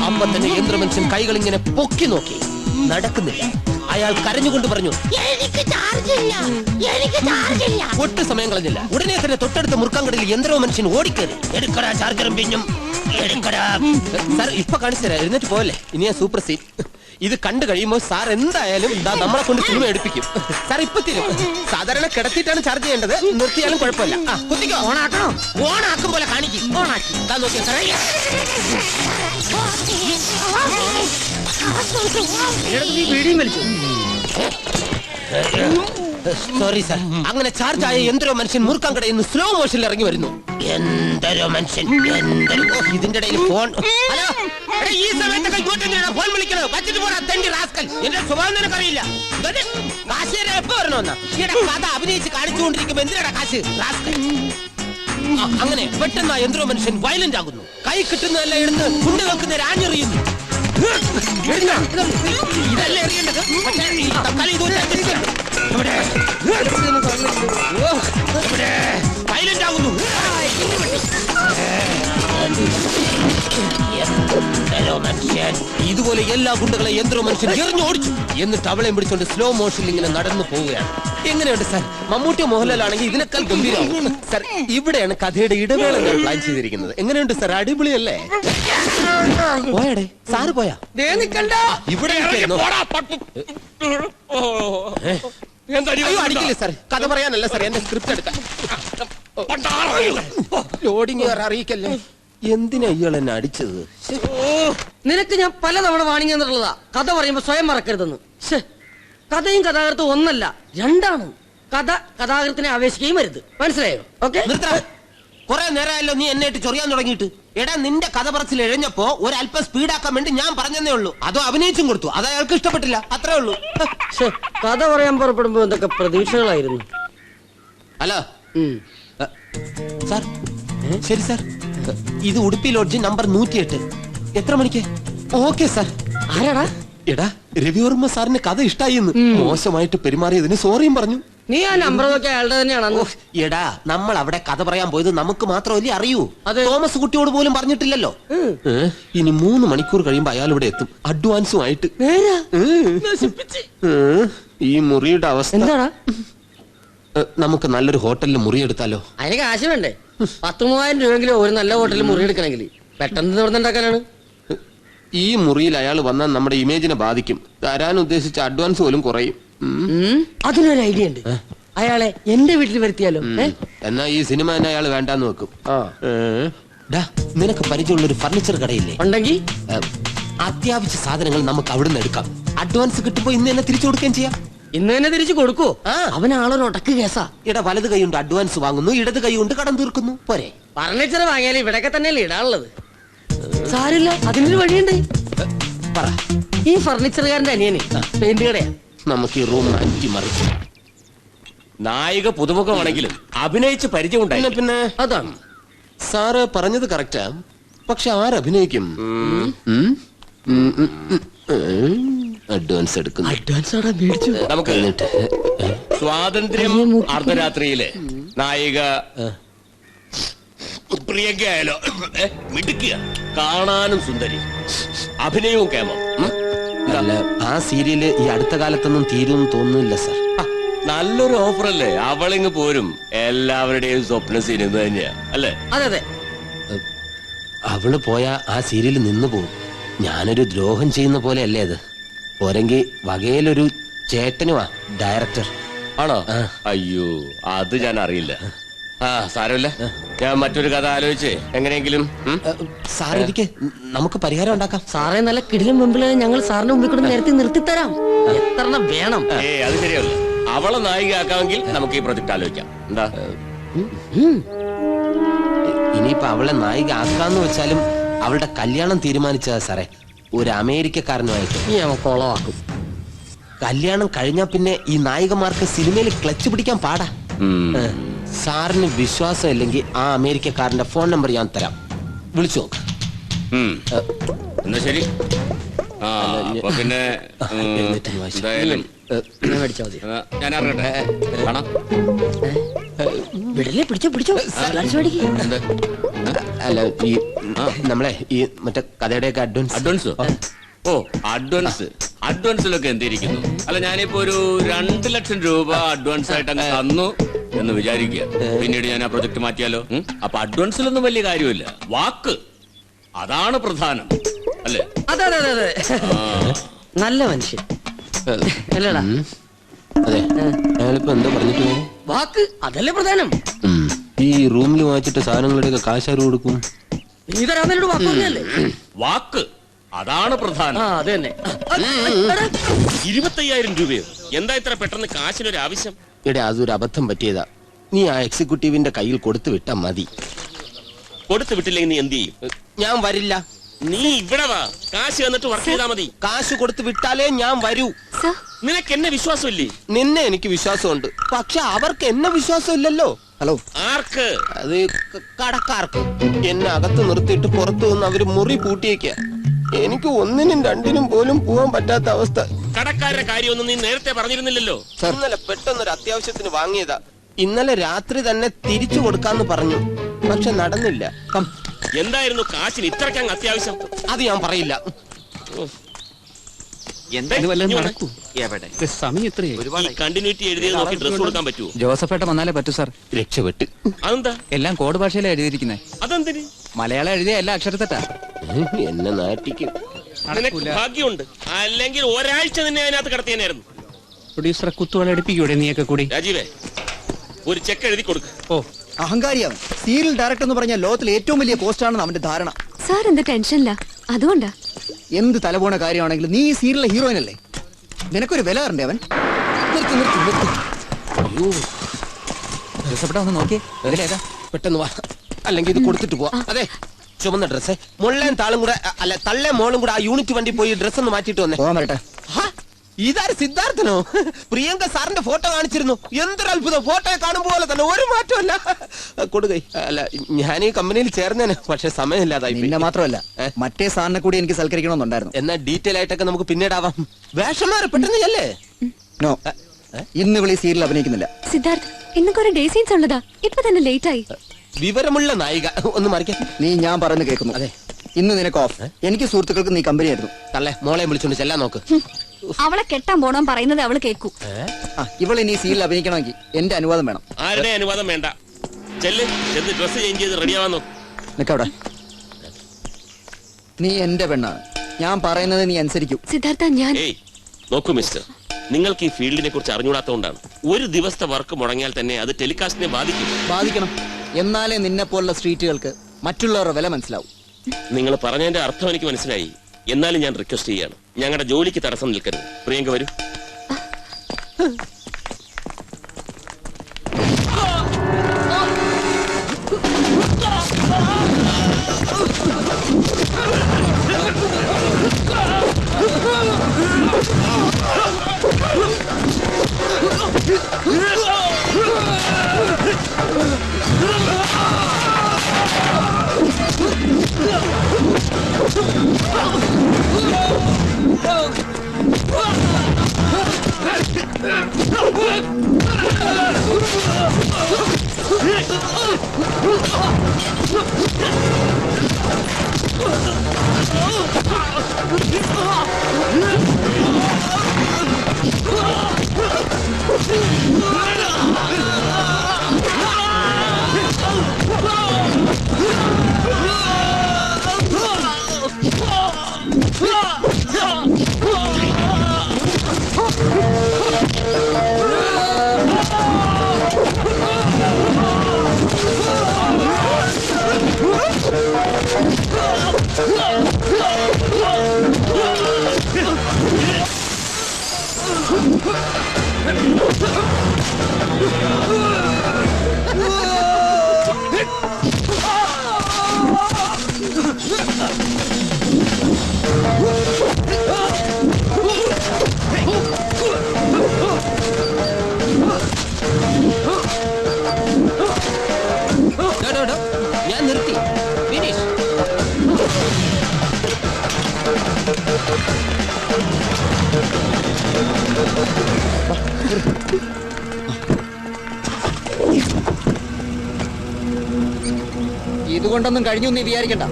അപ്പൊ തന്നെ യന്ത്ര മനുഷ്യൻ കൈകൾ ഇങ്ങനെ പൊക്കി നോക്കി, നടക്കുന്നില്ല. അയാൾ കരഞ്ഞുകൊണ്ട് പറഞ്ഞു, ഒട്ടും സമയം കളഞ്ഞില്ല. ഉടനെ തന്നെ തൊട്ടടുത്ത മുറുക്കാങ്കടയിൽ യന്ത്രോ മനുഷ്യൻ ഓടിക്കറി. എടുക്കടാ ചാർജറും പിഞ്ഞും എടുക്കടാ. സാർ ഇപ്പൊ കാണിച്ചു തരാം, എഴുന്നേറ്റ് പോവല്ലേ. ഇനിയാ സൂപ്പർ സീൻ. ഇത് കണ്ടു കഴിയുമ്പോൾ സാർ എന്തായാലും നമ്മളെ കൊണ്ട് സിനിമ എടുപ്പിക്കും. സാർ ഇപ്പൊ തരും. സാധാരണ കിടത്തിയിട്ടാണ് ചാർജ് ചെയ്യേണ്ടത്, നിർത്തിയാലും കുഴപ്പമില്ല. കുത്തിക്കോ. ഓണാക്കും പോലെ കാണിക്കും. ഓണാക്കി നോക്കിയാ സാറേ. Sorry sir. അങ്ങനെ ചാർജ് ആയ എന്തരോ മനുഷ്യൻ മുറുക്കാങ്കടയിൽ നിന്ന് സ്ലോ മോഷനിൽ ഇറങ്ങി വരുന്നു. എന്തരോ മനുഷ്യൻ. ഇതിന്റെ ഇടയിൽ ഫോൺ. ഹലോ, ഈ സമയത്തൊക്കെ ഫോൺ വിളിക്കണോ? വച്ചിട്ട് പോരാ തെണ്ടി റാസ്കൽ. എന്റെ സ്വഭാവം നിനക്കറിയില്ല. കാശ് എപ്പോ വരണമെന്നാ? കഥ അഭിനയിച്ച് കാണിച്ചുകൊണ്ടിരിക്കുമ്പോ എന്തിനാ കാശ്? റാസ്കൽ. അങ്ങനെ പെട്ടെന്ന് ആ എന്തരോ മനുഷ്യൻ വയലന്റ് ആകുന്നു. കൈ കിട്ടുന്നതെല്ലാം എടുത്ത് കുണ്ടുകൾക്ക് നേരെ ആഞ്ഞെറിയുന്നു. ഇതല്ലേ എറിയേണ്ടത്? തക്കാളി വയലന്റ് ആകുന്നു. ഇതുപോലെ എല്ലാ ഗുണ്ടകളെ യന്ത്രോ മനുഷ്യൻ എറിഞ്ഞു ഓടിച്ചു. എന്നിട്ട് അവളെയും പിടിച്ചോണ്ട് സ്ലോ മോഷനിൽ ഇങ്ങനെ നടന്നു പോവുകയാണ്. എങ്ങനെയുണ്ട് സാർ? മമ്മൂട്ടിയോ മോഹൻലാലാണെങ്കിൽ ഇതിനേക്കാൾ ഗംഭീരമാവും. സാർ ഇവിടെയാണ് കഥയുടെ ഇടവേള ഞാൻ പ്ലാൻ ചെയ്തിരിക്കുന്നത്. എങ്ങനെയുണ്ട് സാർ? അടിപൊളിയല്ലേ? പോയടേ സാറ് പോയാ? ഇവിടെ അടിക്കില്ലേ സാർ? കഥ പറയാനല്ല സാർ, എന്റെ സ്ക്രിപ്റ്റ് എടുക്കാൻ. ലോഡിങ് അറിയിക്കല്ലേ. എന്തിനാ ഇയാൾ എന്നെ അടിച്ചത്? നിനക്ക് ഞാൻ പലതവണ വാണിംഗ് എന്നുള്ളതാ. കഥ പറയുമ്പോ സ്വയം മറക്കരുതെന്ന്. കഥയും കഥാകൃത്തും ഒന്നല്ല, രണ്ടാണ്. കഥ കഥാകൃത്തിനെ ആവേശിക്കുകയും വരുത്. മനസ്സിലായോ? ഓക്കെ. കുറെ നേരമായല്ലോ നീ എന്നെ ഇട്ട് ചൊറിയാൻ തുടങ്ങിയിട്ട്. എടാ നിന്റെ കഥ പറച്ചിൽ എഴഞ്ഞപ്പോ ഒരല്പം സ്പീഡാക്കാൻ വേണ്ടി ഞാൻ പറഞ്ഞതേ ഉള്ളൂ. അതോ അഭിനയിച്ചും കൊടുത്തു. അത് അയാൾക്ക് ഇഷ്ടപ്പെട്ടില്ല, അത്രേ ഉള്ളൂ. കഥ പറയാൻ പുറപ്പെടുമ്പോ എന്തൊക്കെ പ്രതീക്ഷകളായിരുന്നു. Hello sir. ശരി സാർ, ഇത് ഉടുപ്പി ലോഡ്ജ് നമ്പർ 108. എത്ര മണിക്ക്? Okay sir. ആരാടാ? എടാ രവിവർമ്മ സാറിന് കഥ ഇഷ്ടായിന്ന്. മോശമായിട്ട് പെരുമാറിയതിന് സോറിയും പറഞ്ഞു. നീ ആ നമ്പർ നോക്കി അയാളുടെ തന്നെയാണെന്ന്. എടാ നമ്മൾ അവിടെ കഥ പറയാൻ പോയത് നമുക്ക് മാത്രമല്ലേ അറിയൂ. തോമസ് കുട്ടിയോട് പോലും പറഞ്ഞിട്ടില്ലല്ലോ. ഇനി 3 മണിക്കൂർ കഴിയുമ്പോ അയാൾ ഇവിടെ എത്തും അഡ്വാൻസുമായിട്ട്. ഈ മുറിയുടെ അവസ്ഥ എന്താടാ? നമുക്ക് നല്ലൊരു ഹോട്ടലിൽ മുറി എടുത്താലോ? അതിന് കാശ് വേണ്ടേ? 10,000 രൂപയെങ്കിലും ഒരു നല്ല ഹോട്ടലിൽ മുറി എടുക്കണമെങ്കിൽ പെട്ടെന്ന് ഉണ്ടാക്കാനാണ്. ഈ മുറിയിൽ അയാൾ വന്നാൽ നമ്മുടെ ഇമേജിനെ ബാധിക്കും. തരാൻ ഉദ്ദേശിച്ച അഡ്വാൻസ് പോലും കുറയും. അതിനൊരു ഐഡിയ ഉണ്ട്. അയാളെ എന്റെ വീട്ടിൽ വരുത്തിയാലോ? എന്നാ ഈ സിനിമ തന്നെ അയാൾ വേണ്ടാന്ന് വെക്കും. നിനക്ക് പരിചയമുള്ള ഒരു ഫർണിച്ചർ കടയില്ലേ? ഉണ്ടെങ്കിൽ അത്യാവശ്യ സാധനങ്ങൾ നമുക്ക് അവിടുന്ന് എടുക്കാം. അഡ്വാൻസ് കിട്ടുമ്പോ ഇന്ന് തന്നെ തിരിച്ചു കൊടുക്കുകയും ചെയ്യാം. ഇന്ന് തന്നെ തിരിച്ചു കൊടുക്കോ? അവനാളൊരു ഒടക്ക് കേസാ. ഇട വലത് കൈ കൊണ്ട് അഡ്വാൻസ് വാങ്ങുന്നു, ഇടത് കൈ കൊണ്ട് കടം തീർക്കുന്നു. പോരെ? ഫർണിച്ചർ വാങ്ങിയാലും ഇവിടെയൊക്കെ തന്നെയല്ലേ ഇടാനുള്ളത്. സാരില്ല, അതിനൊരു വഴിയുണ്ട്. പറ. ഈ ഫർണിച്ചറുകാരന്റെ അനിയന് പെയിന്റ് കടയാ. നമുക്ക് ഈ റൂം മാറ്റിമറിക്കാം. നായിക പുതുമുഖമാണെങ്കിലും അഭിനയിച്ച് പരിചയമുണ്ടായി. പിന്നെ അതാണ് സാറ് പറഞ്ഞത് കറക്റ്റാ. പക്ഷെ ആരഭിനയിക്കും? അഡ്വാൻസ് എടുക്കുന്നു. നമുക്ക് സ്വാതന്ത്ര്യം അർദ്ധരാത്രിയിലെ നായിക പ്രിയങ്കയായാലോ? മിടുക്കിയ, കാണാനും സുന്ദരി, അഭിനയവും കേമം. അല്ല, ആ സീരിയല് ഈ അടുത്ത കാലത്തൊന്നും തീരും തോന്നുന്നില്ല സാർ. നല്ലൊരു ഓഫറല്ലേ? അവളിങ്ങ് പോരും. എല്ലാവരുടെയും സ്വപ്ന സിനിമ തന്നെയാ അല്ലേ? അതെ അതെ. അവള് പോയാ ആ സീരിയല് നിന്നു പോകും. ഞാനൊരു ദ്രോഹം ചെയ്യുന്ന പോലെ അല്ലേ അത്? പോരെങ്കിൽ വകയിലൊരു ചേട്ടനുമാ ഡയറക്ടർ. ആണോ? അയ്യോ, അത് ഞാൻ അറിയില്ല. സാരമില്ല, ഞാൻ മറ്റൊരു കഥ ആലോചിച്ച് എങ്ങനെയെങ്കിലും. സാറിരിക്കെ, നമുക്ക് പരിഹാരം ഉണ്ടാക്കാം. സാറേ, നല്ല കിടിലും മുമ്പിൽ ഞങ്ങൾ സാറിന്റെ മുമ്പിൽ കൂടെ നേരത്തെ നിർത്തിത്തരാം. എത്ര വേണം? അത് ശരിയല്ല. അവളെ നായികയാക്കാമെങ്കിൽ നമുക്ക് ഈ പ്രൊജക്ട് ആലോചിക്കാം. എന്താ? ഇനിയിപ്പോ അവളെ നായിക ആക്കാന്ന് വെച്ചാലും അവളുടെ കല്യാണം തീരുമാനിച്ചതാ സാറേ, ഒരു അമേരിക്കക്കാരനുമായിട്ട്. കൊളവാക്കും. കല്യാണം കഴിഞ്ഞാ പിന്നെ ഈ നായികമാർക്ക് സിനിമയിൽ ക്ലച്ച് പിടിക്കാൻ പാടാ. സാറിന് വിശ്വാസം ഇല്ലെങ്കിൽ ആ അമേരിക്കക്കാരന്റെ ഫോൺ നമ്പർ ഞാൻ തരാം, വിളിച്ചു നോക്ക്. എന്നാ ശരി. പിന്നെ എന്തായാലും ഞാൻ അറിയട്ടെ. കാണാം. പിടിച്ചോ. അല്ല, ഈ നമ്മളെ ഈ മറ്റേ കഥയുടെയൊക്കെ അഡ്വാൻസോ? ഓ, അഡ്വാൻസിലൊക്കെ എന്തിരിക്കുന്നു? അല്ല, ഞാനിപ്പോ ഒരു 2 ലക്ഷം രൂപ അഡ്വാൻസ് ആയിട്ട് അങ്ങ് തന്നു എന്ന് വിചാരിക്കുക. പിന്നീട് ഞാൻ ആ പ്രൊജക്ട് മാറ്റിയാലോ? അപ്പൊ അഡ്വാൻസിലൊന്നും വലിയ കാര്യമില്ല. വാക്ക്, അതാണ് പ്രധാനം അല്ലേ? അതെ അതെ അതെ, നല്ല മനുഷ്യൻ അല്ലടാ. അതെ, അയാളിപ്പോ എന്താ പറഞ്ഞിട്ട്? വാക്ക്, അതല്ലേ പ്രധാനം. ഈ റൂമിൽ വാങ്ങിച്ചിട്ട് സാധനങ്ങളുടെയൊക്കെ കാശാര് കൊടുക്കും? നീ തരാന്നോട് വാക്ക് പറഞ്ഞല്ലേ? വാക്ക്, അതാണ് പ്രധാനം. അത് തന്നെ. 25,000 രൂപയോ? എന്താ ഇത്ര പെട്ടെന്ന് കാശിനൊരു ആവശ്യം? എടാ, അതൊരു അബദ്ധം പറ്റിയതാ. നീ ആ എക്സിക്യൂട്ടീവിന്റെ കയ്യിൽ കൊടുത്തു വിട്ടാ മതി. കൊടുത്തു വിട്ടില്ലെങ്കിൽ നീ എന്ത് ചെയ്യും? ഞാൻ വരില്ല. നീ ഇവിടെ വാ, കാശ് വന്നിട്ട് വർക്ക് ചെയ്താ മതി. കാശ് കൊടുത്തു വിട്ടാലേ ഞാൻ വരൂ. നിനക്ക് എന്നെ വിശ്വാസമില്ലേ? നിന്നെ എനിക്ക് വിശ്വാസമുണ്ട്, പക്ഷെ അവർക്ക് എന്നെ വിശ്വാസം ഇല്ലല്ലോ. ഹലോ, ആർക്ക്? അത് കടക്കാർക്ക്. എന്നെ അകത്ത് നിർത്തിയിട്ട് പുറത്തു നിന്ന് അവര് മുറി പൂട്ടിയേക്ക. എനിക്ക് 1നും 2നും പോലും പോവാൻ പറ്റാത്ത അവസ്ഥ. കടക്കാരുടെ കാര്യമൊന്നും നീ നേരത്തെ പറഞ്ഞിരുന്നില്ലല്ലോ. ഇന്നലെ പെട്ടെന്നൊരു അത്യാവശ്യത്തിന് വാങ്ങിയതാ. ഇന്നലെ രാത്രി തന്നെ തിരിച്ചു കൊടുക്കാന്ന് പറഞ്ഞു, പക്ഷെ നടന്നില്ല. എന്തായിരുന്നു കാശിന് ഇത്രയ്ക്കങ്ങ് അത്യാവശ്യം? അത് ഞാൻ പറയില്ല. കണ്ടിന്യൂറ്റി എഴുതിയത് നോക്കി ഡ്രസ് കൊടുക്കാൻ പറ്റുമോ? ജോസഫേട്ട വന്നാലേ പറ്റൂ സാർ. രക്ഷപ്പെട്ട്. അതെന്താ? എല്ലാം കോഡ് ഭാഷയിലാണ് എഴുതിയിരിക്കുന്നത്. അതെന്തിന്? മലയാളം എഴുതിയ എല്ലാ അക്ഷരത്തെറ്റാ. എന്നെ നാട്ടിക്കും. നിനക്ക് ഭാഗ്യമുണ്ട്, അല്ലെങ്കിൽ ഒരാഴ്ച നിന്നെ അതിനകത്ത് കടത്തിയായിരുന്നു. പ്രൊഡ്യൂസറെ കുത്തുവള അടുപ്പിക്കൂടെ നീയൊക്കെ കൂടി? രാജീവേ, ഒരു ചെക്ക് എഴുതി കൊടുക്ക്. ഓ, അഹങ്കാരിയാവൻ. സീരിയൽ ഡയറക്ടർ എന്ന് പറഞ്ഞാൽ ലോകത്തിലെ ഏറ്റവും വലിയ പോസ്റ്റ് ആണെന്ന് അവന്റെ ധാരണ. സാർ എന്താ ടെൻഷനില്ല? അതുകൊണ്ടാ. എന്ത് തലപോണ കാര്യമാണെങ്കിലും നീ ഈ സീരിയലിലെ ഹീറോയിൻ അല്ലേ? നിനക്കൊരു വില തരണ്ടേ അവൻ? ഒന്ന് നോക്കിയേ, പെട്ടെന്ന് വാ, അല്ലെങ്കിൽ ഇത് കൊടുത്തിട്ട് പോവാ. അതെ, ചുമന്ന ഡ്രസ്സേ, മുള്ളേം താളും കൂടെ, അല്ല തള്ളേ മോളും കൂടെ ആ യൂണിറ്റ് വണ്ടി പോയി ഡ്രസ് ഒന്ന് മാറ്റിട്ട് വന്നേ. ഇതാര് സിദ്ധാർത്ഥനോ? പ്രിയങ്ക സാറിന്റെ ഫോട്ടോ കാണിച്ചിരുന്നു. എന്തൊരു അത്ഭുതം! ഫോട്ടോയെ കാണുമ്പോൾ പോലെ തന്നെ, ഒരു മാറ്റമല്ല. കൊടുകൈ. അല്ല, ഞാൻ ഈ കമ്പനിയിൽ ചേർന്നേനെ, പക്ഷെ സമയമില്ലാതായി. പിന്നെ മാത്രമല്ല, മറ്റേ സാറിനെ കൂടി എനിക്ക് സൽക്കരിക്കണമെന്നുണ്ടായിരുന്നു. എന്നാ ഡീറ്റെയിൽ ആയിട്ടൊക്കെ നമുക്ക് പിന്നീടാവാം. വേഷന്മാരെ പെട്ടെന്ന് അല്ലേ? നോ, ഇന്ന് വിളി സീരിയൽ അഭിനയിക്കുന്നില്ല. സിദ്ധാർത്ഥ് ഇന്ന് കുറെ ഡേ സീൻസ് ഉള്ളതാ, ഇപ്പൊ തന്നെ ലേറ്റ് ആയി. വിവരമുള്ള നായിക ഒന്ന് മറിക്കാൻ. നീ ഞാൻ പറയുന്നത് കേൾക്കുന്നു. അതെ, ഇന്ന് നിനക്ക് ഓഫ്. എനിക്ക് സുഹൃത്തുക്കൾക്ക് നീ കമ്പനി ആയിരുന്നു. തള്ളേ മോളെ വിളിച്ചോണ്ട് ചെല്ലാൻ നോക്ക്. അവളെ കെട്ടാൻ പോണോ പറയുന്നത് അവള് കേൾക്കൂ. ഇവളെ നീ സീരിയൽ അഭിനയിക്കണമെങ്കിൽ എന്റെ അനുവാദം വേണം. ആരുടെ അനുവാദം വേണ്ട. ചെല്ല്, ചെന്ന് ഡ്രസ് ചേഞ്ച് ചെയ്ത് റെഡിയാവാൻ നോക്ക്. നിക്കവിടെ. നീ എന്റെ പെണ്ണാണ്, ഞാൻ പറയുന്നത് നീ അനുസരിക്കും. സിദ്ധാർത്ഥ ഞാൻ നോക്കൂ മിസ്റ്റർ, നിങ്ങൾക്ക് ഈ ഫീൽഡിനെ കുറിച്ച് അറിഞ്ഞുകൂടാത്തതുകൊണ്ടാണ്. ഒരു ദിവസത്തെ വർക്ക് മുടങ്ങിയാൽ തന്നെ അത് ടെലികാസ്റ്റിനെ ബാധിക്കണം. എന്നാലേ നിന്നെ പോലുള്ള സ്ട്രീറ്റുകൾക്ക് മറ്റുള്ളവരുടെ വില മനസ്സിലാവും. നിങ്ങൾ പറഞ്ഞതിന്റെ അർത്ഥം എനിക്ക് മനസ്സിലായി. എന്നാലും ഞാൻ റിക്വസ്റ്റ് ചെയ്യാണ്, ഞങ്ങളുടെ ജോലിക്ക് തടസ്സം നിൽക്കരുത്. പ്രിയങ്ക വരൂ. ഞാൻ നിർത്തി. ഫിനിഷ്. ഇതുകൊണ്ടൊന്നും കഴിഞ്ഞു നീ വിചാരിക്കണ്ട.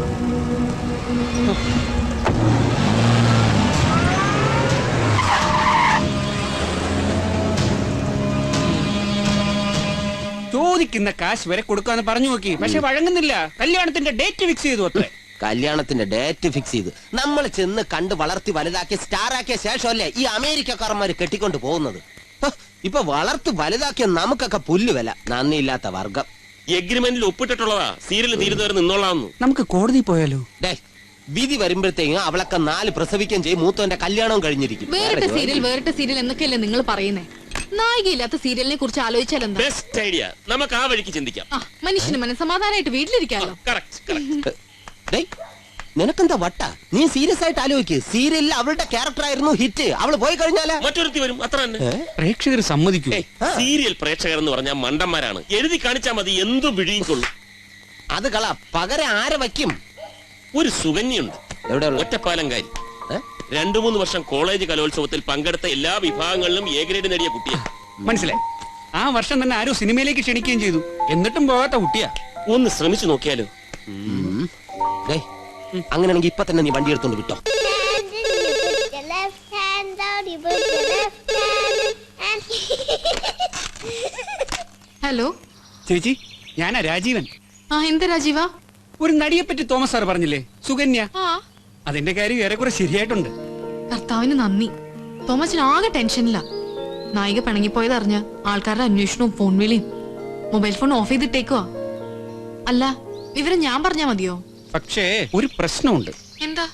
ചോദിക്കുന്ന കാശ് വരെ കൊടുക്കാന്ന് പറഞ്ഞു നോക്കി, പക്ഷെ വഴങ്ങുന്നില്ല. കല്യാണത്തിന്റെ ഡേറ്റ് ഫിക്സ് ചെയ്തു അത്രേ. കല്യാണത്തിന്റെ ഡേറ്റ് ഫിക്സ് ചെയ്ത് നമ്മൾ ചെന്ന് കണ്ട് വളർത്തി വലുതാക്കി സ്റ്റാർ ആക്കിയ ശേഷമല്ലേ ഈ അമേരിക്കക്കാരന്മാര് കെട്ടിക്കൊണ്ട് പോകുന്നത്. ഇപ്പൊ വളർത്തി വലുതാക്കിയ നമുക്കൊക്കെ പുല്ലുവില. നന്ദിയില്ലാത്ത വർഗം. എഗ്രിമെന്റിൽ ഒപ്പിട്ടിട്ടുള്ളതാ സീരിയൽ തീരുന്നവരെ നിന്നോളാന്ന്. നമുക്ക് കോടതി പോയാലോ? വിധി വരുമ്പോഴത്തേക്കും അവളൊക്കെ 4 പ്രസവിക്കുകയും ചെയ്യും. മൂത്തവന്റെ കല്യാണവും കഴിഞ്ഞിരിക്കും. വേറിട്ട സീരിയൽ എന്നൊക്കെയല്ലേ നിങ്ങൾ പറയുന്നേ? നായികയില്ലാത്ത സീരിയലിനെ കുറിച്ച് ആലോചിച്ചാൽ എന്താ? Best idea. നമുക്ക് ആ വഴിക്ക് ചിന്തിക്കാം. മനുഷ്യന് മനസ്സമാധാനമായിട്ട് വീട്ടിലിരിക്കാമല്ലോ. നിനക്കെന്താ വട്ട? നീ സീരിയസ് ആയിട്ട് ആലോചിക്ക്. സീരിയലിൽ അവളുടെ ക്യാരക്ടർ ആയിരുന്നു ഹിറ്റ്. അവള് പോയി കഴിഞ്ഞാല് മറ്റൊരുത്തി വരും, അത്ര തന്നെ. പ്രേക്ഷകർ സമ്മതിക്കൂ? സീരിയൽ പ്രേക്ഷകർ എന്ന് പറഞ്ഞാൽ മണ്ടന്മാരാണ്. എഴുതി കാണിച്ചാൽ മതി, എന്തും വിഴുങ്ങിക്കൊള്ളും. അത് കള. പകരം ആരെ വയ്ക്കും? ഒരു സുകന്യുണ്ട്, ഒറ്റപ്പാലംകാരി. 2-3 വർഷം കോളേജ് കലോത്സവത്തിൽ പങ്കെടുത്ത എല്ലാ വിഭാഗങ്ങളിലും എ ഗ്രേഡ് നേടിയ കുട്ടിയാ. മനസ്സിലായി. ആ വർഷം തന്നെ ആരോ സിനിമയിലേക്ക് ക്ഷണിക്കുകയും ചെയ്തു. എന്നിട്ടും പോകാത്ത കുട്ടിയാ. ഒന്ന് ശ്രമിച്ചു നോക്കിയാലോ? അങ്ങനെയാണെങ്കിൽ ഇപ്പൊ തന്നെ നീ വണ്ടി എടുത്തോണ്ട് വിട്ടോ. ഹലോ ചേച്ചി, ഞാനാ രാജീവൻ. എന്താ രാജീവ? ഒരു നടിയെ പറ്റി തോമസ് സാർ പറഞ്ഞില്ലേ, സുകന്യ. അതിന്റെ കാര്യം ഏറെക്കുറെ ശരിയായിട്ടുണ്ട്. കർത്താവിന് നന്ദി. തോമസിന് ആകെ ടെൻഷനില്ല. നായിക പിണങ്ങിപ്പോയത് അറിഞ്ഞ ആൾക്കാരുടെ അന്വേഷണവും ഫോൺ വിളിയും. മൊബൈൽ ഫോൺ ഓഫ് ചെയ്തിട്ടേക്കുവാ. അല്ല, വിവരം ഞാൻ പറഞ്ഞാ മതിയോ? പക്ഷേ ഒരു പ്രശ്നമുണ്ട്. എന്താ?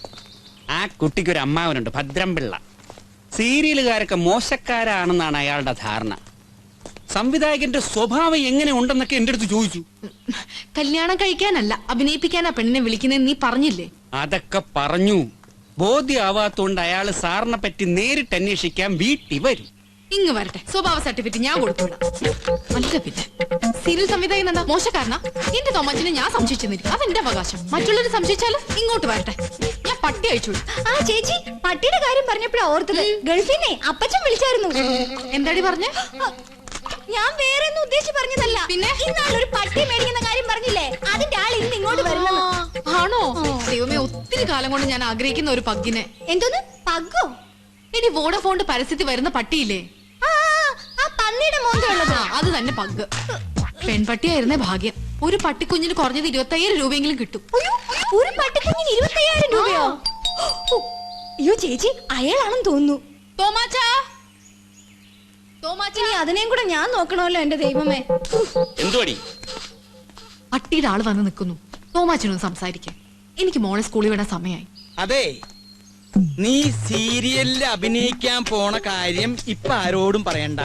ആ കുട്ടിക്ക് ഒരു അമ്മാവനുണ്ട്, ഭദ്രംപിള്ള. സീരിയലുകാരൊക്കെ മോശക്കാരാണെന്നാണ് അയാളുടെ ധാരണ. സംവിധായകന്റെ സ്വഭാവം എങ്ങനെ ഉണ്ടെന്നൊക്കെ എന്റെ അടുത്ത് ചോദിച്ചു. കല്യാണം കഴിക്കാനല്ല, അഭിനയിപ്പിക്കാനാ പെണ്ണിനെ വിളിക്കുന്നതെന്ന് നീ പറഞ്ഞില്ലേ? അതൊക്കെ പറഞ്ഞു. ബോധ്യമാവാത്തോണ്ട് അയാള് സാറിനെ പറ്റി നേരിട്ട് അന്വേഷിക്കാൻ വീട്ടിൽ വരും. ഇങ്ങ് വരട്ടെ, സ്വഭാവ സർട്ടിഫിക്കറ്റ് ഞാൻ കൊടുത്തോളാം. അല്ല പിന്നെ സീരിയൽ സംവിധായകൻ എന്താ മോശക്കാരനാ? എന്റെ തോമാച്ചിനെ ഞാൻ സംശയിച്ചെന്നിരിക്കും, അതെന്റെ അവകാശം. മറ്റുള്ളവർ സംശയിച്ചാല് ഇങ്ങോട്ട് വരട്ടെ, ഞാൻ പട്ടി അയച്ചു. ആ ചേച്ചി പട്ടിയുടെ കാര്യം പറഞ്ഞപ്പോഴാ ഓർത്തത്. ഗൾഫിനെ അപ്പച്ചൻ വിളിച്ചായിരുന്നു. എന്താടി പറഞ്ഞേ? ഞാൻ വേറെ ഒന്നും ഉദ്ദേശിച്ച് പറഞ്ഞതല്ല. പിന്നെ ഇന്നാളൊരു പട്ടി മേടിക്കുന്ന കാര്യം പറഞ്ഞില്ലേ, അതിന്റെ ആൾ ഇന്ന് ഇങ്ങോട്ട് വരുന്നത്. ആണോ? ദൈവമേ, ഒത്തിരി കാലം കൊണ്ട് ഞാൻ ആഗ്രഹിക്കുന്ന ഒരു പഗ്ഗിനെ. എന്തോന്ന് പഗ്ഗോ? ഇനി വോഡഫോണിന്റെ പരസ്യത്തിൽ വരുന്ന പട്ടിയില്ലേ, ആ പന്നിയുടെ മോന്തയുള്ളത്. അത് തന്നെ പഗ്. പെൺപട്ടിയായിരുന്നേ ഭാഗ്യം. ഒരു പട്ടിക്കുഞ്ഞിന് കുറഞ്ഞത് 25,000 രൂപയെങ്കിലും കിട്ടും. ഒരു പട്ടിക്കുഞ്ഞിന് 25,000 രൂപയോ? അയ്യോ ചേച്ചി, അയാളാണെന്ന് തോന്നുന്നു. തോമാച്ചാ, തോമാച്ചിനി അതിനെയും കൂടെ ഞാൻ നോക്കണമല്ലോ. എന്റെ ദൈവമേ, എന്തുവാടി? പട്ടിയുടെ ആള് വന്ന് നിൽക്കുന്നു. തോമാച്ചനൊന്ന് സംസാരിക്കാൻ. എനിക്ക് മോളെ സ്കൂളിൽ വിടാൻ സമയമായി. അതെ, നീ സീരിയലിൽ അഭിനയിക്കാൻ പോണ കാര്യം ഇപ്പൊ ആരോടും പറയണ്ട.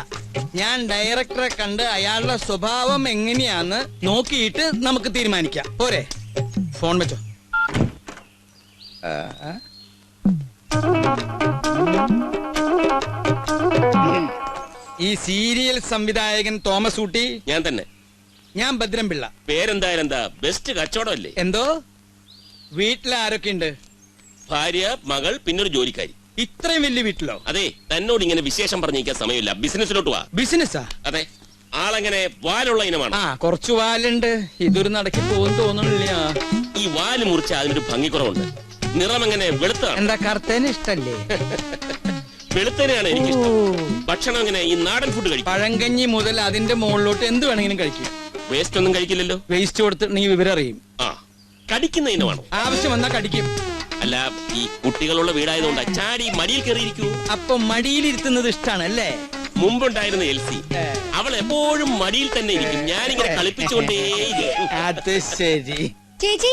ഞാൻ ഡയറക്ടറെ കണ്ട് അയാളുടെ സ്വഭാവം എങ്ങനെയാന്ന് നോക്കിയിട്ട് നമുക്ക് തീരുമാനിക്കാം. പോരെ? ഫോൺ വെച്ചോ. ഈ സീരിയൽ സംവിധായകൻ തോമസ് ഊട്ടി ഞാൻ തന്നെ. ഞാൻ ഭദ്രംപിള്ള. പേരെന്തായാലും എന്താ, ബെസ്റ്റ് കച്ചവടമല്ലേ? എന്തോ? വീട്ടിൽ ആരൊക്കെ ഉണ്ട്? ഭാര്യ, മകൾ, പിന്നൊരു ജോലിക്കാരി. ഇത്രയും വലിയ വീട്ടിലോ? അതെ, തന്നോട് ഇങ്ങനെ വിശേഷം പറഞ്ഞിരിക്കാൻ സമയമില്ല. ബിസിനസ്സിലോട്ട് വാ. ബിസിനസ്സാ? അതെ, ആളെങ്ങനെ വാലുള്ള ഇനമാണ്. ആ, കുറച്ചു വാലുണ്ട്. ഇതൊരു നടക്കി പോകും തോന്നുന്നില്ല. ഈ വാല് മുറിച്ച അതിനൊരു ഭംഗിക്കുറവുണ്ട്. നിറം എങ്ങനെ വെളുത്താണ്? എന്താ കറുത്തേന് ഇഷ്ടല്ലേ? വെളുത്തനെയാണ് എനിക്കിഷ്ടം. ഭക്ഷണം എങ്ങനെ ഈ നാടൻ ഫുഡ് കഴിക്കും? പഴങ്കഞ്ഞി മുതൽ അതിന്റെ മുകളിലോട്ട് എന്ത് വേണമെങ്കിലും കഴിക്കും. വേസ്റ്റ് ഒന്നും കഴിക്കില്ലല്ലോ? വേസ്റ്റ് കൊടുത്ത് നീ വിവരം അറിയും. ആ, കടിക്കുന്ന ഇനമാണോ? ആവശ്യം വന്നാ കടിക്കും. അല്ല, ഈ കുട്ടികളുള്ള വീടായതുകൊണ്ട് ചാടി മടിയിൽ കയറിയിരിക്കൂ. അപ്പൊ മടിയിലിരുത്തുന്നത് ഇഷ്ടാണല്ലേ? മുമ്പുണ്ടായിരുന്ന എൽസി, അവൾ എപ്പോഴും മടിയിൽ തന്നെ ഇരിക്കും. ഞാനിങ്ങനെ കളിപ്പിച്ചുകൊണ്ടേയിരിക്കും. അത് ശരി. ചേച്ചി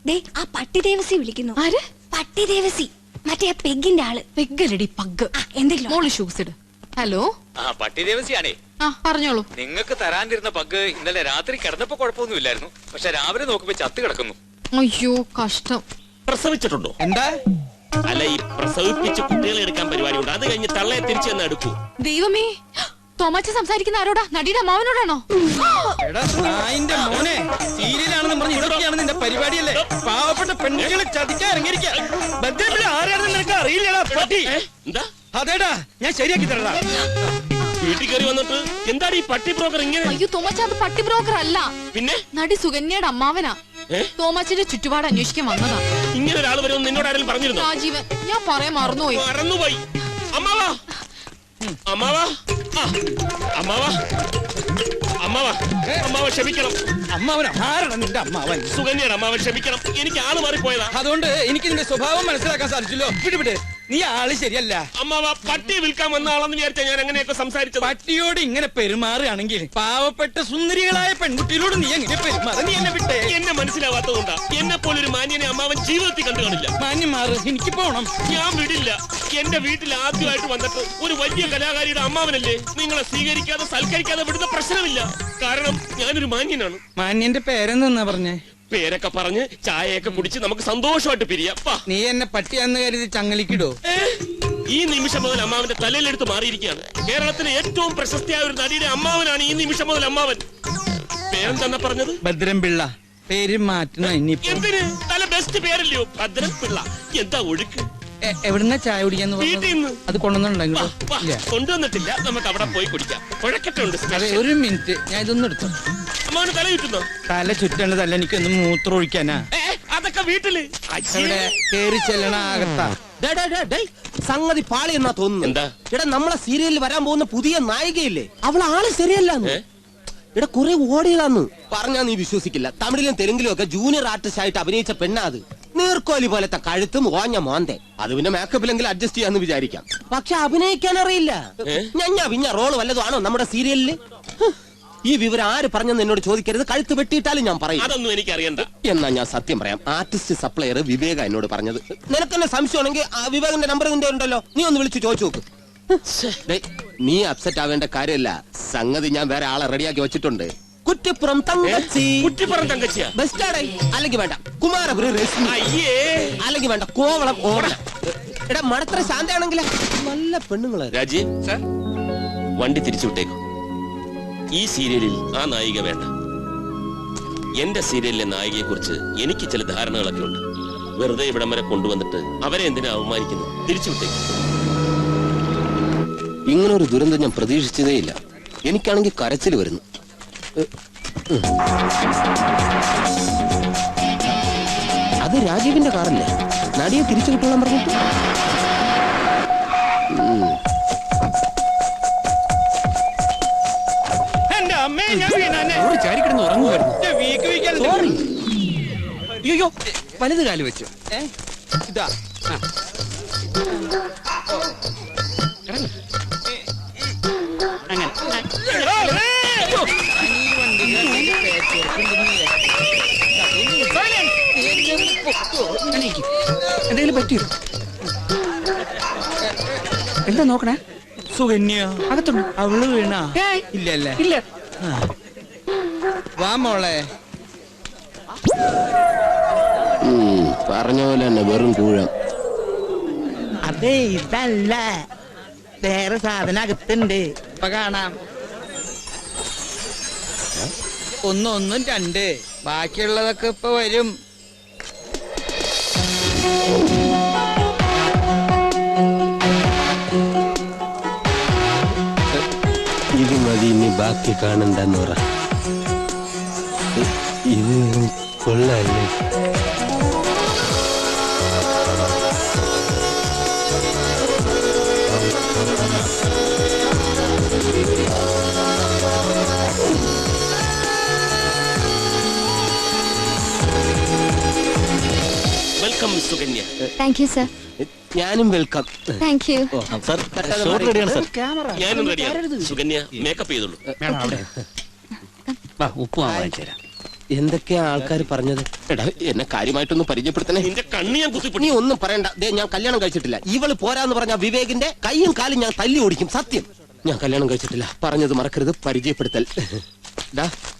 ദേ ആ പട്ടി ദേവസി വിളിക്കുന്നു. ആര്? പട്ടി ദേവസി, മറ്റേ ആ പെഗിന്റെ ആള്. പെഗ്ഗലടി പഗ്. എന്തെങ്കിലും മോള് ഷൂസ് ഇട്. ഹലോ, ആ പട്ടി ദേവസിയാണേ. ആ പറഞ്ഞോളൂ. നിങ്ങൾക്ക് തരാനിരുന്ന പഗ് ഇന്നലെ രാത്രി കിടന്നപ്പോ കുഴപ്പമൊന്നുമില്ലായിരുന്നു. പക്ഷെ രാവിലെ നോക്കുമ്പോ ചത്ത് കിടക്കുന്നു. അയ്യോ കഷ്ടം. പ്രസവിച്ചിട്ടുണ്ടോ? എന്താ? അല്ല, ഈ പ്രസവിപ്പിച്ച് കുട്ടികളെ എടുക്കാൻ പരിപാടിയുണ്ട്. അത് കഴിഞ്ഞ് തള്ളയെ തിരിച്ചു തന്നെ എടുക്കൂ. ദൈവമേ, തോമാച്ച സംസാരിക്കുന്ന ആരോടാ? നടിയുടെ അമ്മാവനോടാണോ? എടാ നായിന്റെ മോനെ, സീരിയലാണെന്ന് പറഞ്ഞ് ഇതൊക്കെയാണ് നിന്റെ പരിപാടിയല്ലേ? പാവപ്പെട്ട പെൺകുട്ടികളെ ചതിക്കാൻ ഇറങ്ങിയിരിക്കുക. ആരാണെന്ന് നിനക്ക് അറിയില്ലടാ പട്ടി. എന്താ? അതേടാ, ഞാൻ ശരിയാക്കി തരടാ. വീട്ടിൽ കയറി വന്നിട്ട് എന്താണ് ഈ പട്ടി ബ്രോക്കർ ഇങ്ങനെ? അയ്യോ തോമാച്ച, അത് പട്ടി ബ്രോക്കർ അല്ല. പിന്നെ നടി സുകന്യയുടെ അമ്മാവനാ. തോമാച്ചിന്റെ ചുറ്റുപാട് അന്വേഷിക്കാൻ വന്നതാ. ഇങ്ങനെ ഒരാൾ വരുമെന്ന് നിന്നോട് ആരെങ്കിലും പറഞ്ഞിരുന്നോ? രാജീവൻ, ഞാൻ പറയാൻ മറന്നുപോയി. അമ്മാവാ, അമ്മാവാ, അമ്മാവാ, അമ്മാവാ, അമ്മാവ ക്ഷമിക്കണം. അമ്മാവനാ? ആരാണ് നിന്റെ അമ്മാവൻ? സുകന്യയുടെ അമ്മാവൻ, ക്ഷമിക്കണം. എനിക്ക് ആള് മാറിപ്പോയതാ. അതുകൊണ്ട് എനിക്ക് നിന്റെ സ്വഭാവം മനസ്സിലാക്കാൻ സാധിച്ചല്ലോ. വിടുവിട്, നീ ആള് ശരിയല്ല. അമ്മാവ, പട്ടി വിൽക്കാൻ വന്ന ആളെന്ന് വിചാരിച്ചാ ഞാൻ എങ്ങനെയൊക്കെ സംസാരിച്ചത്. പട്ടിയോട് ഇങ്ങനെ പെരുമാറുകയാണെങ്കിൽ പാവപ്പെട്ട സുന്ദരികളായ പെൺകുട്ടികളോട് നീ എങ്ങനെ പെരുമാറുക? നീ എന്നെ വിട്ടേ. എന്നെ മനസ്സിലാവാത്തതുകൊണ്ടാ. എന്നെ പോലൊരു മാന്യനെ അമ്മാവൻ ജീവിതത്തിൽ കണ്ടു കാണില്ല. മാന്യം മാറ്, എനിക്ക് പോണം. ഞാൻ വിടില്ല. എന്റെ വീട്ടിൽ ആദ്യമായിട്ട് വന്നിട്ട് ഒരു വലിയ കലാകാരിയുടെ അമ്മാവനല്ലേ? നിങ്ങളെ സ്വീകരിക്കാതെ സൽക്കരിക്കാതെ വിടുന്ന പ്രശ്നമില്ല. കാരണം ഞാനൊരു മാന്യനാണ്. മാന്യന്റെ പേരെന്നാ പറഞ്ഞേ? പേരൊക്കെ പറഞ്ഞ് ചായയൊക്കെ കുടിച്ച് നമുക്ക് സന്തോഷമായിട്ട് പിരിയാം. നീ എന്നെ പട്ടിയാന്ന് കരുതി ചങ്ങലിക്കിടോ? ഈ നിമിഷം മുതൽ അമ്മാവന്റെ തലയിലെടുത്ത് മാറിയിരിക്കുകയാണ്. കേരളത്തിലെ ഏറ്റവും പ്രശസ്തിയായ ഒരു നടിയുടെ അമ്മാവനാണ് ഈ നിമിഷം മുതൽ അമ്മാവൻ. പേരെന്താ പറഞ്ഞത്? ഭദ്രംപിള്ള. പേര് മാറ്റണം ഇനിയിപ്പോ. എന്തിന്? തല ബെസ്റ്റ് പേരല്ലയോ ഭദ്രംപിള്ള? എന്താ ഒഴുക്ക്? എവിടുന്ന ചായ കുടിക്കാന്ന്? വീട്ടിൽ നിന്ന്. അത് കൊണ്ടുവന്നിട്ടുണ്ടെങ്കിലോ? കൊണ്ടുവന്നിട്ടില്ല, നമുക്ക് അവിടെ പോയി കുടിക്കാം. കുഴക്കട്ടുണ്ട്. അതെ, ഒരു മിനിറ്റ്, ഞാൻ ഇതൊന്നും എടുത്തു. അമ്മാവന് തല ചുറ്റുന്നോ? തല ചുറ്റേണ്ടതല്ല, എനിക്കൊന്ന് മൂത്രം ഒഴിക്കാനാ. അതൊക്കെ വീട്ടില് കേറി ചെല്ലണ ആകത്താ. സംഗതി പാളി എന്നാ തോന്നുന്നു. എന്താ? ഇവിടെ നമ്മളെ സീരിയലിൽ വരാൻ പോകുന്ന പുതിയ നായികയില്ലേ, അവൾ ആള് ശരിയല്ലാന്ന്. ഇവിടെ കുറെ ഓടിയതാന്ന് പറഞ്ഞാ നീ വിശ്വസിക്കില്ല. തമിഴിലും തെലുങ്കിലും ഒക്കെ ജൂനിയർ ആർട്ടിസ്റ്റ് ആയിട്ട് അഭിനയിച്ച പെണ്ണാ അത്. നീർക്കോലി പോലത്തെ കഴുത്തും ഓഞ്ഞ മോന്തേ. അത് പിന്നെ മേക്കപ്പിലെങ്കിൽ അഡ്ജസ്റ്റ് ചെയ്യാന്ന് വിചാരിക്കാം. പക്ഷെ അഭിനയിക്കാൻ അറിയില്ല. പിന്നെ റോള് വല്ലതും ആണോ നമ്മുടെ സീരിയലില്? ഈ വിവരം ആര് പറഞ്ഞെന്ന് എന്നോട് ചോദിക്കരുത്. കഴുത്ത് വെട്ടിയിട്ടാലും ഞാൻ പറയും. അതൊന്നും എനിക്ക് അറിയണ്ട. എന്നാ ഞാൻ സത്യം പറയാം. ആർട്ടിസ്റ്റ് സപ്ലയർ വിവേക എന്നോട് പറഞ്ഞത്. നിനക്കെന്നെ സംശയമാണെങ്കിൽ വിവേകന്റെ നമ്പർ നിന്റെ ഉണ്ടല്ലോ, നീ ഒന്ന് വിളിച്ചു ചോദിച്ചു നോക്ക്. നീ അപ്സെറ്റ് ആവേണ്ട കാര്യമല്ല. സംഗതി ഞാൻ വേറെ ആളെ റെഡിയാക്കി വെച്ചിട്ടുണ്ട്. കുറ്റിപ്പുറം തങ്കച്ചി. കുറ്റിപ്പുറം തങ്കച്ചിയാ? ബെസ്റ്റാടേ. അല്ലെങ്കിൽ വേണ്ട കുമാരപുരം രശ്മി. അല്ലെങ്കിൽ വേണ്ട കോവളം ഓടല. എടാ മടത്തറ ശാന്തയാണെങ്കിലേ നല്ല പെണ്ണുങ്ങള്. രാജി, വണ്ടി തിരിച്ചു വിട്ടേക്കും. ഈ സീരിയലിൽ ആ നായിക വേണ്ട. എന്റെ സീരിയലിലെ നായികയെ കുറിച്ച് എനിക്ക് ചില ധാരണകളൊക്കെ ഉണ്ട്. വെറുതെ ഇവിടം വരെ കൊണ്ടുവന്നിട്ട് അവരെ എന്തിനാ അവമാനിക്കുന്നു? തിരിച്ചുവിട്ടേക്ക്. ഇങ്ങനെ ഒരു ദുരന്തം ഞാൻ പ്രതീക്ഷിച്ചതേയില്ല. എനിക്കാണെങ്കിൽ കരച്ചിൽ വരുന്നു. അത് രാജീവിന്റെ കാറല്ലേ? നടിയെ തിരിച്ചു കിട്ടോളാൻ പറഞ്ഞിട്ട് ചാരിക്കിടന്ന് ഉറങ്ങുമായിരുന്നു. അയ്യോ വലത് കാല് വെച്ചു. ഇതാ എന്തെങ്കിലും പറ്റിയോ? എന്താ നോക്കണേ? സുകന്യ അകത്തുണ്ട്. അവള് വീണാ? ഇല്ലല്ലേ? ഇല്ല. വാ മോളെ. പറഞ്ഞ പോലെ തന്നെ വെറും കൂഴം. അതെ ഇതല്ല, വേറെ സാധനം അകത്തുണ്ട്. ഇപ്പൊ കാണാം. ഒന്നും രണ്ട്, ബാക്കിയുള്ളതൊക്കെ ഇപ്പൊ വരും. ഇത് മതി, ഇനി ബാക്കി കാണണ്ടെന്ന് പറ. ഇത് കൊള്ളാല്ലേ? Welcome Sukanya. Thank you sir. ഞാനും വെൽക്കം. Thank you. ഞാനും റെഡിയാണ്. സുകന്യ മേക്കപ്പ് ചെയ്തോളൂ. ഉപ്പ് വാങ്ങിച്ചു തരാം. എന്തൊക്കെയാ ആൾക്കാർ പറഞ്ഞത്? എടാ, എന്നെ കാര്യമായിട്ടൊന്ന് പരിചയപ്പെടുത്തണേ. നിന്റെ കണ്ണ് ഞാൻ കുത്തിപ്പൊട്ടി. നീ ഒന്നും പറയണ്ട. ഞാൻ കല്യാണം കഴിച്ചിട്ടില്ല. ഇവള് പോരാന്ന് പറഞ്ഞ വിവേകിന്റെ കയ്യും കാലും ഞാൻ തല്ലി ഓടിക്കും. സത്യം, ഞാൻ കല്യാണം കഴിച്ചിട്ടില്ല. പറഞ്ഞത് മറക്കരുത്. പരിചയപ്പെടുത്തൽ.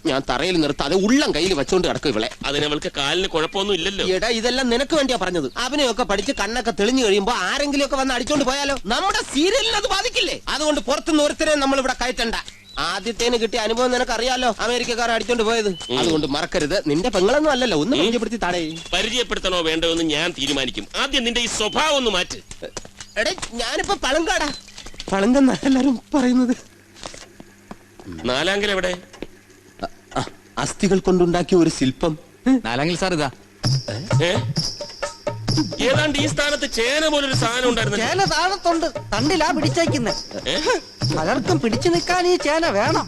ഞാൻ തറയിൽ നിർത്താതെ ഉള്ളം കയ്യിൽ വെച്ചോണ്ട് കിടക്കും ഇവളെ. അതിനവൾക്ക് കാലിന് കുഴപ്പമൊന്നും ഇല്ലല്ലോ. എടാ, ഇതെല്ലാം നിനക്ക് വേണ്ടിയാ പറഞ്ഞത്. അവനെയൊക്കെ പഠിച്ച് കണ്ണൊക്കെ തെളിഞ്ഞു കഴിയുമ്പോ ആരെങ്കിലും ഒക്കെ വന്ന് അടിച്ചോണ്ട് പോയാലോ? നമ്മുടെ സീരിയലിന് അത് ബാധിക്കില്ലേ? അതുകൊണ്ട് പുറത്തുനിന്ന് ഒരുത്തരെ നമ്മൾ ഇവിടെ കയറ്റണ്ട. ആദ്യത്തേന് കിട്ടിയ അനുഭവം നിനക്കറിയാലോ, അമേരിക്കക്കാർ അടിച്ചോണ്ട് പോയത്. അതുകൊണ്ട് മറക്കരുത്. നിന്റെ പെങ്ങളൊന്നും അല്ലല്ലോ. ഒന്ന് പരിചയപ്പെടുത്തി താടേ. പരിചയപ്പെടുത്തണോ വേണ്ടോ എന്ന് ഞാൻ തീരുമാനിക്കും. ആദ്യം നിന്റെ ഈ സ്വഭാവം ഒന്ന് മാറ്റ്. എടേ, ഞാനിപ്പോ പളങ്കാടാ. പളങ്കെന്നാ എല്ലാരും പറയുന്നത്. നാലാങ്കൽ എവിടെ? അസ്ഥികൾ കൊണ്ടുണ്ടാക്കിയ ഒരു ശില്പം. നാലാങ്കിൽ സാർ ഇതാ. ഏതാണ്ട് ഈ സ്ഥാനത്ത് ചേന പോലൊരു സാധനം ഉണ്ടായിരുന്നു. ചേന താഴത്തുണ്ട്, തണ്ടിലാ പിടിച്ചേക്കുന്നത്. പലർക്കും പിടിച്ചു നിൽക്കാൻ ഈ ചേന വേണം.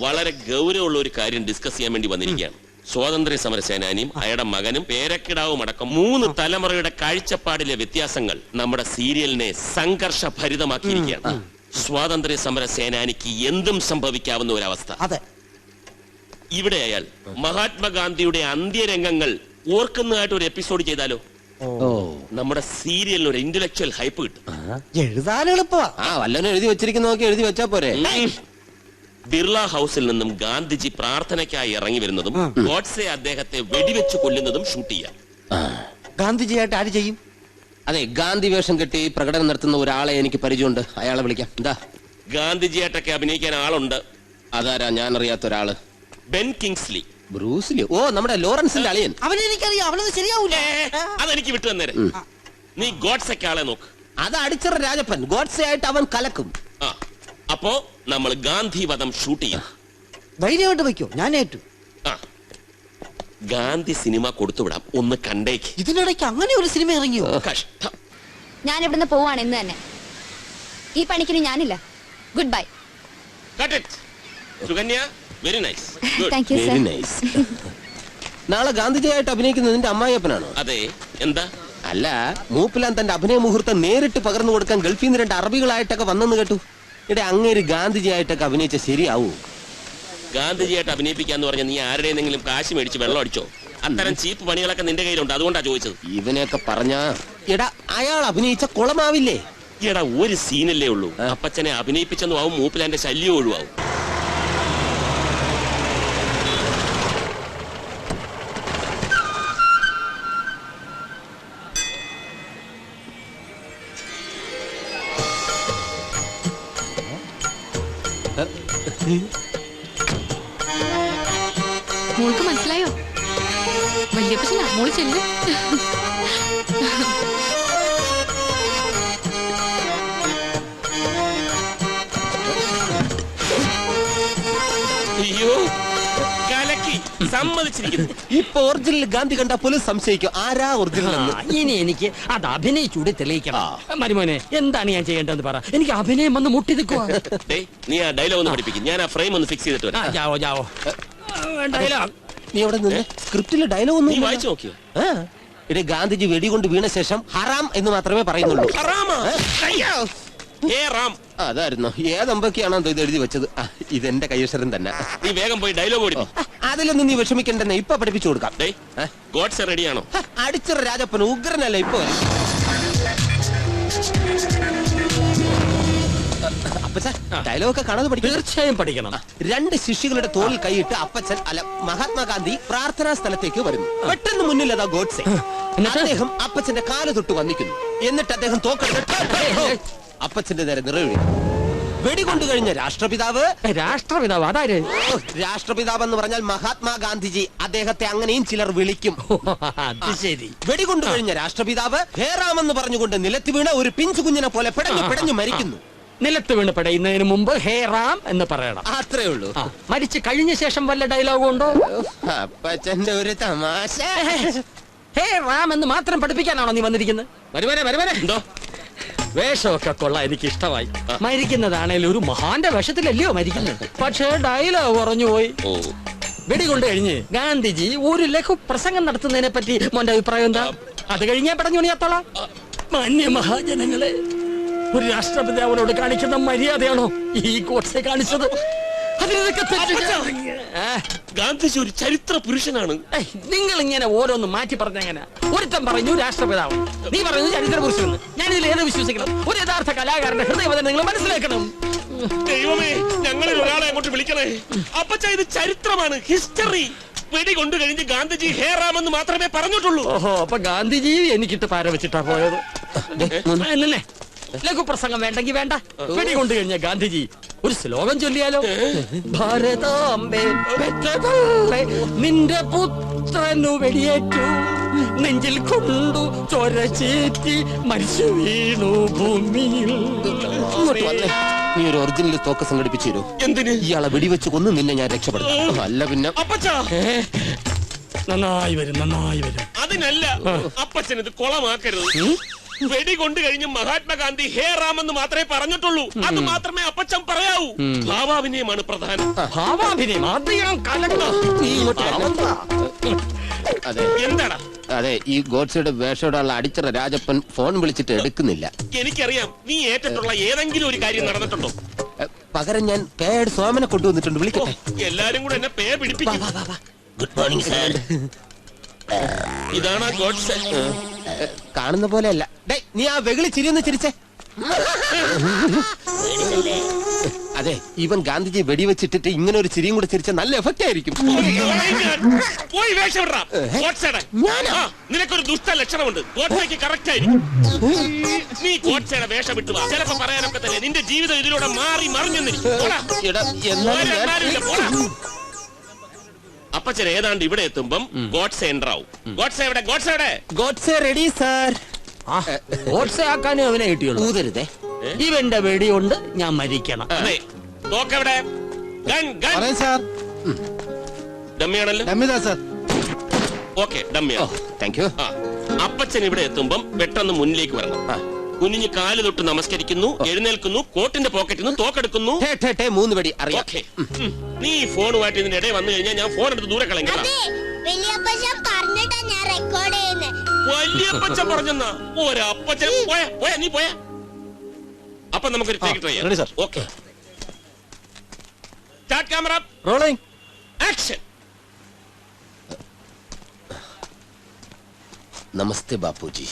വളരെ ഗൗരവമുള്ള ഒരു കാര്യം ഡിസ്കസ് ചെയ്യാൻ വേണ്ടി വന്നിരിക്കുകയാണ്. സ്വാതന്ത്ര്യ സമര സേനാനിയും അയാളുടെ മകനും പേരക്കിടാവും അടക്കം 3 തലമുറയുടെ കാഴ്ചപ്പാടിലെ വ്യത്യാസങ്ങൾ നമ്മുടെ സീരിയലിനെ സംഘർഷഭരിതമാക്കിയിരിക്കുകയാണ്. സ്വാതന്ത്ര്യ സമര സേനാനിക്ക് എന്തും സംഭവിക്കാവുന്ന ഒരവസ്ഥ. അതെ, ഇവിടെ അയാൾ മഹാത്മാഗാന്ധിയുടെ അന്ത്യരംഗങ്ങൾ ഓർക്കുന്നതായിട്ട് ഒരു എപ്പിസോഡ് ചെയ്താലോ? നമ്മുടെ സീരിയലിന് ഒരു ഇന്റലക്ച്വൽ ഹൈപ്പ് കിട്ടും. എഴുതാൻ എളുപ്പമാ. വല്ലവനും എഴുതി വെച്ചിരിക്കുന്ന നോക്കി എഴുതി വെച്ചാ പോരെ. ബിർള ഹൗസിൽ നിന്നും ഗാന്ധിജി പ്രാർത്ഥനയ്ക്കായി ഇറങ്ങി വരുന്നതും ഗോഡ്സെ അദ്ദേഹത്തെ വെടിവെച്ച് കൊല്ലുന്നതും ഷൂട്ട് ചെയ്യാം. ഗാന്ധിജിയായിട്ട് ആര് ചെയ്യും? അതെ, ഗാന്ധി വേഷം കെട്ടി പ്രകടനം നടത്തുന്ന ഒരാളെ എനിക്ക് പരിചയമുണ്ട്. അയാളെ വിളിക്കാം. എന്താ? ഗാന്ധിജിയായിട്ടൊക്കെ അഭിനയിക്കാൻ ആളുണ്ട്. അതാരാ? ഞാൻ അറിയാത്ത ഒരാള്. Ben Kingsley. ബ്രൂസ്ലി? ഓ, നമ്മുടെ ലോറൻസിന്റെ അളിയൻ. അവനെനിക്കറിയാം. അവനത് ശരിയാവൂല. അതെനിക്ക് വിട്ടു തന്നേരെ. നീ ഗോഡ്സെക്ക് ആളെ നോക്ക്. അത് അടിച്ചറ രാജപ്പൻ. ഗോഡ്സെ ആയിട്ട് അവൻ കലക്കും. അപ്പോ നമ്മൾ ഗാന്ധി വധം ഷൂട്ട് ചെയ്യാം. ധൈര്യമായിട്ട് വയ്ക്കോ, ഞാൻ ഏറ്റു. ഗാന്ധി സിനിമ കൊടുത്തുവിടാം, ഒന്ന് കണ്ടേക്ക്. ഇതിനിടയ്ക്ക് അങ്ങനെ ഒരു സിനിമ ഇറങ്ങിയോ? കഷ്ടം. ഞാൻ ഇവിടുന്ന് പോവാണ് ഇന്ന് തന്നെ. ഈ പണിക്കിന് ഞാനില്ല. Good bye. Sukanya, very nice. Thank you sir. Very nice. നാളെ ഗാന്ധിജിയായിട്ട് അഭിനയിക്കുന്നത് നിന്റെ അമ്മായിയപ്പനാണോ? അതെ. എന്താ? അല്ല, മൂപ്പിലാൻ തന്റെ അഭിനയ മുഹൂർത്തം നേരിട്ട് പകർന്നു കൊടുക്കാൻ ഗൾഫിൽ നിന്ന് 2 അറബികളായിട്ടൊക്കെ വന്നെന്ന് കേട്ടു. ഇവിടെ അങ്ങേര് ഗാന്ധിജിയായിട്ടൊക്കെ അഭിനയിച്ച ശരിയാവൂ? ഗാന്ധിജിയായിട്ട് അഭിനയിപ്പിക്കാന്ന് പറഞ്ഞ നീ ആരുടെയെങ്കിലും കാശ് മേടിച്ച് വെള്ളം അടിച്ചോ? അത്തരം ചീപ്പ് പണികളൊക്കെ നിന്റെ കയ്യിലുണ്ട്, അതുകൊണ്ടാ ചോദിച്ചത്. ഇവനെയൊക്കെ പറഞ്ഞ എടാ, അയാൾ അഭിനയിച്ച കുളമാവില്ലേ? എടാ, ഒരു സീനല്ലേ ഉള്ളൂ. അപ്പച്ചനെ അഭിനയിപ്പിച്ചെന്നും ആവും, മൂപ്പിലാന്റെ ശല്യം ഒഴിവാവും. മോൾക്ക് മനസ്സിലായോ? വലിയ വല്യപ്പച്ചനാ മോള് ചെല്ല്. അയ്യോ കലക്കി സമ്മതിച്ചിരിക്കുന്നു. ഇപ്പൊ ഒറിജിനൽ ഗാന്ധി കണ്ട പോലും സംശയിക്കും ആരാ ഒറിജിനൽ. ഇനി എനിക്ക് അത് അഭിനയിച്ചൂടെ തെളിയിക്കണം. മരുമോനെ എന്താണ് ഞാൻ ചെയ്യേണ്ടതെന്ന് പറ. എനിക്ക് അഭിനയം വന്ന് മുട്ടി നിൽക്കുവാ. നീ ആ ഡയലോഗ് ഒന്ന് പഠിപ്പിക്കും. ഞാൻ ആ ഫ്രെയിം ഒന്ന് ഫിക്സ് ചെയ്തിട്ട് വരാം. Joao Joao. ഡയലോഗ് നീ അവിടെ നിന്ന് സ്ക്രിപ്റ്റിൽ ഡയലോഗ് ഒന്നും നീ വായിച്ചു നോക്കിയോ? ഇടേ ഗാന്ധിജി വെടികൊണ്ട് വീണ ശേഷം ഹറാം എന്ന് മാത്രമേ പറയുന്നുള്ളൂ. അതായിരുന്നു ഏതമ്പൊക്കെയാണോ ഇത് എഴുതി വെച്ചത്. ഇതെന്റെ കൈയക്ഷരം തന്നെ. നീ വേഗം പോയി ഡയലോഗ് ഓടി. അതിലൊന്നും നീ വിഷമിക്കണ്ടെന്നെ ഇപ്പൊ പഠിപ്പിച്ചു കൊടുക്കാം. ഗോഡ്സ് റെഡിയാണോ? അടിച്ചിറ രാജപ്പൻ ഉഗ്രനല്ല ഇപ്പൊ. ഡയലോഗ് ഒക്കെ കാണാതെ പഠിക്കും. തീർച്ചയായും പഠിക്കണം. 2 ശിഷ്യകളുടെ തോളിൽ കൈയിട്ട് അപ്പച്ചൻ അല്ല മഹാത്മാഗാന്ധി പ്രാർത്ഥനാ സ്ഥലത്തേക്ക് വരുന്നു. പെട്ടെന്ന് മുന്നിൽ അതാ ഗോഡ്സെ. അദ്ദേഹം അപ്പച്ചന്റെ കാല് തൊട്ട് വന്നിക്കുന്നു. എന്നിട്ട് അദ്ദേഹം തോക്കെടുത്ത് അപ്പച്ചന്റെ നേരെ നിറയൊഴി. വെടികൊണ്ടു കഴിഞ്ഞ രാഷ്ട്രപിതാവ് അതാര്? രാഷ്ട്രപിതാവ് എന്ന് പറഞ്ഞാൽ മഹാത്മാഗാന്ധിജി. അദ്ദേഹത്തെ അങ്ങനെയും ചിലർ വിളിക്കും. ശരി. വെടികൊണ്ടു കഴിഞ്ഞ രാഷ്ട്രപിതാവ് ഹേറാം എന്ന് പറഞ്ഞുകൊണ്ട് നിലത്ത് വീണ ഒരു പിഞ്ചു കുഞ്ഞിനെ പോലെ പിടഞ്ഞു മരിക്കുന്നു. നിലത്ത് വീണ് പടയുന്നതിന് മുമ്പ് ഹേ റാം എന്ന് പറയണം. അത്രേ ഉള്ളൂ. മരിച്ചു കഴിഞ്ഞ ശേഷം വല്ല ഡയലോഗും ഉണ്ടോ? അപ്പച്ചന്റെ ഒരു തമാശ. ഹേ റാം എന്ന് മാത്രം പഠിപ്പിക്കാനാണോ നീ വന്നിരിക്കുന്നത്? വരുവനെ എന്തോ വേഷമൊക്കെ കൊള്ളാം, എനിക്ക് ഇഷ്ടമായി. മരിക്കുന്നതാണേലും ഒരു മഹാന്റെ വേഷത്തിലല്ലയോ മരിക്കുന്നത്. പക്ഷേ ഡയലോഗ് കുറഞ്ഞു പോയി. വെടികൊണ്ട് കഴിഞ്ഞ് ഗാന്ധിജി ഒരു ലഘു പ്രസംഗം നടത്തുന്നതിനെ പറ്റി മോന്റെ അഭിപ്രായം എന്താ? അത് കഴിഞ്ഞാ പടഞ്ഞുണിയാത്തോളാം. മാന്യ മഹാജനങ്ങളെ, ഒരു രാഷ്ട്രപിതാവിനോട് കാണിക്കുന്ന മര്യാദയാണോ ഈ ഗോഡ്സെ കാണിച്ചത്? ഗാന്ധിജി ഒരു ചരിത്ര പുരുഷനാണ്. നിങ്ങൾ ഇങ്ങനെ ഓരോന്ന് മാറ്റി പറഞ്ഞെങ്ങനെ? ഒരുത്തൻ പറഞ്ഞു രാഷ്ട്രപിതാവ്, നീ പറഞ്ഞു ചരിത്ര പുരുഷൻ. ഞാനിതിൽ ഏത് വിശ്വസിക്കണം? ഒരു യഥാർത്ഥ കലാകാരന്റെ ഹൃദയവദനം നിങ്ങൾ മനസ്സിലാക്കണം. ദൈവമേ, ഞങ്ങളിൽ ഒരാളെ അങ്ങോട്ട് വിളിക്കണേ. അപ്പച്ച ഇത് ചരിത്രമാണ്, ഹിസ്റ്ററി. വെടികൊണ്ട് കഴിഞ്ഞ് ഗാന്ധിജി ഹേറാം എന്ന് മാത്രമേ പറഞ്ഞിട്ടുള്ളൂ. ഓഹോ, അപ്പൊ ഗാന്ധിജി എനിക്കിട്ട് പാര വെച്ചിട്ടാ പോയത്. അല്ലല്ലേ, ലഘുപ്രസംഗം വേണ്ടെങ്കിൽ വേണ്ട. വെടികൊണ്ട് കഴിഞ്ഞ ഗാന്ധിജി ഒരു ശ്ലോകം ചൊല്ലിയാലോ? ഭാരതാംബേ നിന്റെ പുത്രനു വെടിയേറ്റു, നെഞ്ചിൽ കൊണ്ടു ചോര ചേറ്റി മരിച്ചു വീണു ഭൂമിയിൽ. നീ ഒരു ഒറിജിനൽ തോക്ക് സംഘടിപ്പിച്ചു തരൂ. എന്തിന്? ഇയാളെ വെടിവെച്ച് കൊന്ന് നിന്നെ ഞാൻ രക്ഷപ്പെടും. അല്ല പിന്നെ നന്നായി വരും. അതിനല്ല അപ്പച്ചൻ ഇത് കൊളമാക്കരുത്. വെടികൊണ്ട് കഴിഞ്ഞ് മഹാത്മാഗാന്ധി ഹേ റാം എന്ന് മാത്രമേ പറഞ്ഞിട്ടുള്ളൂ. അത് മാത്രമേ അപ്പച്ചൻ പറയാവൂ. ഭാവാഭിനയമാണ് പ്രധാനം. ഭാവാഭിനയം എന്താടാ? അതെ, ഈ ഗോഡ്സയുടെ വേഷയോടുള്ള അടിച്ചിറ രാജപ്പൻ ഫോൺ വിളിച്ചിട്ട് എടുക്കുന്നില്ല. എനിക്കറിയാം, നീ ഏറ്റിട്ടുള്ള ഏതെങ്കിലും ഒരു കാര്യം നടന്നിട്ടുണ്ടോ? പകരം ഞാൻ പേട് സോമനെ കൊണ്ടുവന്നിട്ടുണ്ട്. വിളിക്കട്ടെ. എല്ലാരും കൂടെ എന്നെ പേ പിടിപ്പിക്കും. Good morning sir. ഇതാണ് ഗോഡ്സെ. കാണുന്ന പോലെയല്ല. നീ ആ വെകിളി ചിരിയൊന്ന് ചിരിച്ചേ. അതെ, ഇവൻ ഗാന്ധിജി വെടിവെച്ചിട്ടിട്ട് ഇങ്ങനെ ഒരു ചിരിയും കൂടെ ചിരിച്ച നല്ല എഫക്റ്റ് ആയിരിക്കും. പോയി വേഷം ഇടാം. നിനക്കൊരു ദുഷ്ട ലക്ഷണമുണ്ട്. ഗോഡ്സെക്ക് കറക്റ്റ് ആയിരിക്കും. നീ ഗോഡ്സെയുടെ വേഷം ഇട്ടു. ചിലപ്പോ പറയാനൊക്കെ തന്നെ നിന്റെ ജീവിതം ഇതിലൂടെ മാറി മറിഞ്ഞെന്നിരിക്കും. അപ്പച്ചൻ ഏതാണ്ട് ഇവിടെ എത്തുമ്പം ഗോഡ്സെ എൻ്റർ ആവും. ഗോഡ്സെ എവിടെ? Godse ready sir. ഗോഡ്സെ ആക്കാനും അവനെ കിട്ടിയുള്ളൂ. ഊതരുതേ. ഇവന്റെ വെടി കൊണ്ട് ഞാൻ മരിക്കണം. അതെ, തോക്കെവിടെ? ഡമ്മിയാണല്ലോ. ഓക്കെ, ഡമ്മിയാ. Thank you. അപ്പച്ചൻ ഇവിടെ എത്തുമ്പം പെട്ടെന്ന് മുന്നിലേക്ക് വരണം. കുനിഞ്ഞ് കാല് തൊട്ട് നമസ്കരിക്കുന്നു, എഴുന്നേൽക്കുന്നു, കോട്ടിന്റെ പോക്കറ്റിൽ നിന്ന് തോക്കെടുക്കുന്നു. 3 വെടി അറിയാം. നീ ഫോണുമായിട്ട് ഇതിന്റെ ഇടയിൽ വന്നു കഴിഞ്ഞാൽ ഞാൻ ഫോൺ എടുത്ത് ദൂരെ കളയണം. വലിയപ്പച്ചൻ പറഞ്ഞെന്നാ ഒരപ്പച്ചൻ. പോയാ നീ പോയാ. അപ്പൊ നമുക്കൊരു ടേക്ക് ട്രൈ ചെയ്യാം. Okay, start camera rolling action. നമസ്തേ ബാപ്പുജി.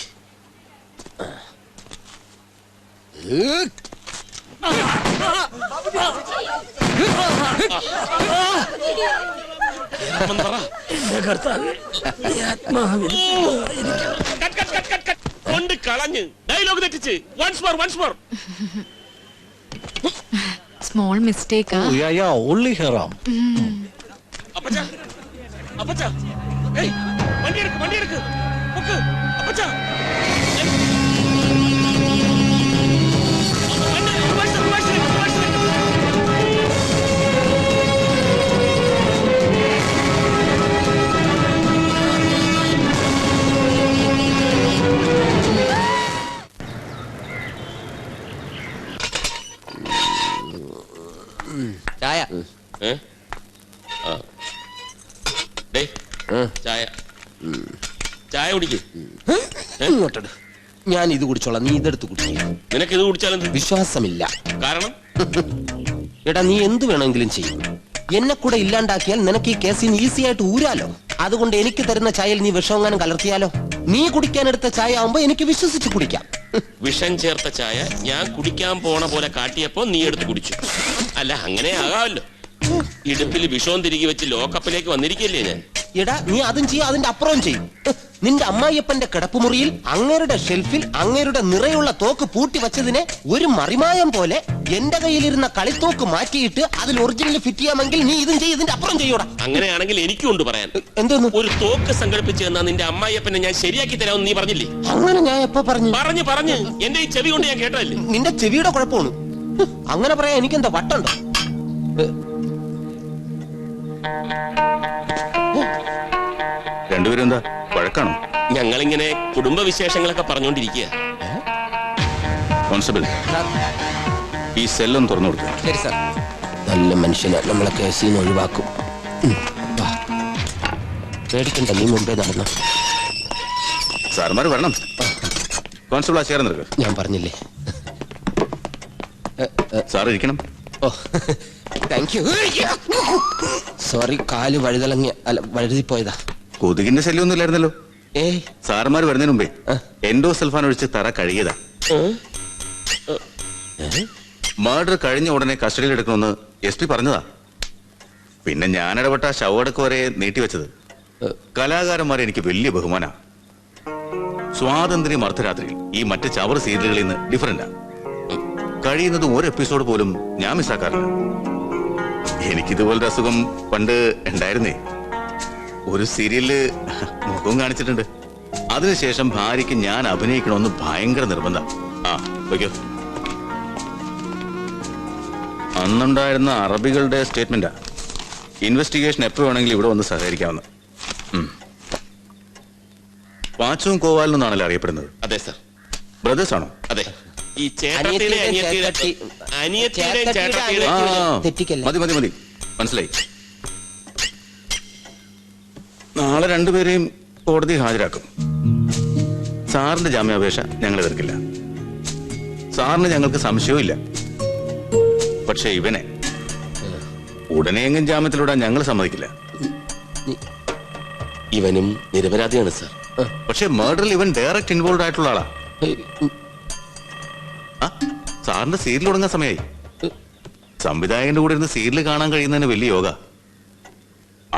കൊണ്ട് കളഞ്ഞ് ഡയലോഗ് തെറ്റിച്ച്. Once more. Small mistake. അപ്പച്ച, വണ്ടിയെടുക്ക് അപ്പച്ചാ ചായ ചായ ചായ കുടിക്ക്. ഇങ്ങോട്ടെടു. ഞാൻ ഇത് കുടിച്ചോളാം, നീ ഇതെടുത്ത് കുടിക്കുക. നിനക്ക് ഇത് കുടിച്ചാലും വിശ്വാസമില്ല. കാരണം എടാ നീ എന്ത് വേണമെങ്കിലും ചെയ്യും. എന്നെ കൂടെ ഇല്ലാണ്ടാക്കിയാൽ നിനക്ക് ഈ കേസിന് ഈസി ആയിട്ട് ഊരാലോ. അതുകൊണ്ട് എനിക്ക് തരുന്ന ചായയിൽ നീ വിഷമെങ്ങാനും കലർത്തിയാലോ. നീ കുടിക്കാനെടുത്ത ചായ ആവുമ്പോ എനിക്ക് വിശ്വസിച്ച് കുടിക്കാം. വിഷം ചേർത്ത ചായ ഞാൻ കുടിക്കാൻ പോണ പോലെ കാട്ടിയപ്പോ നീ എടുത്ത് കുടിച്ചു. അല്ല അങ്ങനെ ആകാമല്ലോ. ഇടുപ്പിൽ വിഷവും തിരികെ വെച്ച് ലോക്കപ്പിലേക്ക് വന്നിരിക്കല്ലേ ഞാൻ. എടാ നീ അതും ചെയ്യും, അതിന്റെ അപ്പുറവും ചെയ്യും. നിന്റെ അമ്മായിയപ്പന്റെ കിടപ്പുമുറിയിൽ അങ്ങേരുടെ ഷെൽഫിൽ അങ്ങേരുടെ നിറയുള്ള തോക്ക് പൂട്ടി വച്ചതിനെ ഒരു മറിമായം പോലെ എന്റെ കയ്യിലിരുന്ന കളിത്തോക്ക് മാറ്റിയിട്ട് അതിൽ ഒറിജിനൽ ഫിറ്റ് ചെയ്യാമെങ്കിൽ നീ ഇതും ചെയ്യും, ഇതിന്റെ അപ്പുറം ചെയ്യൂടാ. അങ്ങനെയാണെങ്കിൽ എനിക്കും ഉണ്ട് പറയാൻ. എന്തോന്ന്? ഒരു തോക്ക് സംഘടിപ്പിച്ച് തന്നാ നിന്റെ അമ്മായിയപ്പനെ ഞാൻ ശരിയാക്കി തരാമെന്ന് നീ പറഞ്ഞില്ലേ? അങ്ങനെ ഞാൻ എപ്പോ പറഞ്ഞു? പറഞ്ഞു എന്റെ ഈ ചെവി കൊണ്ട് ഞാൻ കേട്ടതല്ലേ. നിന്റെ ചെവിയുടെ കുഴപ്പമാണ്. അങ്ങനെ പറയാൻ എനിക്കെന്താ വട്ടുണ്ടോ? രണ്ടുപേരും എന്താ വഴക്കാണോ? ഞങ്ങളിങ്ങനെ കുടുംബ വിശേഷങ്ങളൊക്കെ പറഞ്ഞുകൊണ്ടിരിക്കുക. കോൺസ്റ്റബിൾ, ഈ സെല്ലൊന്ന് തുറന്നു കൊടുക്കുക. ശരി സാർ. നല്ല മനുഷ്യനെ നമ്മളെ കേസിൽ നിന്ന് ഒഴിവാക്കും. പേടിക്കണ്ട, നീ മുമ്പേ നടന്നു. സാർമാർ വരണം. കോൺസ്റ്റബിൾ ആ ചേർന്ന് നിൽക്കുക. ഞാൻ പറഞ്ഞില്ലേ. സാർ ഇരിക്കണം. ഓ താങ്ക് യു. സോറി, കാല് വഴുതിപ്പോയതാ. കൊതുകിന്റെ ശല്യമൊന്നും ഇല്ലായിരുന്നല്ലോ. സാറുമാർ വരുന്നതിന് മുമ്പേ എൻഡോസൾഫാൻ ഒഴിച്ച് തറ കഴുകിയതാ. മർഡർ കഴിഞ്ഞ ഉടനെ കസ്റ്റഡിയിൽ എടുക്കണമെന്ന് SP പറഞ്ഞതാ. പിന്നെ ഞാൻ ഇടപെട്ട ശവടക്ക് വരെ നീട്ടിവെച്ചത്. കലാകാരന്മാരെ എനിക്ക് വലിയ ബഹുമാനാ. സ്വാതന്ത്ര്യം അർദ്ധരാത്രിയിൽ ഈ മറ്റ് ചവർ സീരിയലുകളിൽ നിന്ന് ഡിഫറന്റാ. കഴിയുന്നത് ഒരു എപ്പിസോഡ് പോലും ഞാൻ മിസ്സാക്കാറില്ല. എനിക്കിതുപോലൊരു അസുഖം പണ്ട് ഉണ്ടായിരുന്നേ. ഒരു സീരിയലില് മുഖവും കാണിച്ചിട്ടുണ്ട്. അതിനുശേഷം ഭാര്യയ്ക്ക് ഞാൻ അഭിനയിക്കണമെന്ന് ഭയങ്കര നിർബന്ധം. വയ്ക്കോ. അന്നുണ്ടായിരുന്ന അറബികളുടെ സ്റ്റേറ്റ്മെന്റാ. ഇൻവെസ്റ്റിഗേഷൻ എപ്പോ വേണമെങ്കിലും ഇവിടെ വന്ന് സഹകരിക്കാവുന്ന. പാച്ചുവും കോവാലും എന്നാണല്ലോ അറിയപ്പെടുന്നത്. അതെ സാർ. ബ്രദേഴ്സ് ആണോ? അതെ. ഈ മതി മനസ്സിലായി. നാളെ രണ്ടുപേരെയും കോടതി ഹാജരാക്കും. സാറിന്റെ ജാമ്യാപേക്ഷ ഞങ്ങൾ എതിർക്കില്ല. സാറിന് ഞങ്ങൾക്ക് സംശയവും ഇല്ല. പക്ഷെ ഇവനെ ഉടനെയെങ്കിലും ജാമ്യത്തിലൂടെ ഞങ്ങൾ സമ്മതിക്കില്ല. ഇവനും നിരപരാധിയാണ് സാർ. പക്ഷെ മർഡറിൽ ഇവൻ ഡയറക്റ്റ് ഇൻവോൾവ് ആയിട്ടുള്ള ആളാ. സാറിന്റെ സീരിയൽ തുടങ്ങാൻ സമയമായി. സംവിധായകന്റെ കൂടെ ഇരുന്ന് സീരിയൽ കാണാൻ കഴിയുന്നതിന് വലിയ യോഗ.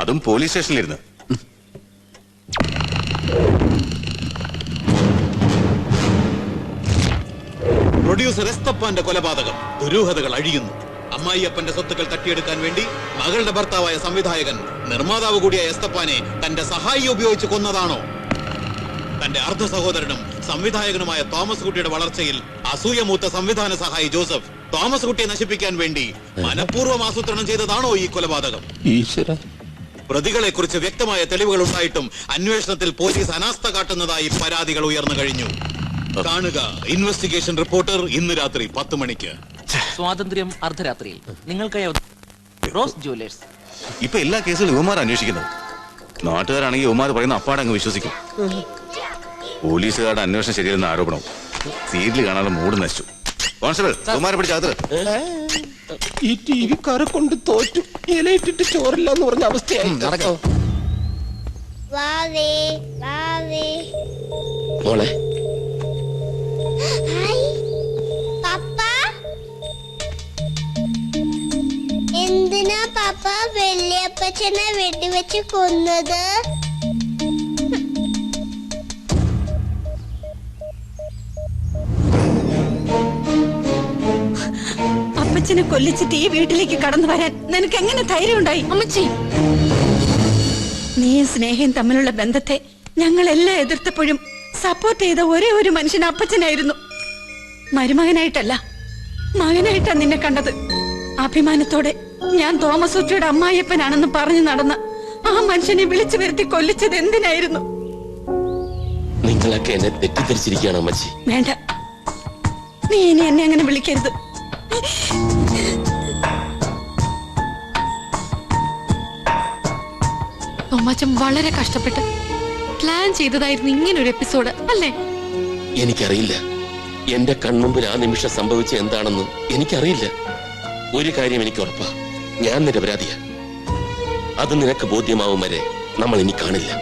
അതും പോലീസ് സ്റ്റേഷനിലിരുന്ന്. പ്രൊഡ്യൂസർ എസ്തപ്പാന്റെ കൊലപാതകം. ദുരൂഹതകൾ അഴിയുന്നു. അമ്മായിയപ്പന്റെ സ്വത്തുക്കൾ തട്ടിയെടുക്കാൻ വേണ്ടി മകളുടെ ഭർത്താവായ സംവിധായകൻ നിർമ്മാതാവ് കൂടിയായ എസ്തപ്പാനെ തന്റെ സഹായി ഉപയോഗിച്ച് കൊന്നതാണോ? തന്റെ അർദ്ധ സഹോദരനും സംവിധായകനുമായ തോമസ് കുട്ടിയുടെ വളർച്ചയിൽ അസൂയമൂത്ത സംവിധാന സഹായി ജോസഫ് തോമസ് കുട്ടിയെ നശിപ്പിക്കാൻ വേണ്ടി മനഃപൂർവ്വം ആസൂത്രണം ചെയ്തതാണോ ഈ കൊലപാതകം? പ്രതികളെ കുറിച്ച് വ്യക്തമായ തെളിവുകൾ ഉണ്ടായിട്ടും അന്വേഷണത്തിൽ പോലീസ് അനാസ്ഥ കാട്ടുന്നതായി പരാതികൾ ഉയർന്നു കഴിഞ്ഞു. കാണുക ഇൻവെസ്റ്റിഗേഷൻ റിപ്പോർട്ടർ ഇന്ന് രാത്രി 10 മണിക്ക്. സ്വാതന്ത്ര്യം അർദ്ധരാത്രിയിൽ നിങ്ങൾക്കായി റോസ് ജുവലേഴ്സ്. ഇപ്പൊ എല്ലാ കേസുകളും യുവമാർ അന്വേഷിക്കുന്നത്. നാട്ടുകാരാണെങ്കിൽ യുവമാർ പറയുന്ന അപ്പാടങ്ങ് വിശ്വസിക്കും. പോലീസുകാരുടെ അന്വേഷണം ശരിയല്ലെന്ന ആരോപണം. സീരിയൽ കാണാതെ മൂഡ് നശിച്ചു. കോൺസ്റ്റബിൾ യുവമാരെ പിടിച്ചകത്ത്. ഈ TV-ക്കാരെ കൊണ്ട് തോറ്റു. ഇലയിട്ടിട്ട് ചോറില്ലെന്ന് പറഞ്ഞ അവസ്ഥയായി. മോളെ എന്തിനാ പാപ്പ വല്യപ്പച്ചനെ വെടിവെച്ച് കൊന്നത്? അപ്പച്ചനെ കൊല്ലിച്ചിട്ട് ഈ വീട്ടിലേക്ക് കടന്നു വരാൻ നിനക്ക് എങ്ങനെ ധൈര്യം ഉണ്ടായി? അമ്മച്ചി, നീയും സ്നേഹയും തമ്മിലുള്ള ബന്ധത്തെ ഞങ്ങളെല്ലാം എതിർത്തപ്പോഴും സപ്പോർട്ട് ചെയ്ത ഒരേ ഒരു മനുഷ്യൻ അപ്പച്ചനായിരുന്നു. മരുമകനായിട്ടല്ല, മകനായിട്ടാ നിന്നെ കണ്ടത്. അഭിമാനത്തോടെ ഞാൻ തോമസ് കുട്ടിയുടെ അമ്മായിയപ്പനാണെന്ന് പറഞ്ഞു നടന്ന ആ മനുഷ്യനെ വിളിച്ചു വരുത്തി കൊല്ലിച്ചത് എന്തിനായിരുന്നു? നിങ്ങളൊക്കെ എന്നെ തെറ്റിദ്ധരിച്ചിരിക്കുകയാണ് അമ്മച്ചി. വേണ്ട, നീ ഇനി എന്നെ അങ്ങനെ വിളിക്കരുത്. തോമാച്ചൻ വളരെ കഷ്ടപ്പെട്ട് പ്ലാൻ ചെയ്തതായിരുന്നു ഇങ്ങനൊരു എപ്പിസോഡ് അല്ലേ? എനിക്കറിയില്ല, എന്റെ കൺമുമ്പിൽ ആ നിമിഷം സംഭവിച്ച എന്താണെന്ന് എനിക്കറിയില്ല. ഒരു കാര്യം എനിക്ക് ഉറപ്പാ, ഞാൻ നിരപരാധിയാ. അത് നിനക്ക് ബോധ്യമാവും വരെ നമ്മൾ ഇനി കാണില്ല.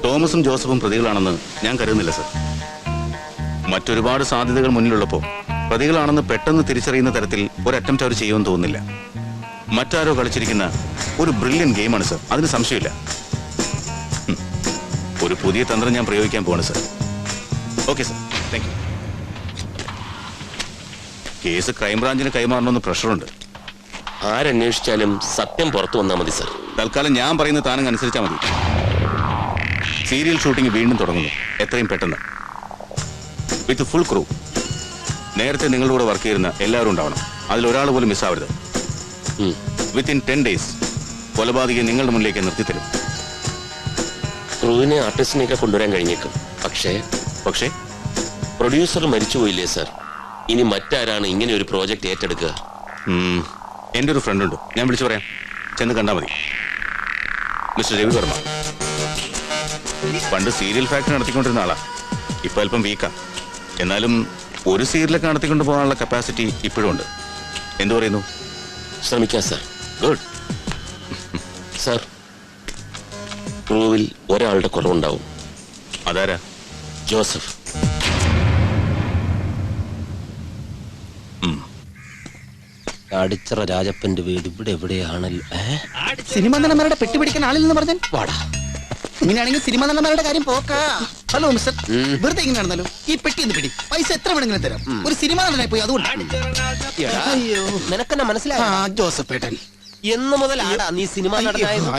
തോമസും ജോസഫും പ്രതികളാണെന്ന് ഞാൻ കരുതുന്നില്ല സർ. മറ്റൊരുപാട് സാധ്യതകൾ മുന്നിലുള്ളപ്പോൾ പ്രതികളാണെന്ന് പെട്ടെന്ന് തിരിച്ചറിയുന്ന തരത്തിൽ ഒരു അറ്റംപ്റ്റ് അവർ ചെയ്യുമെന്ന് തോന്നുന്നില്ല. മറ്റാരോ കളിച്ചിരിക്കുന്ന ഒരു ബ്രില്യൻ ഗെയിമാണ് സർ, അതിന് സംശയമില്ല. ഒരു പുതിയ തന്ത്രം ഞാൻ പ്രയോഗിക്കാൻ പോവാണ് sir. Okay sir, thank you. Case ക്രൈംബ്രാഞ്ചിന് കൈമാറണമെന്ന് പ്രഷറുണ്ട്. ആരന്വേഷിച്ചാലും സത്യം പുറത്തു വന്നാൽ മതി സർ. തൽക്കാലം ഞാൻ പറയുന്ന താനങ്ങ് അനുസരിച്ചാൽ മതി. സീരിയൽ ഷൂട്ടിംഗ് വീണ്ടും തുടങ്ങുന്നു, എത്രയും പെട്ടെന്ന്, വിത്ത് ഫുൾ ക്രൂ. നേരത്തെ നിങ്ങളുടെ കൂടെ വർക്ക് ചെയ്യുന്ന എല്ലാവരും ഉണ്ടാവണം, അതിലൊരാൾ പോലും മിസ്സാവരുത്. വിത്തിൻ 10 days കൊലപാതകയെ നിങ്ങളുടെ മുന്നിലേക്ക് നിർത്തിത്തരും. ക്രൂവിനെ ആർട്ടിസ്റ്റിനെയൊക്കെ കൊണ്ടുവരാൻ കഴിഞ്ഞേക്കും. പക്ഷേ പ്രൊഡ്യൂസർ മരിച്ചുപോയില്ലേ സർ? ഇനി മറ്റാരാണ് ഇങ്ങനെ ഒരു പ്രോജക്റ്റ് ഏറ്റെടുക്കുക? എന്റെ ഒരു ഫ്രണ്ട് ഉണ്ട്, ഞാൻ വിളിച്ചു പറയാം, ചെന്ന് കണ്ടാൽ മതി. മിസ്റ്റർ രവിവർമ്മ. പണ്ട് സീരിയൽ ഫാക്ടറി നടത്തിക്കൊണ്ടിരുന്ന ആളാ, ഇപ്പൊ അല്പം വീക്കാ. എന്നാലും ഒരു സീരിയലൊക്കെ നടത്തിക്കൊണ്ട് പോകാനുള്ള കപ്പാസിറ്റി ഇപ്പോഴും ഉണ്ട്. എന്തു പറയുന്നു? ശ്രമിക്കാം സർ. Good sir. ക്രൂവിൽ ഒരാളുടെ കുറവുണ്ടാവും. അതാരാ? ജോസഫ്. അടിച്ചറ രാജപ്പന്റെ വീട് ഇവിടെ എവിടെയാണല്ലോ? സിനിമ നടന്മാരുടെ പെട്ടി പിടിക്കാൻ ആളില്ലെന്ന് പറഞ്ഞാൽ വാടാ. ഇങ്ങനെയാണെങ്കിൽ സിനിമ നടന്മാരുടെ കാര്യം പോക്കാ. ഹലോ മിസ്റ്റർ, വെറുതെ ഇങ്ങനെ നടന്നാലോ? ഈ പെട്ടി ഒന്ന് പിടി, പൈസ എത്ര വേണമെങ്കിലും തരാം. ഒരു സിനിമ നടനായി പോയി, അതുകൊണ്ട്. അയ്യോ, നിനക്കെന്നെ മനസ്സിലായി? ജോസഫ് ഏട്ടൻ എന്ന് മുതൽ ആടാ നീ സിനിമ നടനായത്?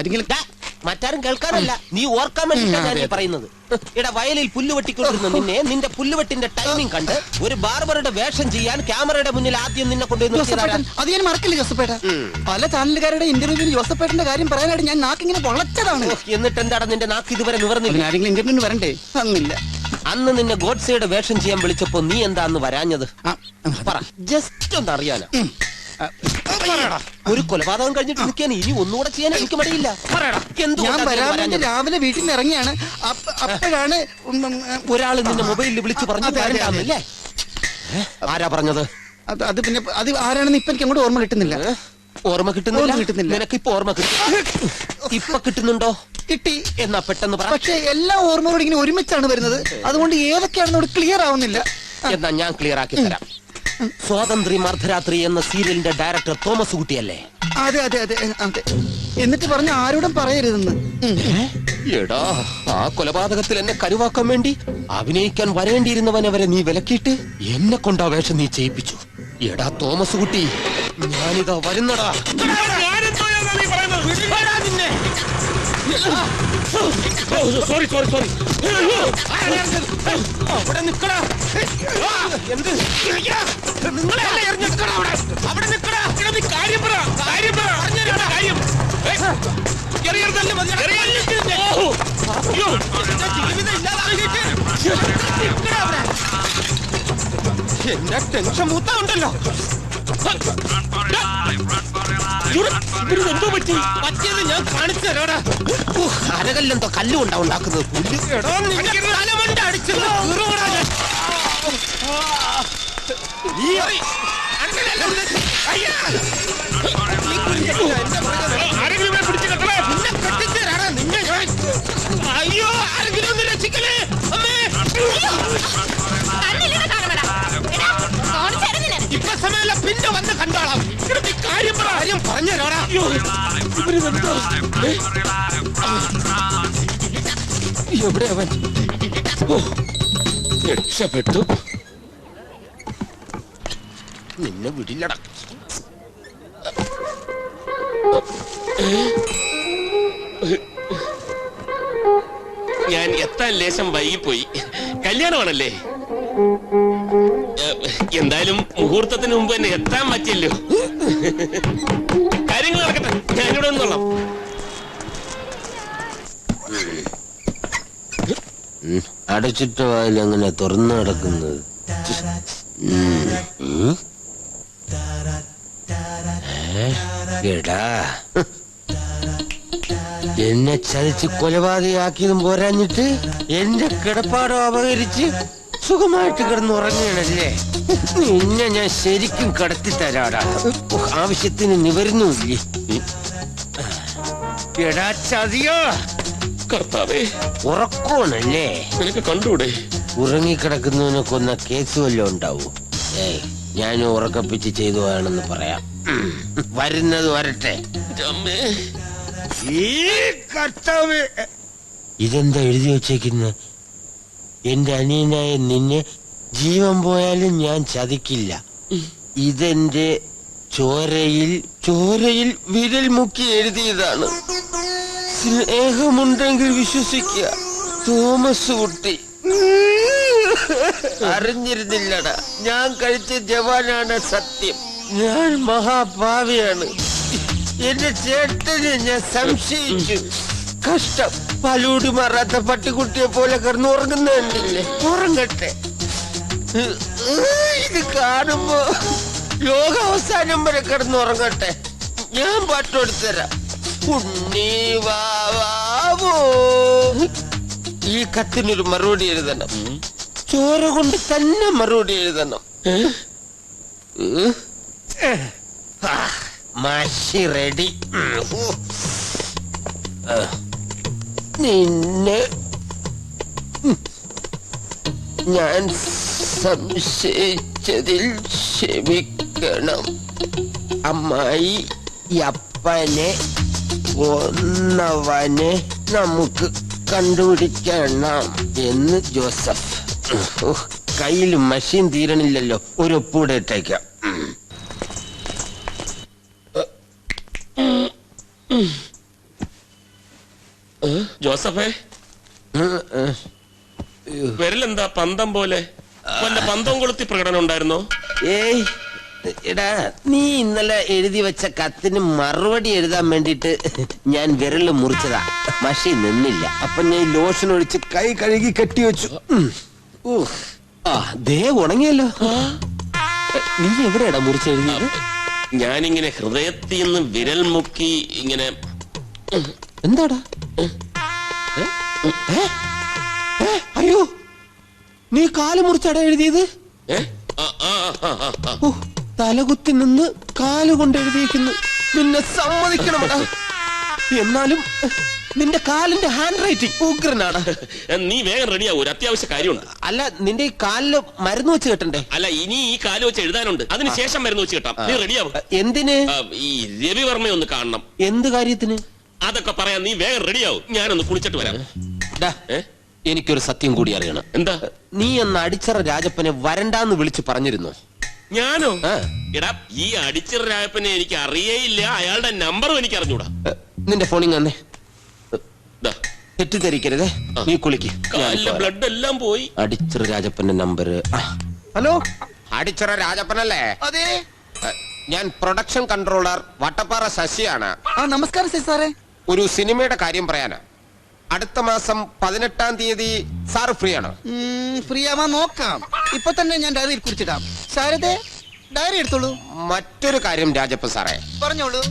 മറ്റാരും കേൾക്കാനല്ല, നീ ഓർക്കാൻ വേണ്ടിയിട്ടാണ് ഞാൻ പറയുന്നത്. ഇവിടെ വയലിൽ പുല്ല് വെട്ടിക്കൊണ്ടിരുന്ന നിന്നെ, നിന്റെ പുല്ലുവെട്ടിന്റെ ടൈമിംഗ് കണ്ട് ഒരു ബാർബറുടെ വേഷം ചെയ്യാൻ ക്യാമറയുടെ മുന്നിൽ ആദ്യം നിന്നെ കൊണ്ടുവന്ന്. അത് ഞാൻ മറക്കില്ല ജോസഫേട്ട. പല ചാനലുകാരുടെ ഇന്റർവ്യൂവിൽ ജോസഫേട്ടന്റെ കാര്യം പറയാനായിട്ട് ഞാൻ നാക്കിങ്ങനെ പൊളച്ചതാണ്. എന്നിട്ട് എന്താണ് നിന്റെ നാക്ക് ഇതുവരെ നിവർന്നില്ല? ആരെങ്കിലും ഇന്റർവ്യൂവിന് വരണ്ടേ? അന്നില്ല. അന്ന് നിന്നെ ഗോഡ്സയുടെ വേഷം ചെയ്യാൻ വിളിച്ചപ്പോ നീ എന്താന്ന് വരാഞ്ഞത്? പറ, ജസ്റ്റ് ഒന്ന് അറിയാനാ. ഒരു കൊലപാതകം കഴിഞ്ഞിട്ട് നിൽക്കാൻ ഇനി ഒന്നുകൂടെ ചെയ്യാൻ എനിക്ക് മടിയില്ല. ഞാൻ വരാൻ വേണ്ടി രാവിലെ വീട്ടിൽ നിന്ന് ഇറങ്ങിയാണ്. അപ്പോഴാണ് ഒരാൾ നിന്നെ മൊബൈലിൽ വിളിച്ചു പറഞ്ഞു. ആരാ പറഞ്ഞത്? അത് പിന്നെ അത് ആരാണെന്ന് ഇപ്പൊ എനിക്ക് അങ്ങോട്ട് ഓർമ്മ കിട്ടുന്നില്ല. ഓർമ്മ കിട്ടുന്നില്ല? നിനക്ക് ഇപ്പൊ ഓർമ്മ കിട്ടും? ഇപ്പൊ കിട്ടുന്നുണ്ടോ? കിട്ടി. എന്നാ പെട്ടെന്ന് പറ. പക്ഷെ എല്ലാ ഓർമ്മകളും ഇങ്ങനെ ഒരുമിച്ചാണ് വരുന്നത്, അതുകൊണ്ട് ഏതൊക്കെയാണെന്ന് ക്ലിയർ ആവുന്നില്ല. എന്നാ ഞാൻ ക്ലിയർ ആക്കി തരാം. സ്വാതന്ത്ര്യം അർദ്ധരാത്രി എന്ന സീരിയലിന്റെ ഡയറക്ടർ തോമസ് കുട്ടിയല്ലേ? അതെ അതെ അതെ അതെ. എന്നിട്ട് പറഞ്ഞ ആരോടും പറയരുതെന്ന്. എടാ, ആ കൊലപാതകത്തിൽ എന്നെ കരുവാക്കാൻ വേണ്ടി അഭിനയിക്കാൻ വരേണ്ടിയിരുന്നവനെ വരെ നീ വിലക്കിയിട്ട് എന്നെ കൊണ്ടാ വേഷം നീ ചെയ്യിപ്പിച്ചു. എടാ തോമസ് കുട്ടി, ഞാനിതാ വരുന്നടാ. Sorry sorry sorry. അവിടെ നിക്കടാ. എന്ത് നിങ്ങളെ നിക്കടാ അവിടെ. അവിടെ നിക്കടാ. നീ കാര്യം പറ, കാര്യം പറ. കാര്യം എന്റെ ടെൻഷൻ മൂത്ത ഉണ്ടല്ലോ. എന്തോ പറ്റിയത് ഞാൻ കാണിച്ചു തരാടാ. അരകല്ലെന്തോ കല്ലുകൊണ്ടാ ഉണ്ടാക്കുന്നത്. അയ്യോ, ആരെങ്കിലും ഒന്ന് രക്ഷിക്കലേ അമ്മേ. ഇപ്പൊ സമയമല്ല, പിന്നെ വന്ന് കണ്ടോളാം. കാര്യം കാര്യം പറഞ്ഞു തരാടാ. എവിടെ അവൻ? രക്ഷപ്പെട്ടു. നിന്നെ വിടില്ലടാ. ഞാൻ എത്താൻ ലേശം വൈകിപ്പോയി. കല്യാണമാണല്ലേ? എന്തായാലും മുഹൂർത്തത്തിന് മുമ്പ് തന്നെ എത്താൻ പറ്റിയല്ലോ. കാര്യങ്ങൾ നടക്കട്ടെ, ഞാനിവിടെ നിന്നോളാം. അടച്ചിട്ട വായിൽ അങ്ങനെ തുറന്നു നടക്കുന്നത്? എടാ, എന്നെ ചതിച്ച് കൊലപാതകയാക്കിയതും പോരാഞ്ഞിട്ട് എന്റെ കിടപ്പാടോ അപകരിച്ച് സുഖമായിട്ട് കിടന്നുറങ്ങണല്ലേ? നിന്നെ ഞാൻ ശരിക്കും കടത്തി തരാടാ. ആവശ്യത്തിന് നിവരുന്നുമില്ലേ? എടാ ചതിയോ കർത്താവേ, ഉറക്കമാണല്ലേ? നിനക്ക് കണ്ടൂടെ? ഉറങ്ങിക്കിടക്കുന്നവനെ കൊന്ന കേസ് വല്ലതും ഉണ്ടാവൂ? ഞാൻ ഉറക്കപ്പിച്ച് ചെയ്തു വേണമെന്ന് പറയാം. വരുന്നത് വരട്ടെ. ഇതെന്താ എഴുതി വച്ചേക്കുന്നത്? എന്റെ അനിയനായ നിന്നെ ജീവൻ പോയാലും ഞാൻ ചതിക്കില്ല. ഇതെന്റെ ചോരയിൽ വിരൽ മുക്കി എഴുതിയതാണ്. സ്നേഹമുണ്ടെങ്കിൽ വിശ്വസിക്കുക. തോമസ് കുട്ടി. അറിഞ്ഞിരുന്നില്ലടാ, ഞാൻ കഴിച്ച ജവാനാണ് സത്യം. ഞാൻ മഹാഭാവിയാണ്. എന്റെ ചേട്ടനെ ഞാൻ സംശയിച്ചു. കഷ്ടം. പലൂടി മാറാത്ത പട്ടിക്കുട്ടിയെ പോലെ കിടന്നുറങ്ങുന്നില്ലേ? ഉറങ്ങട്ടെ. ഇത് കാണുമ്പോ ലോകാവസാനം വരെ കിടന്നുറങ്ങട്ടെ. ഞാൻ പാട്ടെടുത്തരാം. ഉണ്ണി വാവോ. ഈ കത്തിനൊരു മറുപടി എഴുതണം. ചോര കൊണ്ട് തന്നെ മറുപടി എഴുതണം. മാഷി റെഡി. നിന്നെ ഞാൻ സംശയിച്ചതിൽ ക്ഷമിക്കണം. അമ്മായി അപ്പനെ കൊന്നവനെ നമുക്ക് കണ്ടുപിടിക്കണം എന്ന് ജോസഫ്. കയ്യിൽ മഷീൻ തീരണില്ലല്ലോ, ഒരു ഒപ്പൂടെ ഇട്ടേക്കാം. ജോസഫേ, വിരലെന്താ പന്തം പോലെ? വല്ല പന്തം കൊളുത്തി പ്രകടനം ഉണ്ടായിരുന്നോ? ഏയ് എടാ, നീ ഇന്നലെ എഴുതി വെച്ച കത്തിന് മറുപടി എഴുതാൻ വേണ്ടിട്ട് ഞാൻ വിരല് മുറിച്ചതാ. മഷി നിന്നില്ല. അപ്പൊ ഞാൻ ലോഷൻ ഒഴിച്ച് കൈ കഴുകി കെട്ടി വെച്ചു. ദേ ഉണങ്ങിയല്ലോ. നീ എവിടെയാടാ മുറിച്ചെഴുതിയത്? ഞാനിങ്ങനെ ഹൃദയത്തിൽ നിന്ന് വിരൽ മുക്കി ഇങ്ങനെ. എന്താടാ? അയ്യോ, നീ കാല് മുറിച്ചാടാ എഴുതിയത്? തലകുത്തി നിന്ന് കാലുകൊണ്ട് എഴുതിയിരിക്കുന്നു. നിന്നെ സമ്മതിക്കണമടാ. എന്നാലും നിന്റെ കാലിന്റെ ഹാൻഡ് റൈറ്റിംഗ് ഉഗ്രനാണ്. നീ വേഗം റെഡിയാവൂ, ഒരു അത്യാവശ്യ കാര്യമുണ്ട്. അല്ല, നിന്റെ ഈ കാലില് മരുന്ന് വെച്ച് കെട്ടണ്ടേ? അല്ല, ഇനി ഈ കാല് വെച്ച് എഴുതാനുണ്ട്. അതിനുശേഷം മരുന്ന് വെച്ച് കെട്ടാം. നീ റെഡിയാവും. എന്തിന്? ഈ രവിവർമ്മയെ ഒന്ന് കാണണം. എന്ത് കാര്യത്തിന്? അതൊക്കെ പറയാം. നീ വേഗം റെഡിയാവും. ഞാനൊന്ന് കുളിച്ചിട്ട് വരാം. എനിക്കൊരു സത്യം കൂടി അറിയണം. എന്താ? നീ അന്ന് അടിച്ചറ രാജപ്പനെ വരണ്ടാന്ന് വിളിച്ച് പറഞ്ഞിരുന്നു. ഞാനോ? എടാ, ഈ അടിച്ചിറ രാജപ്പനെ എനിക്ക് അറിയേയില്ല. അയാളുടെ നമ്പറും എനിക്ക് അറിഞ്ഞൂടാ. നിന്റെ ഫോണിൽ വന്നേ. തെറ്റിദ്ധരിക്കരുതേ, നീ കുളിക്ക്. ബ്ലഡ് എല്ലാം പോയി. അടിച്ചിറ രാജപ്പന്റെ നമ്പർ. ഹലോ, അടിച്ചിറ രാജപ്പനല്ലേ? അതെ, ഞാൻ പ്രൊഡക്ഷൻ കൺട്രോളർ വട്ടപ്പാറ ശശിയാണ്. നമസ്കാരം സാറേ. ഒരു സിനിമയുടെ കാര്യം പറയാനാ. അടുത്ത മാസം 18-ാം തീയതി സാറ് ഫ്രീ ആണോ? ഫ്രീ ആവാൻ നോക്കാം. ഇപ്പൊ തന്നെ ഞാൻ ഡയറിയിൽ കുറിച്ചിടാം. സാരത്തെ ഡയറി എടുത്തോളൂ. മറ്റൊരു കാര്യം രാജപ്പ സാറേ, പറഞ്ഞോളൂ.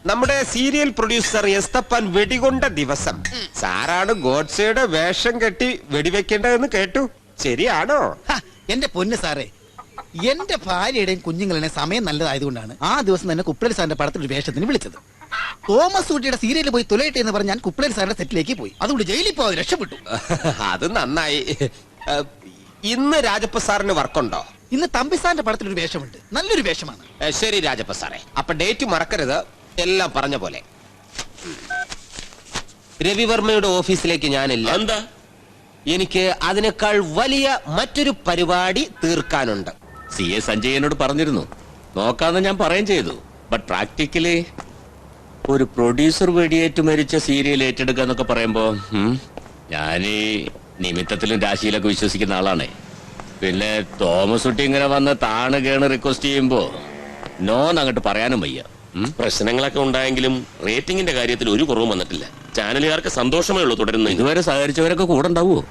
നമ്മുടെ സീരിയൽ പ്രൊഡ്യൂസർ എസ്തപ്പൻ വെടികൊണ്ട ദിവസം സാറാണ് ഗോഡ്സയുടെ വേഷം കെട്ടി വെടിവെക്കേണ്ടതെന്ന് കേട്ടു. ശരിയാണോ? എന്റെ പൊന്ന് സാറേ, എന്റെ ഭാര്യയുടെയും കുഞ്ഞുങ്ങളുടെയും സമയം നല്ലതായതുകൊണ്ടാണ് ആ ദിവസം തന്നെ കുപ്പളേരി സാറിന്റെ പടത്തിൽ ഒരു വേഷത്തിന് വിളിച്ചത്. തോമസ് ഊട്ടിയുടെ സീരിയലിൽ പോയി തുലയട്ടെ എന്ന് പറഞ്ഞ് ഞാൻ കുപ്പളേരി സാറിന്റെ സെറ്റിലേക്ക് പോയി. അതുകൊണ്ട് ജയിലിൽ പോകാതെ രക്ഷപ്പെട്ടു. അത് നന്നായി. ഇന്ന് രാജപ്പ സാറിന് വർക്കുണ്ടോ? ഇന്ന് തമ്പി സാറിന്റെ പടത്തിൽ ഒരു വേഷമുണ്ട്. നല്ലൊരു വേഷമാണ്. ശരി രാജപ്പ സാറേ, അപ്പൊ ഡേറ്റ് മറക്കരുത്. എല്ലാം പറഞ്ഞ പോലെ. രവിവർമ്മയുടെ ഓഫീസിലേക്ക് ഞാനില്ല. എന്താ? എനിക്ക് അതിനേക്കാൾ വലിയ മറ്റൊരു പരിപാടി തീർക്കാനുണ്ട്. CA സഞ്ജയ് എന്നോട് പറഞ്ഞിരുന്നു, നോക്കാന്ന് ഞാൻ പറയുകയും ചെയ്തു. ബട്ട് പ്രാക്ടിക്കലി ഒരു പ്രൊഡ്യൂസർ വെടിയേറ്റ് മരിച്ച സീരിയൽ ഏറ്റെടുക്കുക എന്നൊക്കെ പറയുമ്പോ ഞാൻ ഈ നിമിത്തത്തിലും രാശിയിലൊക്കെ വിശ്വസിക്കുന്ന ആളാണേ. പിന്നെ തോമസ് കുട്ടി ഇങ്ങനെ വന്ന് താണ് കേണ് റിക്വസ്റ്റ് ചെയ്യുമ്പോ നോന്ന് അങ്ങോട്ട് പറയാനും വയ്യ. പ്രശ്നങ്ങളൊക്കെ ഉണ്ടായെങ്കിലും റേറ്റിംഗിന്റെ കാര്യത്തിൽ ഒരു കുറവും വന്നിട്ടില്ല. ചാനലുകാർക്ക് സന്തോഷമേ ഉള്ളൂ തുടരുന്നു. ഇതുവരെ സഹകരിച്ചവരൊക്കെ കൂടെ ഉണ്ടാവുമോ?